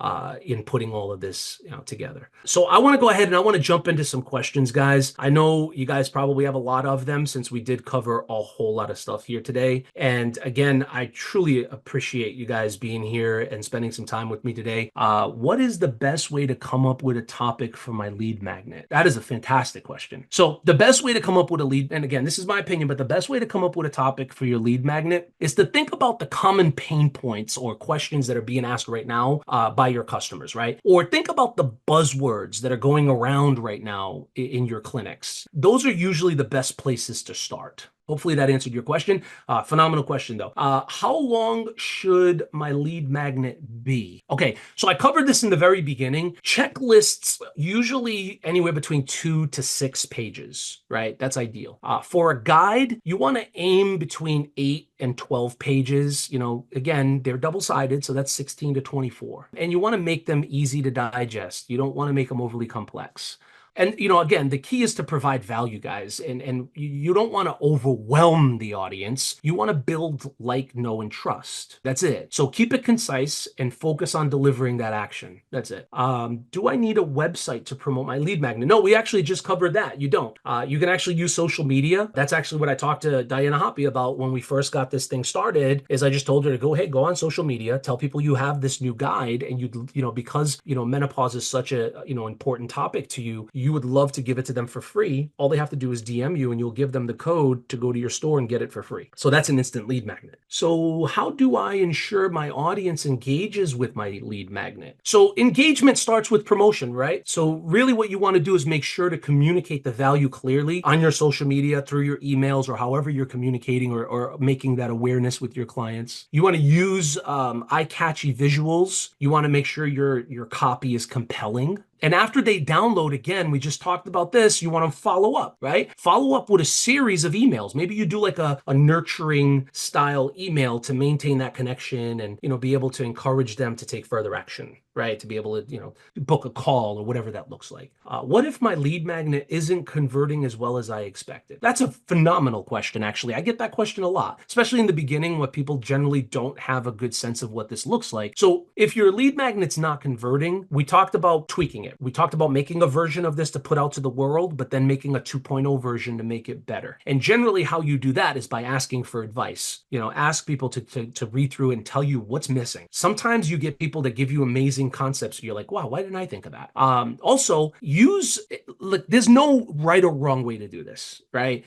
in putting all of this together. So I want to go ahead and I want to jump into some questions, guys. I know you guys probably have a lot of them since we did cover a whole lot of stuff here today. And again, I truly appreciate you guys being here and spending some time with me today. What is the best way to come up with a topic for my lead magnet? That is a fantastic question. So the best way to come up with a lead, and again, this is my opinion, but the best way to come up with a topic for your lead magnet is to think about the common pain points or questions that are being asked right now by your customers, right? Or think about the buzzwords that are going around right now in your clinics. Those are usually the best places to start. Hopefully that answered your question. Phenomenal question, though. How long should my lead magnet be? Okay, so I covered this in the very beginning. Checklists, usually anywhere between 2 to 6 pages, right? That's ideal. For a guide, you want to aim between 8 and 12 pages. Again, they're double-sided, so that's 16 to 24. And you want to make them easy to digest. You don't want to make them overly complex. And, again, the key is to provide value, guys, and you don't want to overwhelm the audience. You want to build like, know, and trust. That's it. So keep it concise and focus on delivering that action. That's it. Do I need a website to promote my lead magnet? No, we actually just covered that. You don't. You can actually use social media. That's actually what I talked to Diana Hoppy about when we first got this thing started, is I just told her to go on social media, tell people you have this new guide, and because menopause is such a important topic to you, you would love to give it to them for free. All they have to do is DM you and you'll give them the code to go to your store and get it for free. So that's an instant lead magnet. So how do I ensure my audience engages with my lead magnet? So engagement starts with promotion, right? So really what you want to do is make sure to communicate the value clearly on your social media, through your emails, or however you're communicating or making that awareness with your clients. You want to use eye-catchy visuals. You want to make sure your copy is compelling. And after they download, again, we just talked about this, you want to follow up, right? Follow up with a series of emails. Maybe you do like a nurturing style email to maintain that connection and, be able to encourage them to take further action. right? To be able to, book a call or whatever that looks like. What if my lead magnet isn't converting as well as I expected? That's a phenomenal question, actually. I get that question a lot, especially in the beginning when people generally don't have a good sense of what this looks like. So if your lead magnet's not converting, we talked about tweaking it. We talked about making a version of this to put out to the world, but then making a 2.0 version to make it better. And generally how you do that is by asking for advice. Ask people to read through and tell you what's missing. Sometimes you get people that give you amazing concepts. You're like, wow, why didn't I think of that? Also, there's no right or wrong way to do this, right?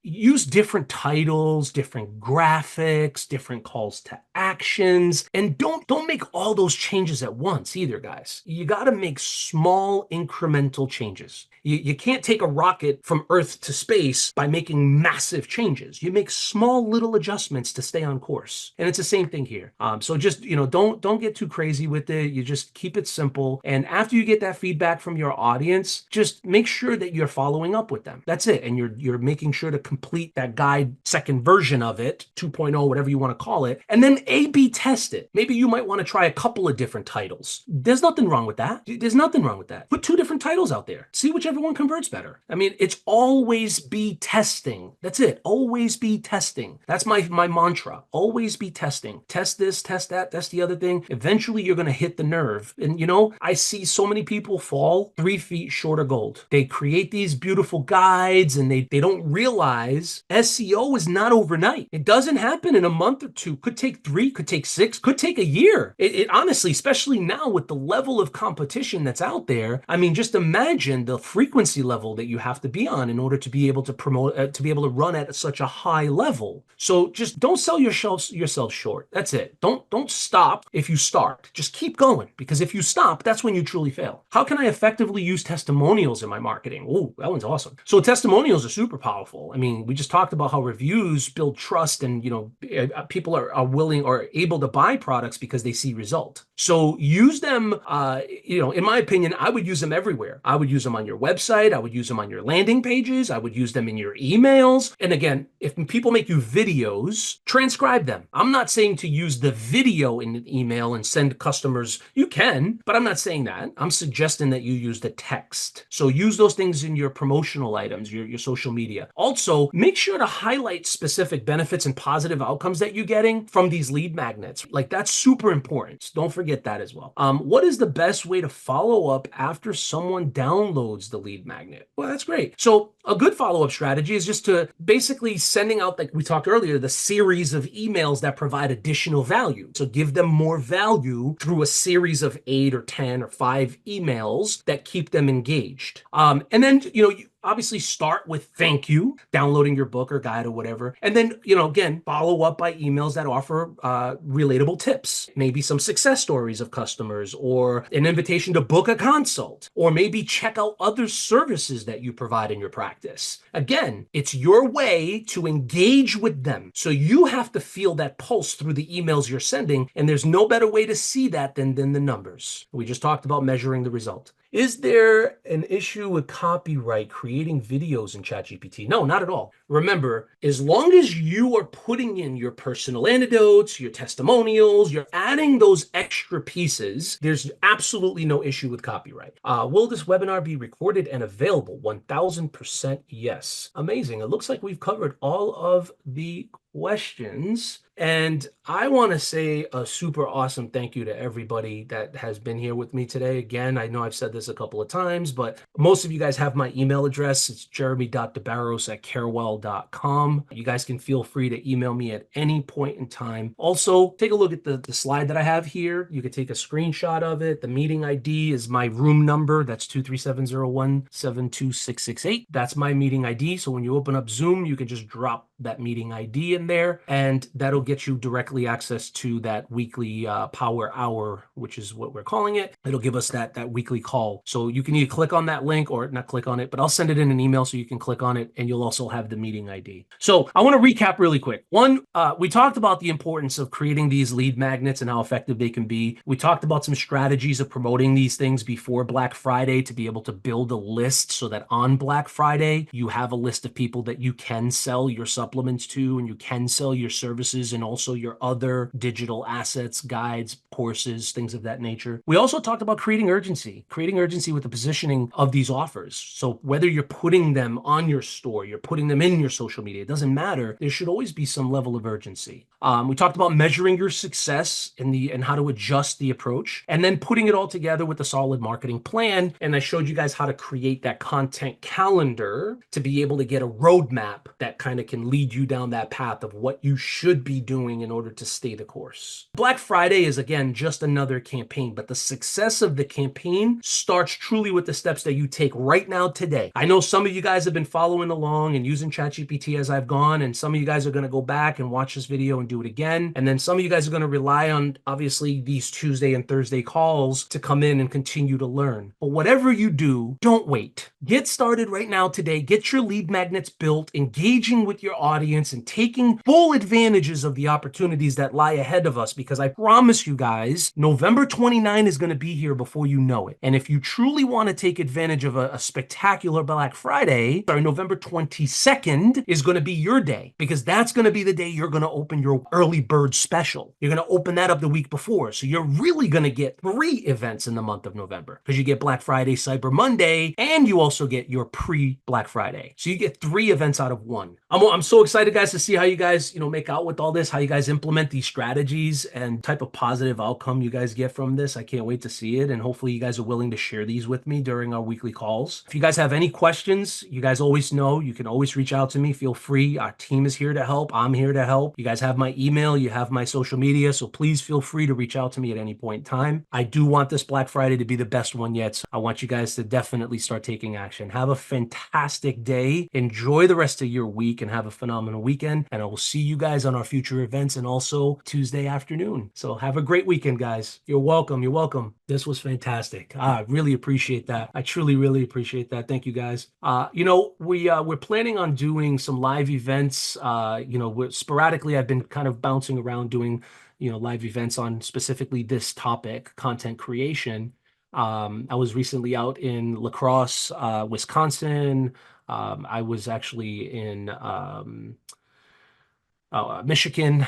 Use different titles, different graphics, different calls to actions, and don't make all those changes at once either, guys. You got to make small incremental changes. You can't take a rocket from Earth to space by making massive changes. You make small little adjustments to stay on course. And it's the same thing here. So just, don't get too crazy with it. You just keep it simple. And after you get that feedback from your audience, just make sure that you're following up with them. That's it. And you're making sure to complete that guide second version of it, 2.0, whatever you want to call it, and then A/B test it. Maybe you might want to try a couple of different titles. There's nothing wrong with that. There's nothing wrong with that. Put 2 different titles out there. See whichever one converts better. I mean, it's always be testing. That's it. Always be testing. That's my mantra. Always be testing. Test this, test that, test the other thing. Eventually, you're going to hit the nerve. And I see so many people fall 3 feet short of gold. They create these beautiful guides and they don't realize SEO is not overnight. It doesn't happen in a month or 2. Could take 3, could take 6, could take a year. It honestly, especially now with the level of competition that's out there, I mean, just imagine the frequency level that you have to be on in order to be able to promote, to be able to run at such a high level. So just don't sell yourself short. That's it. Don't stop if you start. Just keep going, because if you stop, that's when you truly fail. How can I effectively use testimonials in my marketing? Oh, that one's awesome. So testimonials are super powerful. I mean, we just talked about how reviews build trust, and people are willing or able to buy products because they see result. So use them. In my opinion, I would use them everywhere. I would use them on your website. I would use them on your landing pages. I would use them in your emails. And again, if people make you videos, transcribe them. I'm not saying to use the video in an email and send customers. You can, but I'm not saying that. I'm suggesting that you use the text. So use those things in your promotional items, your social media. Also, make sure to highlight specific benefits and positive outcomes that you're getting from these lead magnets. Like, that's super important. Don't forget that as well. What is the best way to follow up after someone downloads the lead magnet? Well, that's great. So a good follow-up strategy is just to basically sending out, like we talked earlier, the series of emails that provide additional value. So give them more value through a series of 8 or 10 or 5 emails that keep them engaged. And then, you obviously start with thank you, downloading your book or guide or whatever. And then, again, follow up by emails that offer relatable tips, maybe some success stories of customers, or an invitation to book a consult, or maybe check out other services that you provide in your practice. Again, it's your way to engage with them. So you have to feel that pulse through the emails you're sending. And there's no better way to see that than the numbers. We just talked about measuring the result. Is there an issue with copyright creating videos in ChatGPT? No, not at all. Remember, as long as you are putting in your personal anecdotes, your testimonials, you're adding those extra pieces, there's absolutely no issue with copyright. Will this webinar be recorded and available? 1000% yes. Amazing. It looks like we've covered all of the questions. And I want to say a super awesome thank you to everybody that has been here with me today. Again, I know I've said this a couple of times, but most of you guys have my email address. It's jeremy.debarros@caerwell.com. You guys can feel free to email me at any point in time. Also, take a look at the slide that I have here. You can take a screenshot of it. The meeting ID is my room number. That's 23701-72668. That's my meeting ID. So when you open up Zoom, you can just drop that meeting ID in there, and that'll get you directly access to that weekly power hour, which is what we're calling it. It'll give us that weekly call. So you can either click on that link or not click on it, but I'll send it in an email so you can click on it, and you'll also have the meeting ID. So I want to recap really quick. One, we talked about the importance of creating these lead magnets and how effective they can be. We talked about some strategies of promoting these things before Black Friday to be able to build a list so that on Black Friday, you have a list of people that you can sell your supplements to, and you can sell your services and also your other digital assets, guides, courses, things of that nature. We also talked about creating urgency with the positioning of these offers. So whether you're putting them on your store, you're putting them in your social media, it doesn't matter. There should always be some level of urgency. We talked about measuring your success and how to adjust the approach, and then putting it all together with a solid marketing plan. And I showed you guys how to create that content calendar to be able to get a roadmap that kind of can lead you down that path of what you should be doing in order to stay the course. Black Friday is, again, just another campaign, but the success of the campaign starts truly with the steps that you take right now today. I know some of you guys have been following along and using ChatGPT as I've gone, and some of you guys are going to go back and watch this video and do it again. And then some of you guys are going to rely on, obviously, these Tuesday and Thursday calls to come in and continue to learn. But whatever you do, don't wait. Get started right now today. Get your lead magnets built, engaging with your audience and taking full advantages of the opportunities that lie ahead of us, because I promise you guys, November 29 is going to be here before you know it. And if you truly want to take advantage of a spectacular Black Friday, November 22nd is going to be your day, because that's going to be the day you're going to open your early bird special. You're going to open that up the week before. So you're really going to get 3 events in the month of November, because you get Black Friday, Cyber Monday, and you also get your pre-Black Friday. So you get 3 events out of 1. I'm so excited, guys, to see how you guys, make out with all this, how you guys implement these strategies and type of positive outcome you guys get from this. I can't wait to see it. And hopefully you guys are willing to share these with me during our weekly calls. If you guys have any questions, you guys always know you can always reach out to me. Feel free. Our team is here to help. I'm here to help. You guys have my email. You have my social media. So please feel free to reach out to me at any point in time. I do want this Black Friday to be the best one yet. So I want you guys to definitely start taking action. Have a fantastic day. Enjoy the rest of your week and have a phenomenal weekend. And I will see you guys on our future events and also Tuesday afternoon. So have a great weekend, guys. You're welcome. You're welcome. This was fantastic. I really appreciate that. I truly, really appreciate that. Thank you, guys. We're planning on doing some live events. Sporadically, I've been kind of bouncing around doing, live events on specifically this topic, content creation. I was recently out in La Crosse, Wisconsin. I was actually in Michigan.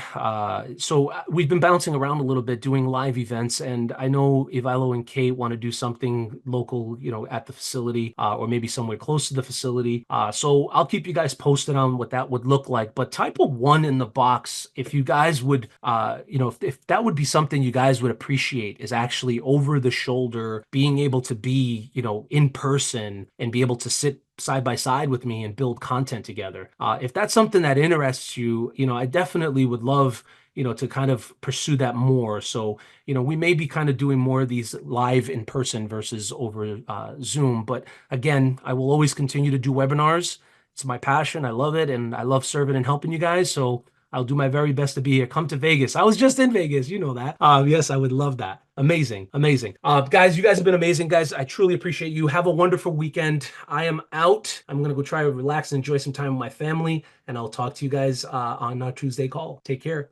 So we've been bouncing around a little bit doing live events, and I know Ivalo and Kate want to do something local, at the facility, or maybe somewhere close to the facility. So I'll keep you guys posted on what that would look like. But type a 1 in the box if you guys would, if that would be something you guys would appreciate, is actually over the shoulder, being able to be, in person and be able to sit side by side with me and build content together. If that's something that interests you, I definitely would love, to kind of pursue that more. So, we may be kind of doing more of these live in person versus over Zoom. But again, I will always continue to do webinars. It's my passion. I love it. And I love serving and helping you guys. So I'll do my very best to be here. Come to Vegas. I was just in Vegas. You know that. Yes, I would love that. Amazing. Amazing. Guys, you guys have been amazing, guys. I truly appreciate you. Have a wonderful weekend. I am out. I'm going to go try to relax and enjoy some time with my family. And I'll talk to you guys on our Tuesday call. Take care.